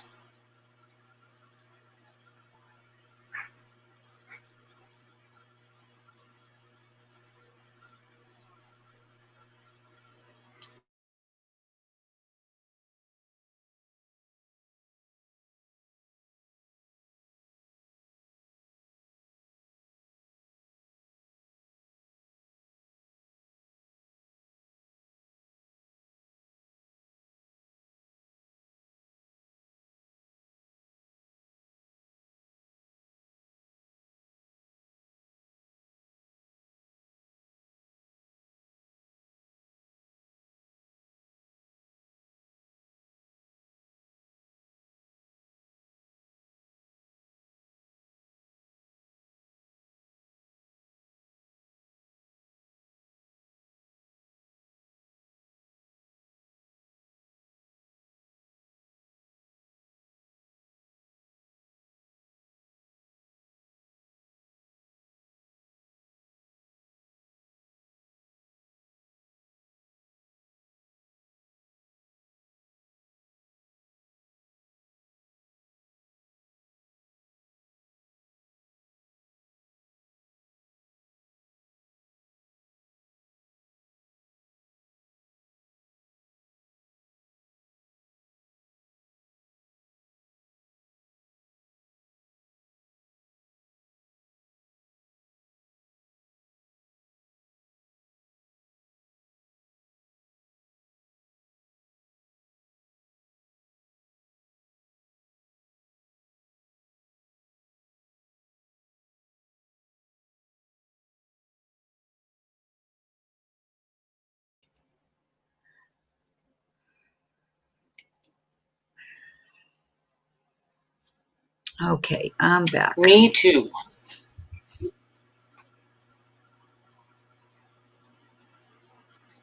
Okay, I'm back. Me too.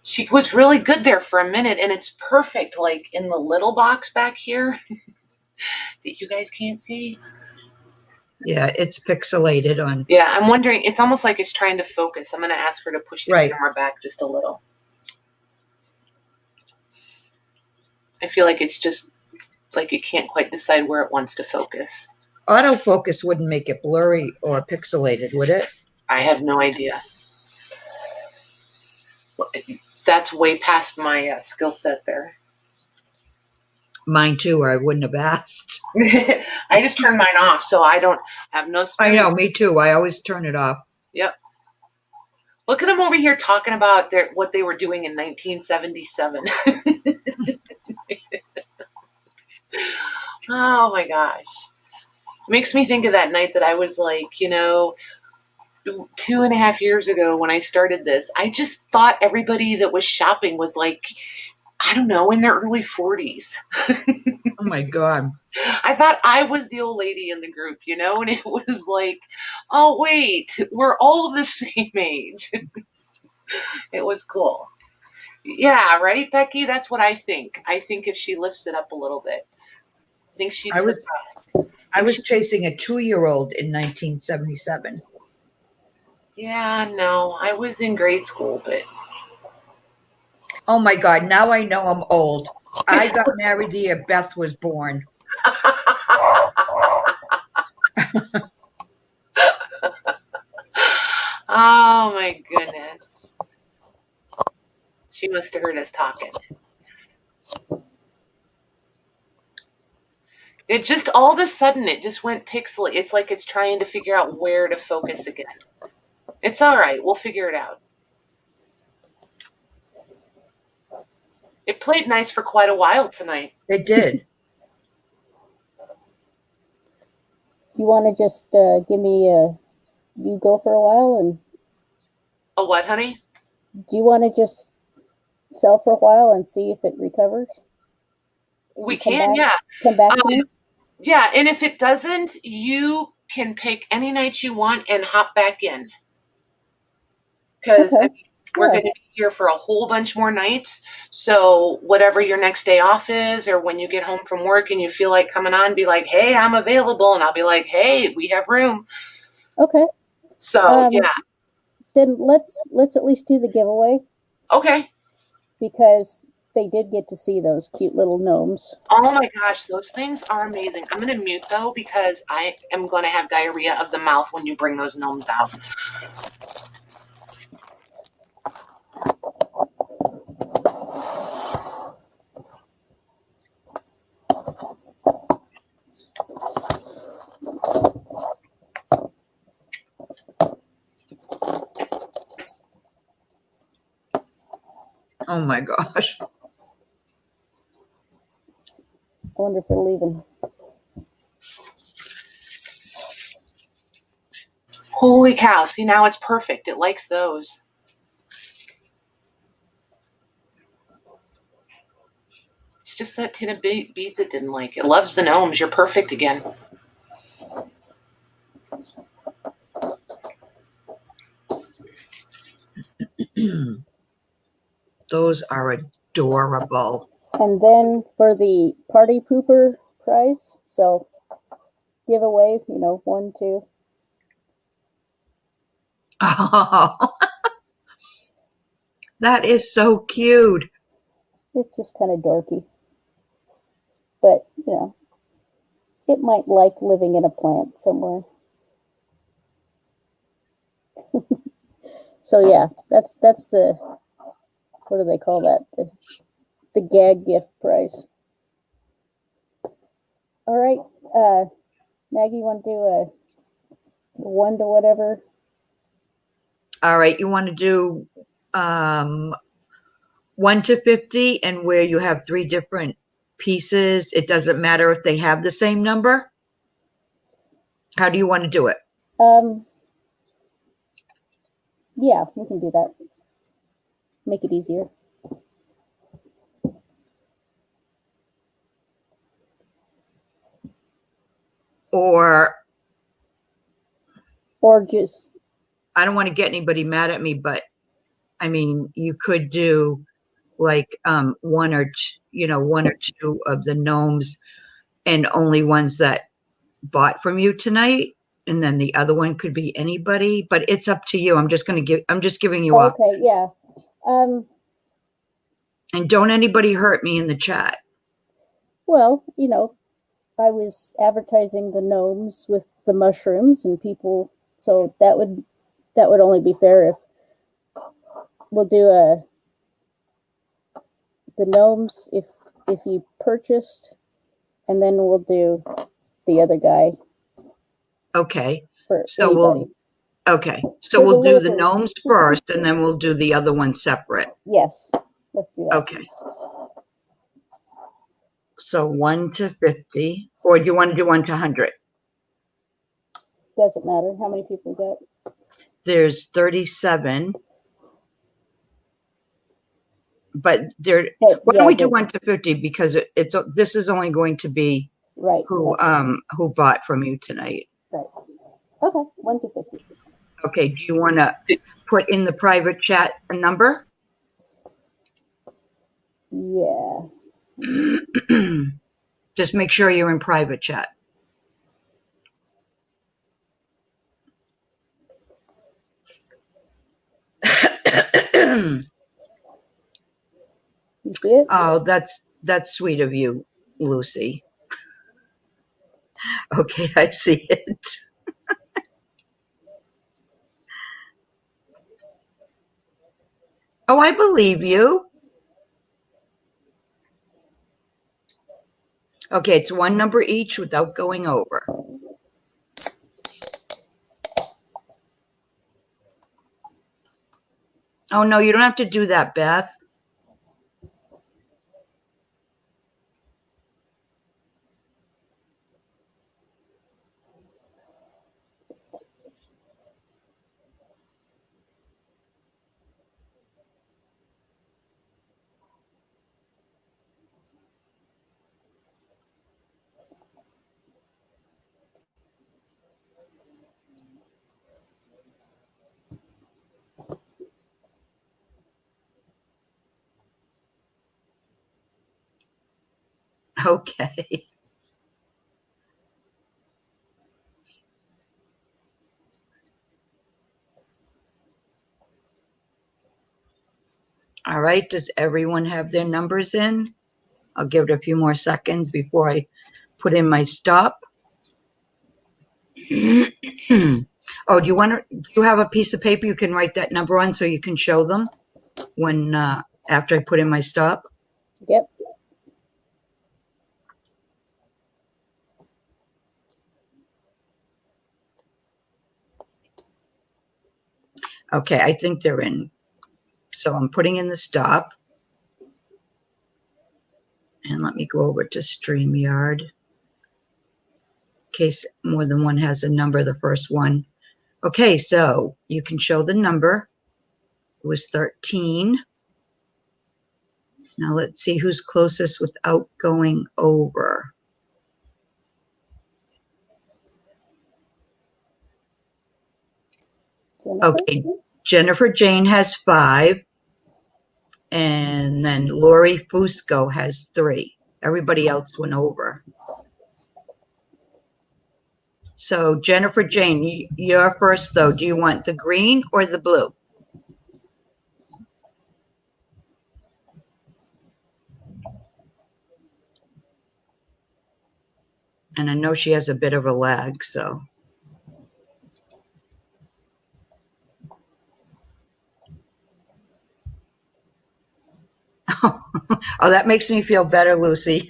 She was really good there for a minute, and it's perfect, like in the little box back here that you guys can't see. Yeah, it's pixelated on. Yeah, I'm wondering, it's almost like it's trying to focus. I'm going to ask her to push the Right. camera back just a little. I feel like it's just like it can't quite decide where it wants to focus. Autofocus wouldn't make it blurry or pixelated, would it? I have no idea. That's way past my skill set there. Mine too, or I wouldn't have asked. I just turned mine off, so I don't have no I know, me too. I always turn it off. Yep. Look at them over here talking about what they were doing in 1977. Oh my gosh. It makes me think of that night that I was like, 2.5 years ago when I started this. I just thought everybody that was shopping was like, I don't know, in their early 40s. Oh my God. I thought I was the old lady in the group, and it was like, oh, wait, we're all the same age. It was cool. Yeah, right, Becky? That's what I think. I think if she lifts it up a little bit, I think she'd I was chasing a 2-year-old in 1977. Yeah, no, I was in grade school, but... Oh my God, now I know I'm old. I got married the year Beth was born. Oh my goodness. She must have heard us talking. It just, all of a sudden, it just went pixely. It's like it's trying to figure out where to focus again. It's all right. We'll figure it out. It played nice for quite a while tonight. It did. You want to just give me you go for a while, and A what, honey? do you want to just sell for a while and see if it recovers? We can, yeah. Come back to me? Yeah, and if it doesn't, you can pick any night you want and hop back in. Because we're going to be here for a whole bunch more nights. So whatever your next day off is, or when you get home from work and you feel like coming on, be like, hey, I'm available. And I'll be like, hey, we have room. Okay. So, yeah. Then let's at least do the giveaway. Okay. Because they did get to see those cute little gnomes. Oh my gosh, those things are amazing. I'm going to mute though, because I am going to have diarrhea of the mouth when you bring those gnomes out. Oh my gosh. I wonder if they're leaving. Holy cow. See, now it's perfect. It likes those. It's just that tin of beads it didn't like. It loves the gnomes. You're perfect again. Those are adorable. And then for the party pooper prize, so giveaway, 1, 2. Oh, that is so cute. It's just kind of dorky. But, it might like living in a plant somewhere. So yeah, that's the, what do they call that? The gag gift prize. All right, Maggie, you want to do a 1 to whatever? All right, you want to do 1 to 50, and where you have 3 different pieces, it doesn't matter if they have the same number? How do you want to do it? Yeah, we can do that. Make it easier. Or just, I don't want to get anybody mad at me, but I mean, you could do like one or two of the gnomes and only ones that bought from you tonight. And then the other one could be anybody, but it's up to you. I'm just giving you up. okay, yeah. And don't anybody hurt me in the chat. Well, I was advertising the gnomes with the mushrooms and people, so that would only be fair if we'll do the gnomes if you purchased, and then we'll do the other guy. Okay. For so anybody. We'll do the gnomes first, and then we'll do the other one separate. Yes, let's do that. Okay. So 1 to 50, or do you want to do 1 to 100? Doesn't matter how many people got. There's 37. But why don't we do 1 to 50, because this is only going to be right who bought from you tonight. Right. Okay, 1 to 50. Okay, do you want to put in the private chat a number? Yeah. Just make sure you're in private chat. You see it? Oh, that's sweet of you, Lucy. Okay, I see it. Oh, I believe you. Okay, it's one number each without going over. Oh, no, you don't have to do that, Beth. Okay. All right, does everyone have their numbers in? I'll give it a few more seconds before I put in my stop. Oh, do you have a piece of paper you can write that number on so you can show them when after I put in my stop? Yep. Okay, I think they're in. So I'm putting in the stop. And let me go over to StreamYard in case more than one has a number, the first one. Okay, so you can show the number. It was 13. Now let's see who's closest without going over. Okay, Jennifer Jane has 5. And then Laurie Fusco has 3. Everybody else went over. So Jennifer Jane, you're first though. Do you want the green or the blue? And I know she has a bit of a lag, so. Oh, that makes me feel better, Lucy.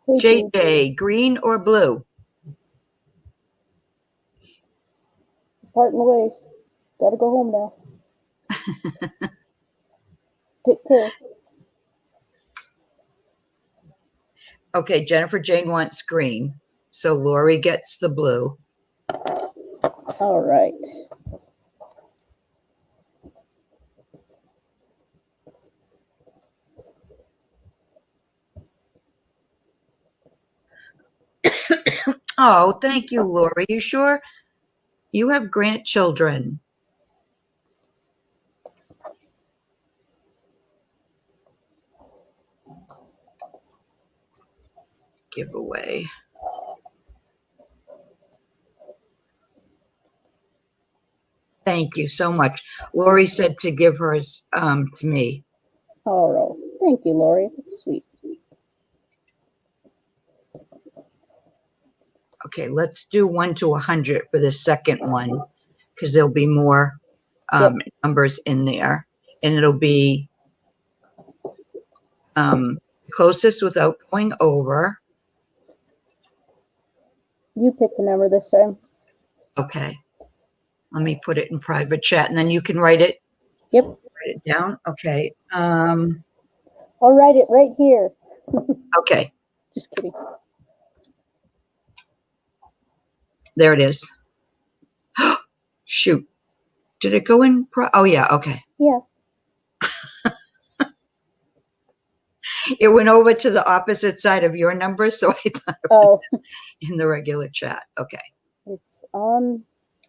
JJ, green or blue? Parting ways. Gotta go home now. Take care. Okay, Jennifer Jane wants green, so Laurie gets the blue. All right. Oh, thank you, Laurie. You sure you have grandchildren? Giveaway. Thank you so much. Laurie said to give hers to me. All right. Thank you, Laurie. That's sweet. Okay, let's do 1 to 100 for the second one, because there'll be more numbers in there, and it'll be closest without going over. You pick the number this time. Okay. Let me put it in private chat, and then you can write it. Yep. Write it down. Okay. I'll write it right here. Okay. Just kidding. There it is. Shoot. Did it go in? Oh, yeah. Okay. Yeah. It went over to the opposite side of your number, so I thought it was in the regular chat. Okay. It's on.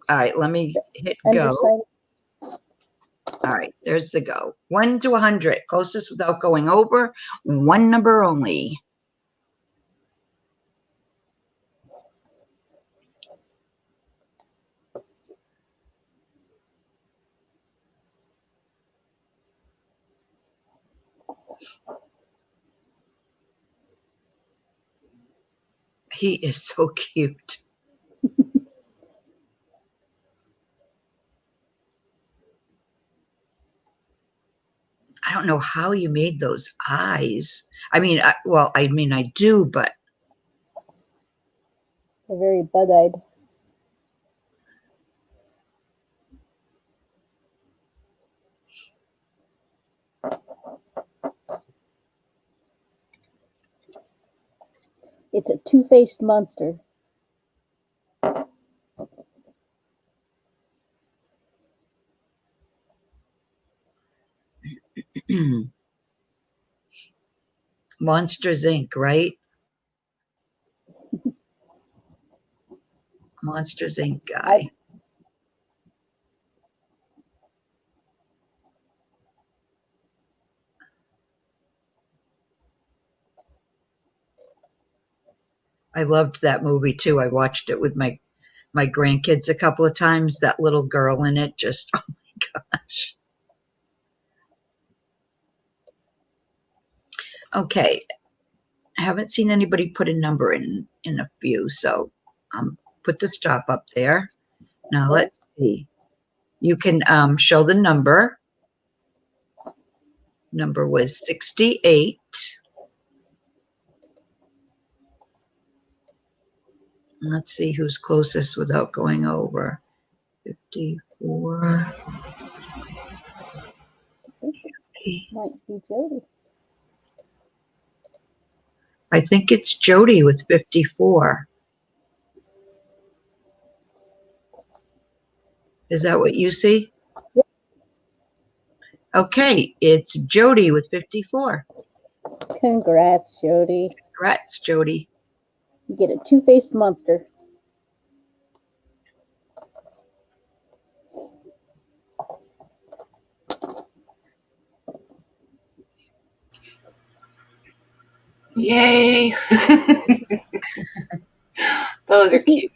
All right. Let me hit go. All right. There's the go. 1 to 100. Closest without going over. One number only. He is so cute. I don't know how you made those eyes. I mean, I do, but. They're very bug-eyed. It's a two-faced monster. Monsters Inc., right? Monsters Inc. guy. I loved that movie too. I watched it with my grandkids a couple of times. That little girl in it, just, oh my gosh. Okay. I haven't seen anybody put a number in a few, so put the stop up there. Now let's see. You can show the number. Number was 68. Let's see who's closest without going over. 54. 50. Might be Jody. I think it's Jody with 54. Is that what you see? Yep. Okay, it's Jody with 54. Congrats, Jody. Congrats, Jody. You get a two-faced monster. Yay. Those are cute.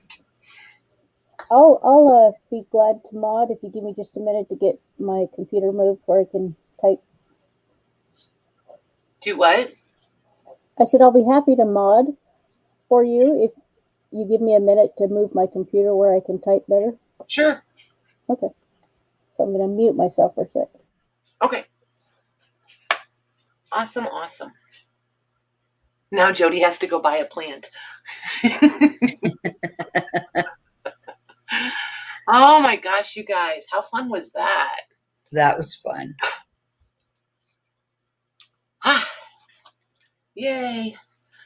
I'll be glad to mod if you give me just a minute to get my computer moved where I can type. Do what? I said I'll be happy to mod for you if you give me a minute to move my computer where I can type better. Sure. Okay. So I'm going to mute myself for a sec. Okay. Awesome, awesome. Now Jody has to go buy a plant. Oh my gosh, you guys. How fun was that? That was fun. Yay.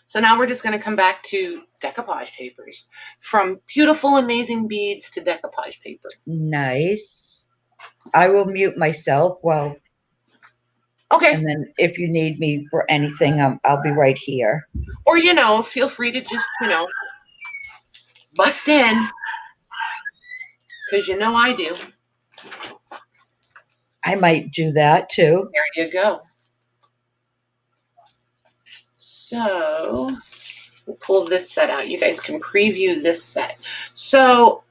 So now we're just going to come back to decoupage papers. From beautiful, amazing beads to decoupage paper. Nice. I will mute myself while. Okay. And then if you need me for anything, I'll be right here. Or, feel free to just, bust in, because you know I do. I might do that too. There you go. So we'll pull this set out. You guys can preview this set. So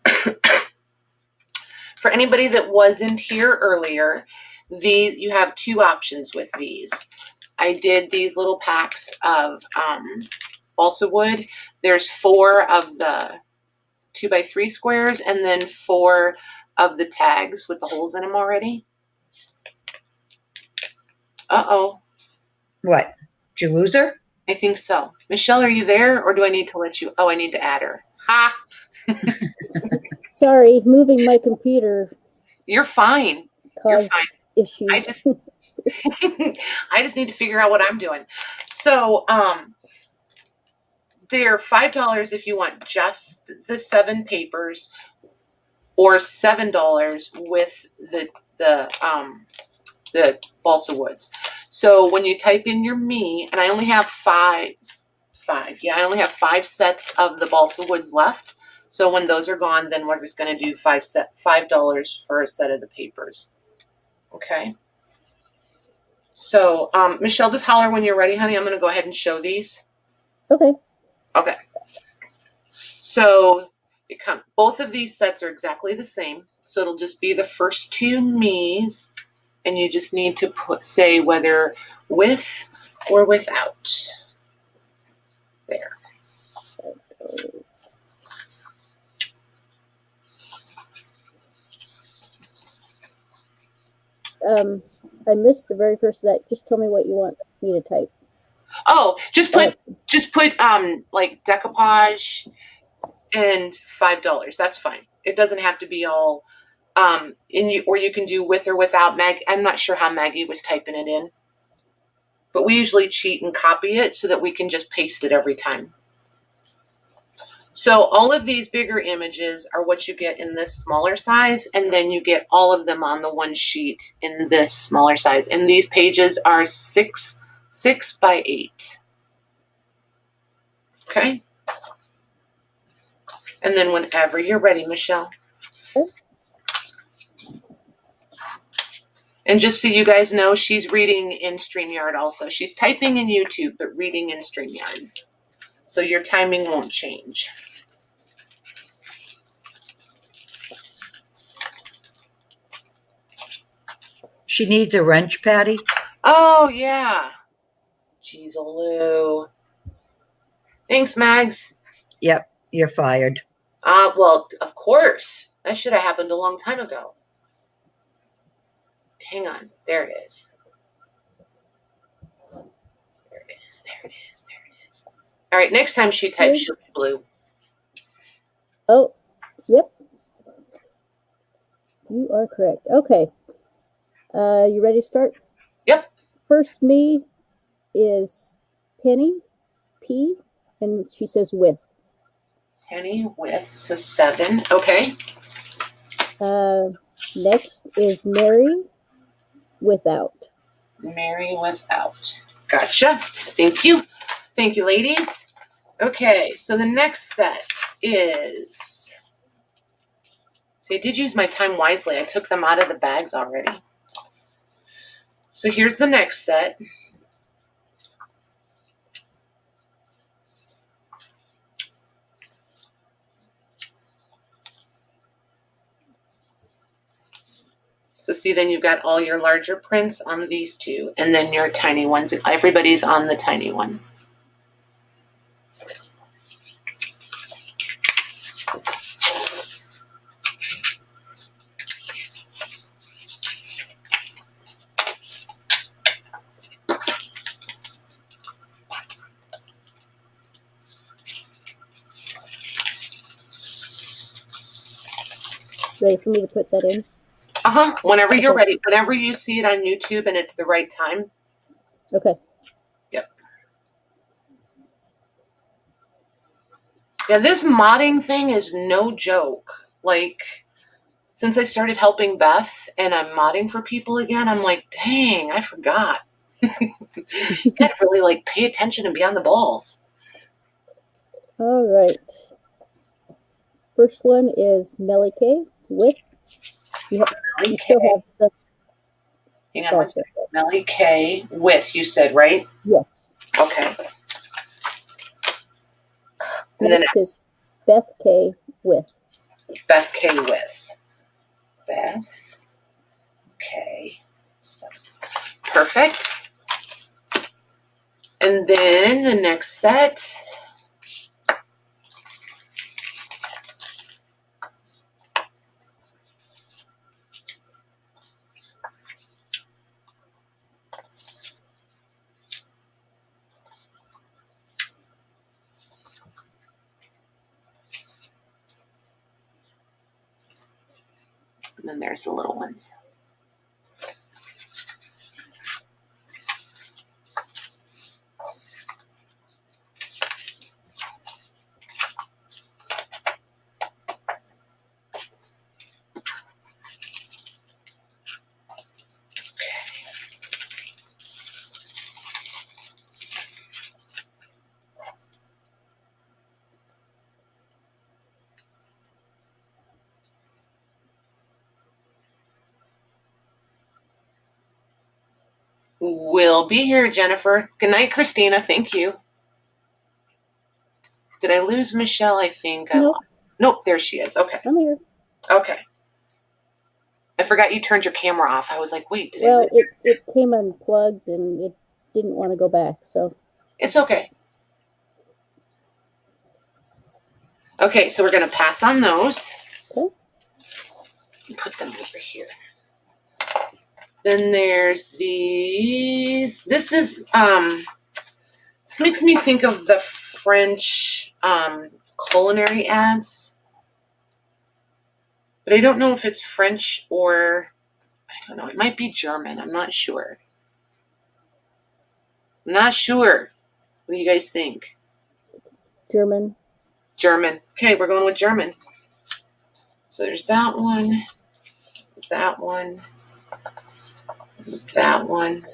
for anybody that wasn't here earlier, you have two options with these. I did these little packs of balsa wood. There's 4 of the 2x3 squares and then 4 of the tags with the holes in them already. Uh-oh. What? Did you lose her? I think so. Michelle, are you there, or do I need to let you? Oh, I need to add her. Ha! Sorry, moving my computer You're fine. caused issues. I just I just need to figure out what I'm doing. So they're $5 if you want just the 7 papers, or $7 with the balsa woods. So when you type in your me, and I only have five. Yeah, I only have 5 sets of the balsa woods left. So when those are gone, then we're just going to do $5 for a set of the papers. Okay. So Michelle, just holler when you're ready, honey. I'm going to go ahead and show these. Okay. Okay. So both of these sets are exactly the same. So it'll just be the first 2 me's, and you just need to say whether with or without. There. I missed the very first of that. Just tell me what you want me to type. Oh, just put like decoupage and $5. That's fine. It doesn't have to be all or you can do with or without Maggie. I'm not sure how Maggie was typing it in, but we usually cheat and copy it so that we can just paste it every time. So all of these bigger images are what you get in this smaller size, and then you get all of them on the one sheet in this smaller size. And these pages are 6 by 8. Okay. And then whenever you're ready, Michelle. Okay. And just so you guys know, she's reading in StreamYard also. She's typing in YouTube, but reading in StreamYard. So your timing won't change. She needs a wrench, Patty. Oh, yeah. Jeez-o-loo. Thanks, Mags. Yep, you're fired. Well, of course. That should have happened a long time ago. Hang on. There it is. There it is. There it is. There it is. All right. Next time she types, she'll be blue. Oh, yep. You are correct. Okay. You ready to start? Yep. First me is Penny, P, and she says with. Penny with, so 7. Okay. Next is Mary without. Mary without. Gotcha. Thank you. Thank you, ladies. Okay, so the next set is... See, I did use my time wisely. I took them out of the bags already. So here's the next set. So see, then you've got all your larger prints on these 2, and then your tiny ones. Everybody's on the tiny one. Ready for me to put that in? Whenever you're ready. Whenever you see it on YouTube and it's the right time. Okay. Yep. Yeah, this modding thing is no joke. Like, since I started helping Beth and I'm modding for people again, I'm like, dang, I forgot. You gotta really like pay attention and be on the ball. All right. first one is Melanie K with. You Melanie still K. have some. Hang on one second. Melanie K with, you said, right? Yes. Okay. And then Next is Beth K with. Beth K with. Beth K. So, perfect. And then the next set. And then there's the little ones. We'll be here, Jennifer. Good night, Christina. Thank you. Did I lose Michelle? I think I Nope. lost. Nope, there she is. Okay. I'm here. Okay. I forgot you turned your camera off. I was like, wait, did I Well, lose it came unplugged and it didn't want to go back, so. It's okay. Okay, so we're going to pass on those. Okay. Put them over here. Then there's these. This is, this makes me think of the French culinary ads. But I don't know if it's French or, I don't know, it might be German. I'm not sure. I'm not sure. What do you guys think? German. German. Okay, we're going with German. So there's that one, that one, that one.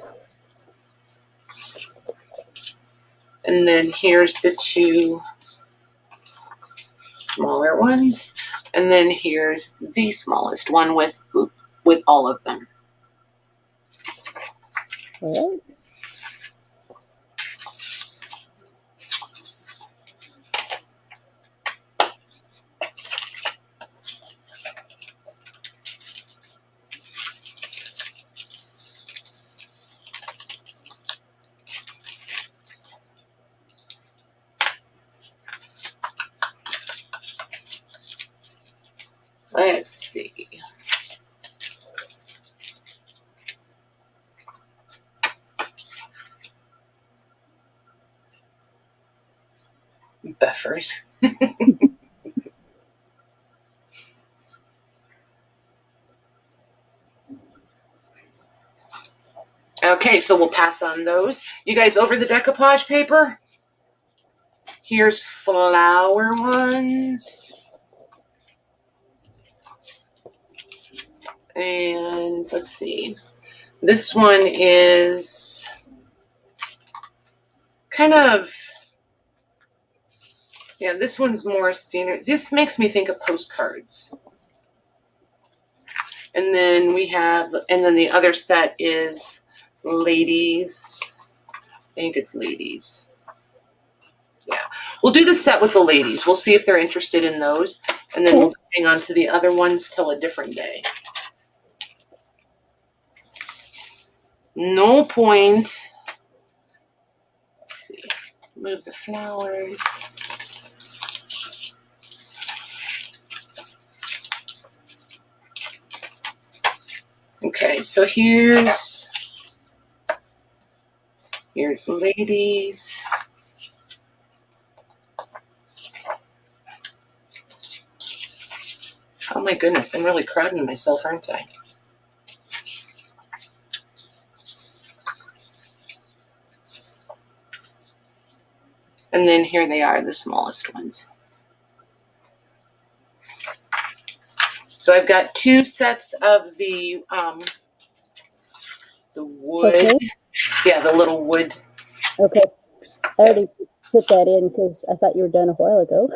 And then here's the two smaller ones. And then here's the smallest one with all of them. All right. Let's see. Buffers. Okay, so we'll pass on those. You guys over the decoupage paper? Here's flower ones. And let's see. This one is kind of, yeah, this one's more scenery. This makes me think of postcards. And then we have, and then the other set is ladies. I think it's ladies. Yeah. We'll do the set with the ladies. We'll see if they're interested in those. And then we'll hang on to the other ones till a different day. No point. Let's see. Move the flowers. Okay, so here's ladies. Oh my goodness, I'm really crowding myself, aren't I? And then here they are, the smallest ones. So I've got two sets of the wood. Okay. Yeah, the little wood. Okay. I already put that in because I thought you were done a while ago.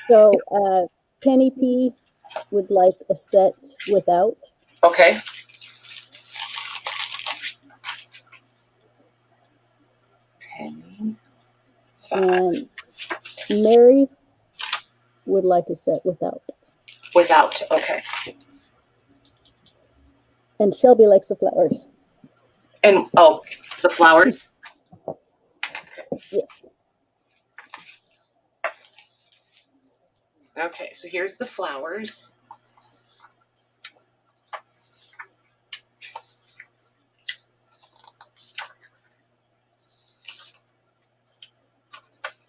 So Penny P would like a set without. Okay. Penny. And Mary would like a set without. Without. Okay. And Shelby likes the flowers. And oh, the flowers. Yes. Okay, so here's the flowers.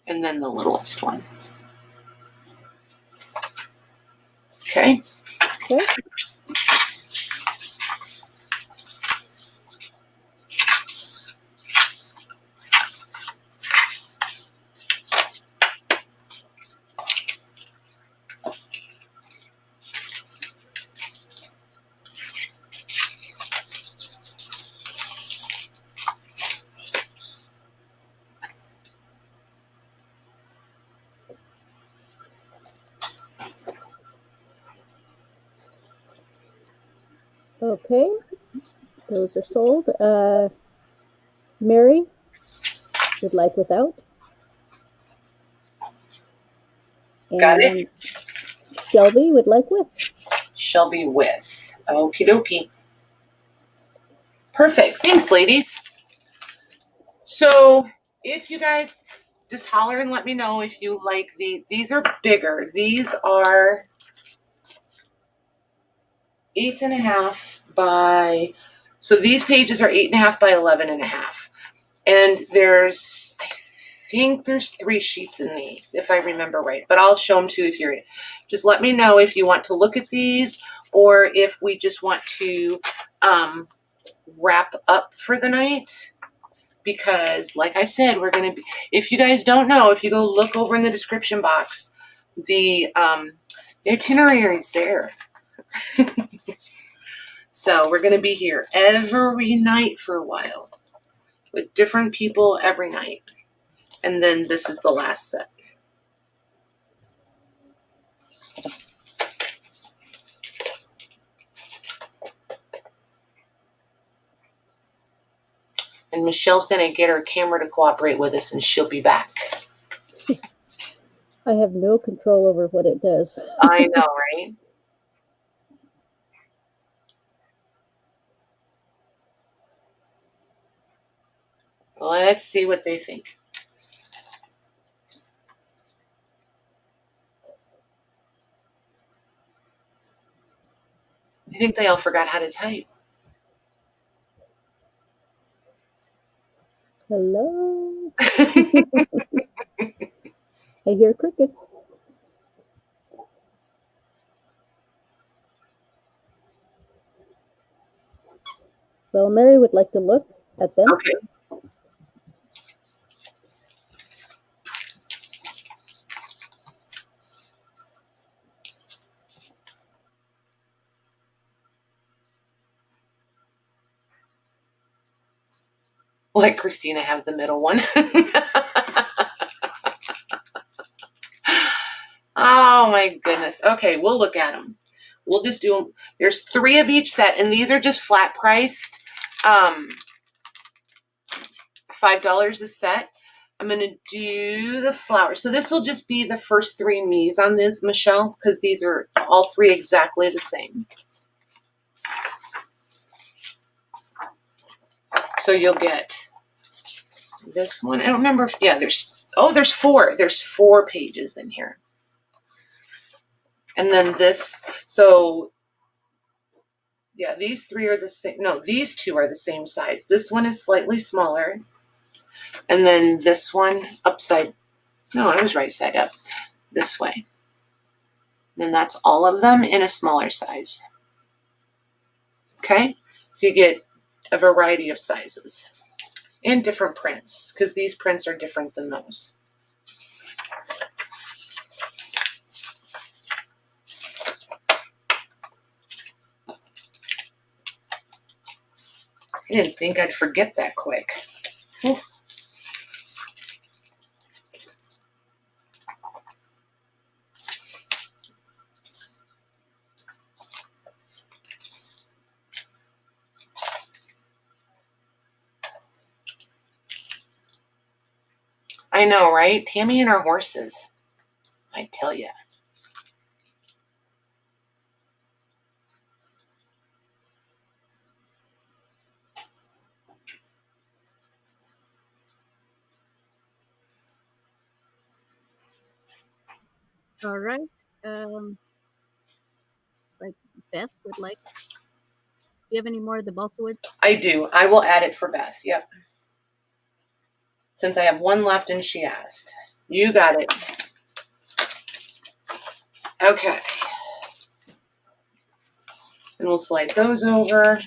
And then the littlest one. Okay. Okay. Okay, those are sold. Mary would like without. Got it. And Shelby would like with. Shelby with. Okie dokie. Perfect. Thanks, ladies. So if you guys just holler and let me know if you like these are bigger. These are 8.5 by, so these pages are 8.5 by 11.5. And there's, I think there's 3 sheets in these, if I remember right, but I'll show them to you if you're, just let me know if you want to look at these or if we just want to wrap up for the night. Because like I said, we're going to be, if you guys don't know, if you go look over in the description box, the itinerary is there. So we're going to be here every night for a while with different people every night. And then this is the last set. And Michelle's going to get her camera to cooperate with us and she'll be back. I have no control over what it does. I know, right? Let's see what they think. I think they all forgot how to type. Hello? I hear crickets. Well, Mary would like to look at them. Okay. Let Christina have the middle one. Oh my goodness. Okay, we'll look at them. We'll just do them. There's 3 of each set, and these are just flat priced. $5 a set. I'm going to do the flowers. So this will just be the first 3 me's on this, Michelle, because these are all 3 exactly the same. So you'll get this one. I don't remember if, yeah, there's 4. There's 4 pages in here. And then this, so yeah, these 3 are the same. No, these 2 are the same size. This one is slightly smaller. And then this one upside, no, it was right side up, this way. Then that's all of them in a smaller size. Okay, so you get a variety of sizes and different prints because these prints are different than those. I didn't think I'd forget that quick. Ooh. I know, right? Tammy and her horses. I tell you. All right. Like Beth would like. Do you have any more of the balsa wood? I do. I will add it for Beth. Yep. Since I have one left and she asked. You got it. Okay. And we'll slide those over.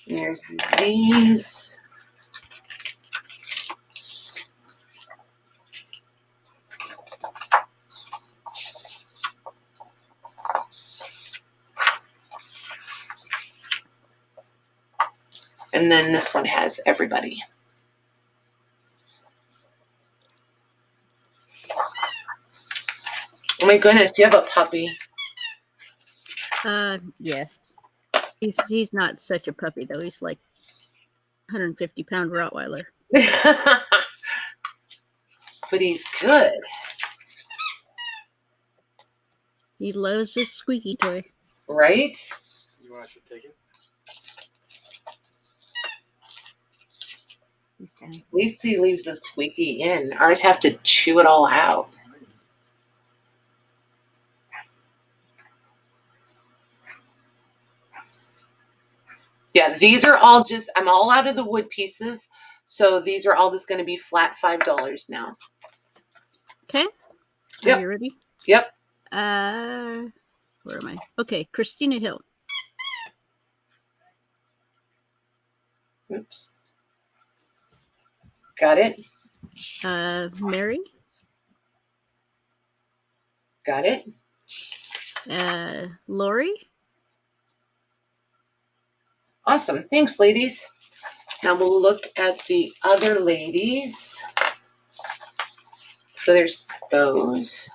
And there's these. And then this one has everybody. Oh my goodness, do you have a puppy? Yes. He's not such a puppy though. He's like 150-pound Rottweiler. But he's good. He loves his squeaky toy. Right? You want to take it? He's down. Leafsy leaves the squeaky in. Ours have to chew it all out. Yeah, these are all just, I'm all out of the wood pieces. So these are all just going to be flat $5 now. Okay. Yep. Are you ready? Yep. Where am I? Okay, Christina Hill. Oops. Got it. Mary. Got it. Laurie. Awesome. Thanks, ladies. Now we'll look at the other ladies. So there's those.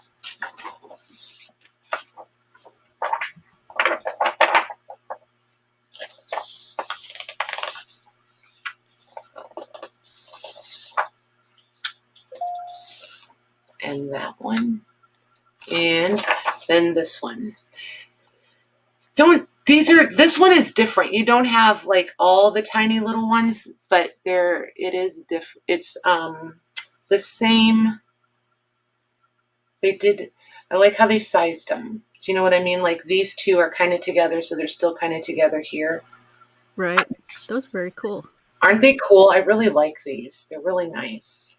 And that one. And then this one. This one is different. You don't have like all the tiny little ones, but it is different. It's the same. I like how they sized them. Do you know what I mean? Like these two are kind of together, so they're still kind of together here. Right. Those are very cool. Aren't they cool? I really like these. They're really nice.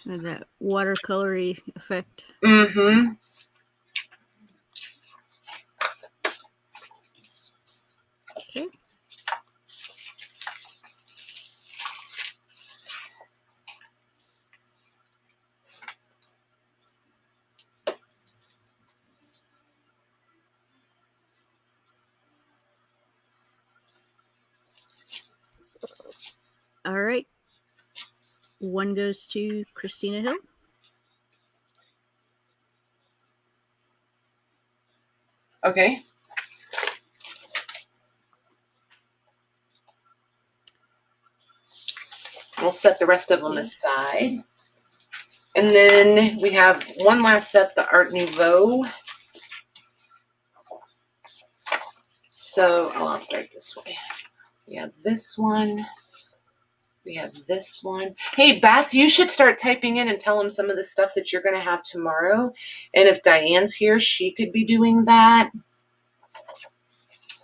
And that watercolory effect. Mm-hmm. Okay. All right. One goes to Christina Hill. Okay. We'll set the rest of them aside. And then we have one last set, the Art Nouveau. So I'll start this way. We have this one. We have this one. Hey, Beth, you should start typing in and tell them some of the stuff that you're going to have tomorrow. And if Diane's here, she could be doing that.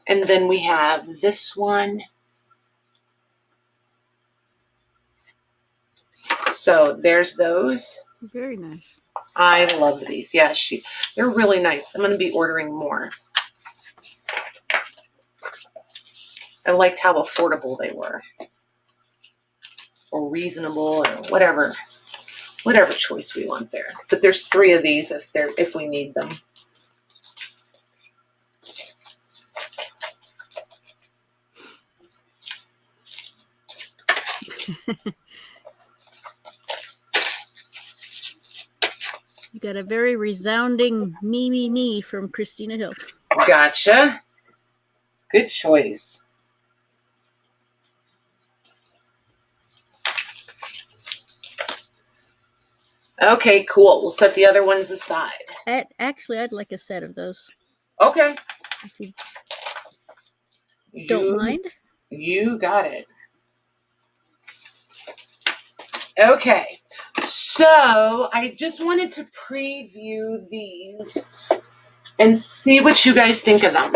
And then we have this one. So there's those. Very nice. I love these. Yeah, they're really nice. I'm going to be ordering more. I liked how affordable they were. Or reasonable, or whatever choice we want there. But there's 3 of these if we need them. You got a very resounding me from Christina Hill. Gotcha. Good choice. Okay, cool. We'll set the other ones aside. Actually, I'd like a set of those. Okay. If you don't mind. You got it. Okay. So I just wanted to preview these and see what you guys think of them.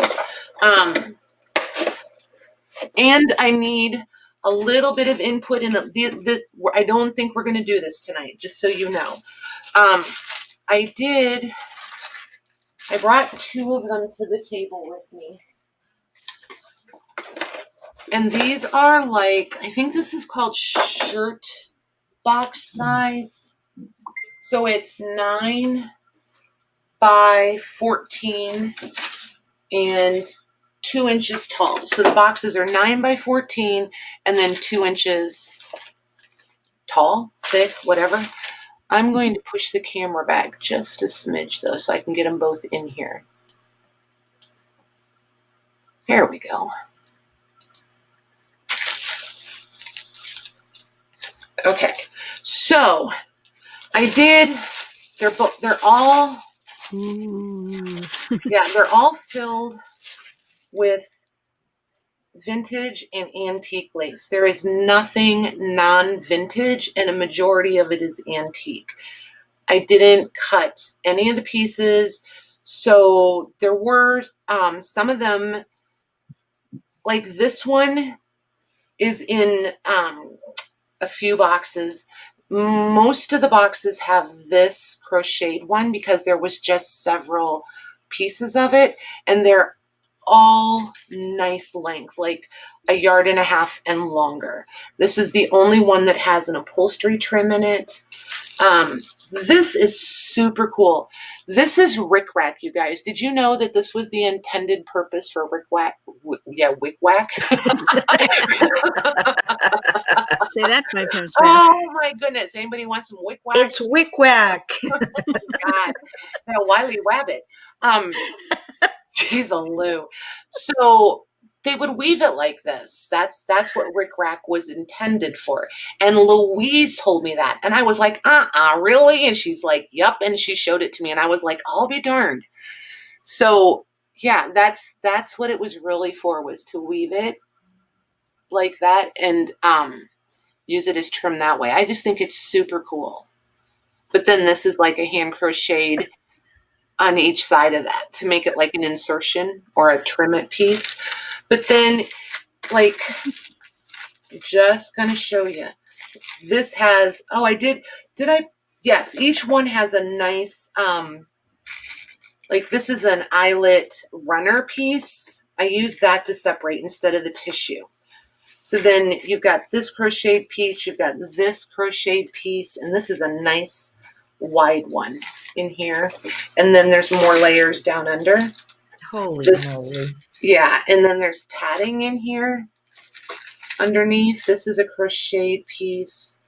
And I need a little bit of input in this. I don't think we're going to do this tonight, just so you know. I brought 2 of them to the table with me. And these are like, I think this is called shirt box size. So it's 9 by 14 and 2 inches tall. So the boxes are 9 by 14 and then 2 inches tall, thick, whatever. I'm going to push the camera back just a smidge though, so I can get them both in here. There we go. Okay, so I did, they're all, yeah, they're all filled with vintage and antique lace. There is nothing non-vintage, and a majority of it is antique. I didn't cut any of the pieces, so there were some of them, like this one is in a few boxes. Most of the boxes have this crocheted one because there was just several pieces of it, and they're all nice length, like 1.5 yards and longer. This is the only one that has an upholstery trim in it. This is super cool. This is rickrack, you guys. Did you know that this was the intended purpose for rickrack? Yeah, wickwhack. Say that 5 times fast. Oh my goodness! Anybody want some wickwhack? It's wickwhack. God, that wily wabbit. Jeez, Lou. So they would weave it like this. That's what rickrack was intended for. And Louise told me that, and I was like, really? And she's like, yep. And she showed it to me, and I was like, I'll be darned. So yeah, that's what it was really for, was to weave it like that and use it as trim that way. I just think it's super cool. But then this is like a hand crocheted on each side of that to make it like an insertion or a trim it piece. But then, like, just gonna show you. This has, yes, each one has a nice, like this is an eyelet runner piece. I use that to separate instead of the tissue. So then you've got this crocheted piece, you've got this crocheted piece, and this is a nice wide one in here. And then there's more layers down under. Holy moly. Yeah, and then there's tatting in here underneath. This is a crocheted piece.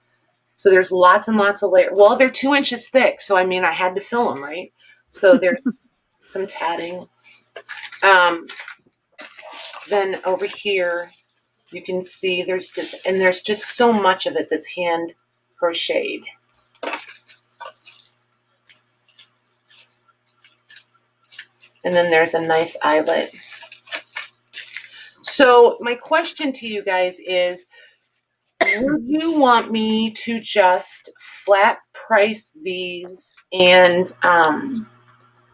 So there's lots and lots of layers. Well, they're 2 inches thick, so I mean, I had to fill them, right? So there's some tatting. Then over here, you can see there's just so much of it that's hand crocheted. And then there's a nice eyelet. So my question to you guys is, would you want me to just flat price these and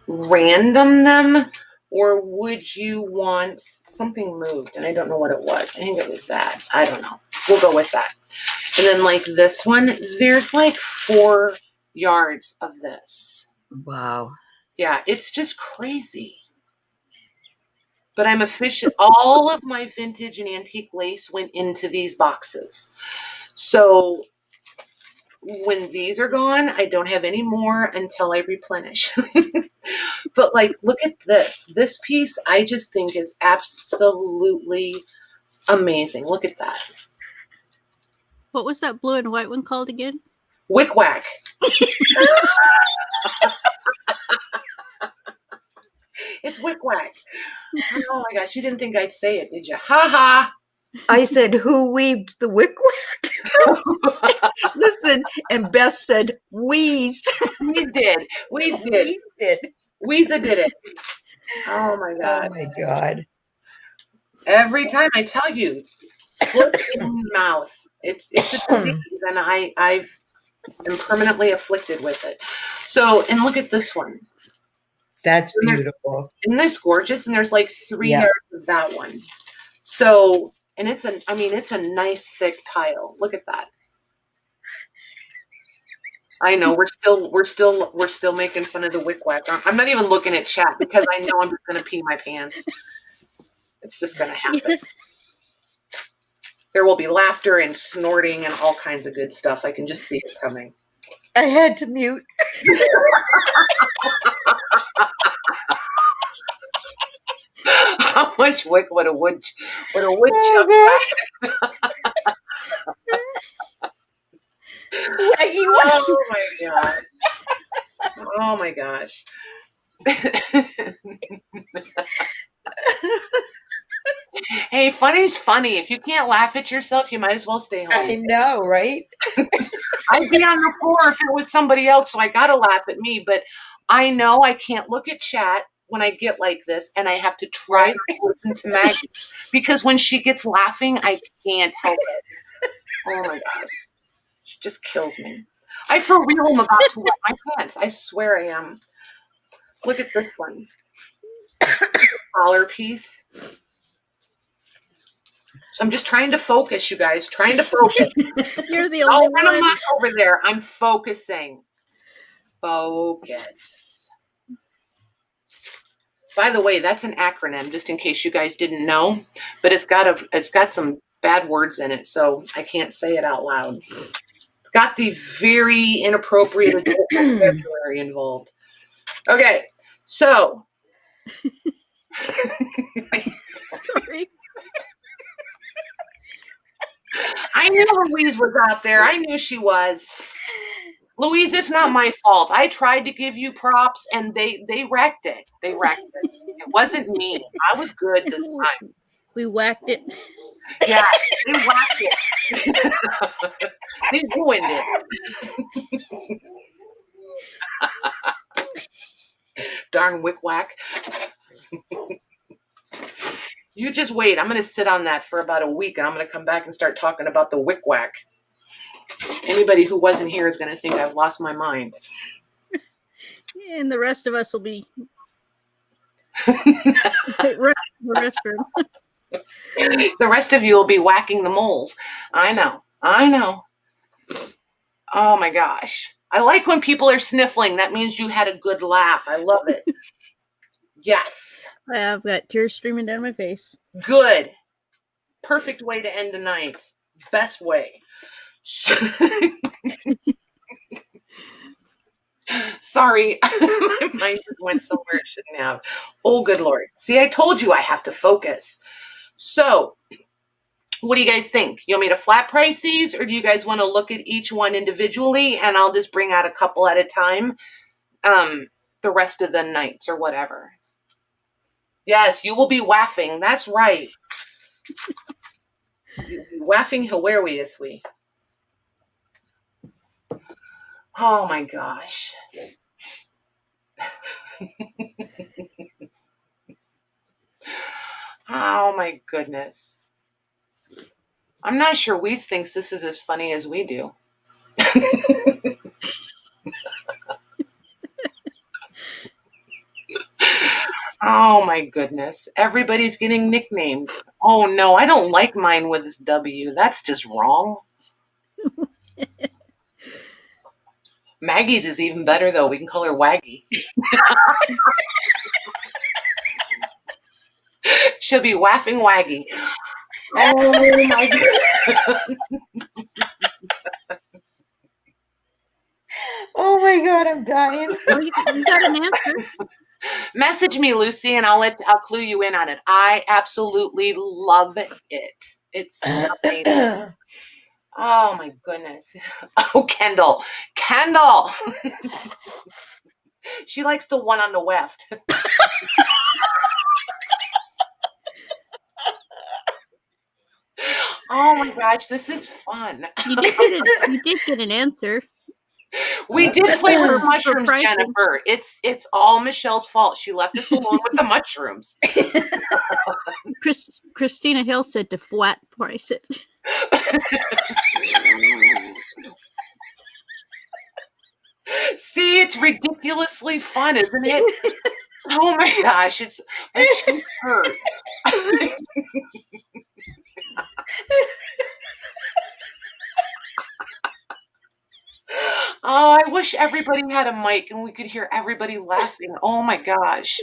random them? Or would you want something moved? And I don't know what it was. I think it was that. I don't know. We'll go with that. And then like this one, there's like 4 yards of this. Wow. Yeah, it's just crazy. But I'm efficient. All of my vintage and antique lace went into these boxes. So when these are gone, I don't have any more until I replenish. But like, look at this. This piece I just think is absolutely amazing. Look at that. What was that blue and white one called again? Wickwhack. It's wickwhack. Oh my gosh, you didn't think I'd say it, did you? Ha ha. I said, who weaved the wickwhack? Listen, and Beth said, wheeze. Wheeze did. Wheeze did. Wheeze did. Weeza did it. Oh my Oh God. my God. Every time I tell you, foot in mouth. It's a disease, and I've been permanently afflicted with it. So, and look at this one. That's beautiful. Isn't this gorgeous? And there's like 3 Yep. yards of that one. So, and it's a nice thick tile. Look at that. I know we're still making fun of the weedwhckr. I'm not even looking at chat because I know I'm just gonna pee my pants. It's just gonna happen. Yes. There will be laughter and snorting and all kinds of good stuff. I can just see it coming. I had to mute. How much wick would a woodchuck? Oh my God. Oh my gosh. Hey, funny's funny. If you can't laugh at yourself, you might as well stay home. I know, right? I'd be on the floor if it was somebody else, so I gotta laugh at me. But I know I can't look at chat when I get like this, and I have to try to listen to Maggie because when she gets laughing, I can't help it. Oh my gosh. She just kills me. I for real am about to wet my pants. I swear I am. Look at this one. Collar piece. So I'm just trying to focus, you guys. Trying to focus. You're the only Run one. amok over there. I'm focusing. Focus. By the way, that's an acronym, just in case you guys didn't know. But it's got some bad words in it, so I can't say it out loud. It's got the very inappropriate adult vocabulary involved. Okay, so Sorry. I knew Louise was out there. I knew she was. Louise, it's not my fault. I tried to give you props, and they wrecked it. They wrecked it. It wasn't me. I was good this time. We whacked it. Yeah, they whacked it. They ruined it. Darn wick-whack. You just wait. I'm going to sit on that for about a week, and I'm going to come back and start talking about the wick-whack. Anybody who wasn't here is going to think I've lost my mind. And the rest of us will be the restroom. The rest of you will be whacking the moles. I know. Oh my gosh. I like when people are sniffling. That means you had a good laugh. I love it. Yes. I've got tears streaming down my face. Good. Perfect way to end the night. Best way. Sorry. My mind just went somewhere it shouldn't have. Oh, good Lord. See, I told you I have to focus. So, what do you guys think? You want me to flat price these, or do you guys want to look at each one individually and I'll just bring out a couple at a time the rest of the nights or whatever? Yes, you will be waffing. That's right. You'll be waffing hilariously. Oh my gosh. Oh my goodness. I'm not sure Weiss thinks this is as funny as we do. Oh my goodness. Everybody's getting nicknamed. Oh no, I don't like mine with this W. That's just wrong. Maggie's is even better though. We can call her Waggy. She'll be waffing Waggy. Oh my God. Oh my God, I'm dying. Oh, you got an answer. Message me, Lucy, and I'll clue you in on it. I absolutely love it. It's amazing. Oh my goodness. Oh, Kendall. She likes the one on the left. Oh my gosh, this is fun. You did get an answer. We did play with the For mushrooms, pricing. Jennifer. It's all Michelle's fault. She left us alone with the mushrooms. Christina Hill said to flat price it. See, it's ridiculously fun, isn't it? Oh my gosh, it's my cheeks hurt. Oh, I wish everybody had a mic and we could hear everybody laughing. Oh my gosh.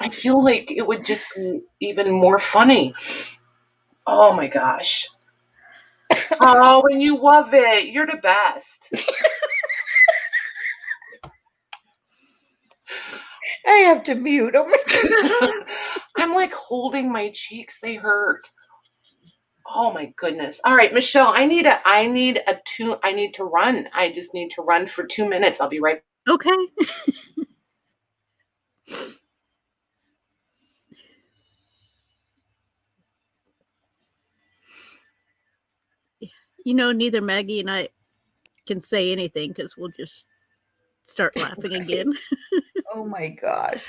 I feel like it would just be even more funny. Oh my gosh. Oh, and you love it. You're the best. I have to mute them. I'm like holding my cheeks. They hurt. Oh my goodness. All right, Michelle, I need to run. I just need to run for 2 minutes. I'll be right back. Okay. Neither Maggie and I can say anything because we'll just start laughing again. Oh my gosh.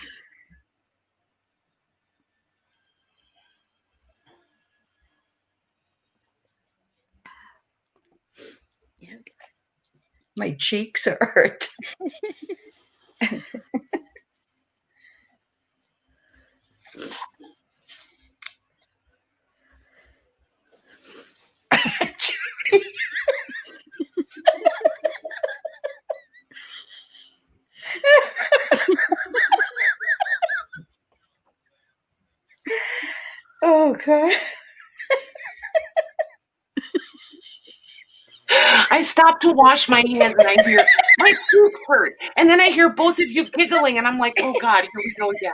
Yeah. My cheeks hurt. Oh God. I stopped to wash my hands and I hear my cheeks hurt. And then I hear both of you giggling and I'm like, oh God, here we go again.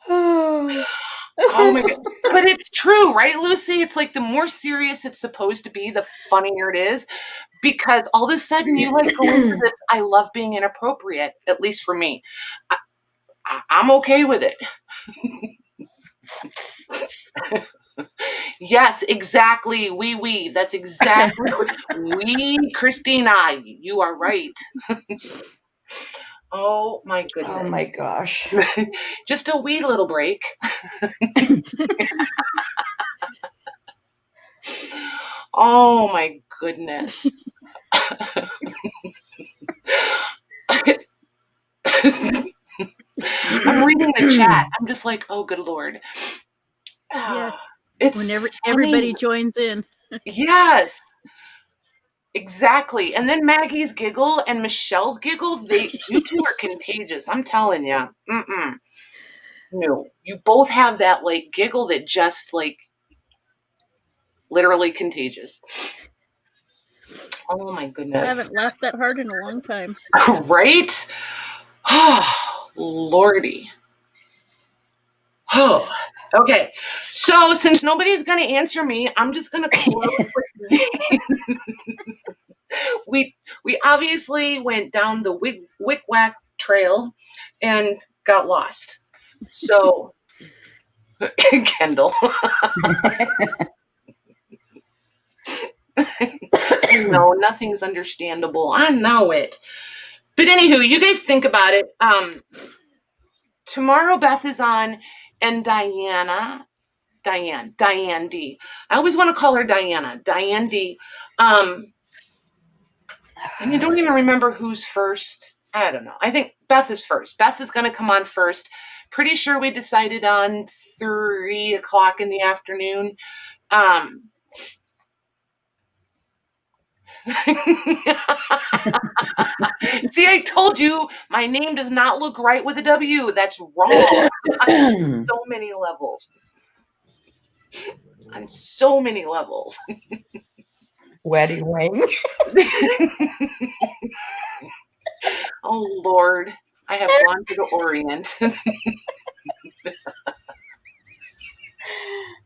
Oh my God. But it's true, right, Lucy? It's like the more serious it's supposed to be, the funnier it is. Because all of a sudden you like go into this, I love being inappropriate, at least for me. I'm okay with it. Yes, exactly. Oui. That's exactly we, Christina. You are right. Oh my goodness. Oh my gosh. Just a wee little break. Oh my goodness. I'm reading the chat. I'm just like, oh, good Lord. Yeah. It's Whenever funny. everybody joins in. Yes. Exactly. And then Maggie's giggle and Michelle's giggle, you two are contagious. I'm telling you. No, you both have that like giggle that just like literally contagious. Oh my goodness. I haven't laughed that hard in a long time. Right? Oh, Lordy. Oh, okay. So since nobody's going to answer me, I'm just going to close with we obviously went down the weedwhckr trail and got lost. So, Kendall. No, nothing's understandable. I know it. But anywho, you guys think about it. Tomorrow Beth is on, and Diane D. I always want to call her Diana. Diane D. And you don't even remember who's first. I don't know. I think Beth is first. Beth is going to come on first. Pretty sure we decided on 3 o'clock in the afternoon. See, I told you my name does not look right with a W. That's wrong. On so many levels. On so many levels. Wedding ring. Oh, Lord. I have gone to the Orient.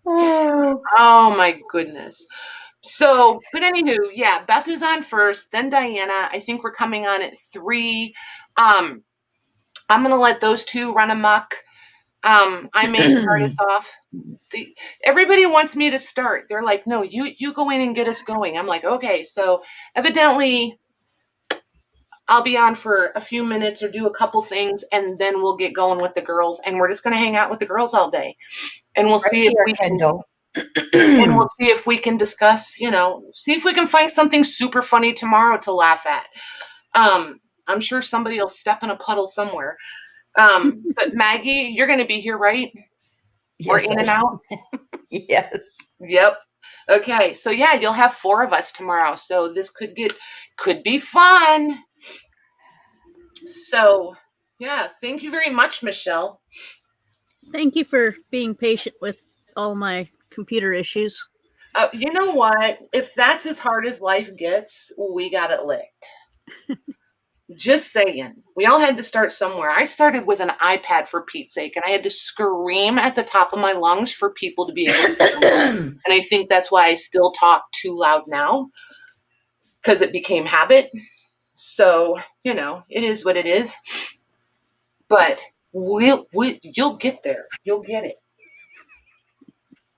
Oh, my goodness. So, but anywho, yeah, Beth is on first, then Diana. I think we're coming on at 3. I'm going to let those two run amok. I may start us off. Everybody wants me to start. They're like, no, you go in and get us going. I'm like, okay. So evidently I'll be on for a few minutes or do a couple things, and then we'll get going with the girls, and we're just going to hang out with the girls all day, and we'll see if we can, and we'll see if we can discuss, see if we can find something super funny tomorrow to laugh at. I'm sure somebody will step in a puddle somewhere. But Maggie, you're going to be here, right? Yes, Or in and out? Yes. Yep. Okay. So yeah, you'll have 4 of us tomorrow. So this could be fun. So yeah, thank you very much, Michele. Thank you for being patient with all my computer issues. You know what? If that's as hard as life gets, we got it licked. Just saying. We all had to start somewhere. I started with an iPad, for Pete's sake, and I had to scream at the top of my lungs for people to be able to hear me. And I think that's why I still talk too loud now, because it became habit. So, it is what it is. But you'll get there. You'll get it.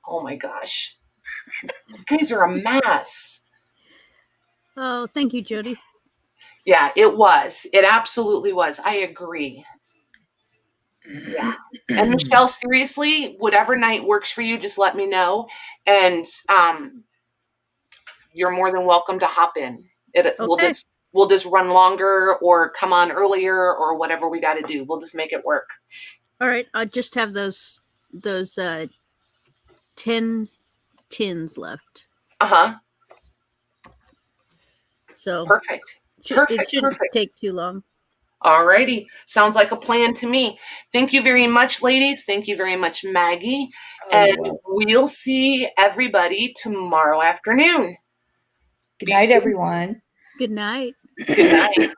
Oh my gosh. You guys are a mess. Oh, thank you, Jody. Yeah, it was. It absolutely was. I agree. Yeah. And Michele, seriously, whatever night works for you, just let me know. And you're more than welcome to hop in. Okay. We'll just run longer or come on earlier or whatever we got to do. We'll just make it work. All right. I'll just have those 10 tins left. Uh-huh. So Perfect. It shouldn't take too long. All righty. Sounds like a plan to me. Thank you very much, ladies. Thank you very much, Maggie. And we'll see everybody tomorrow afternoon. Good night, everyone. Good night. Good night.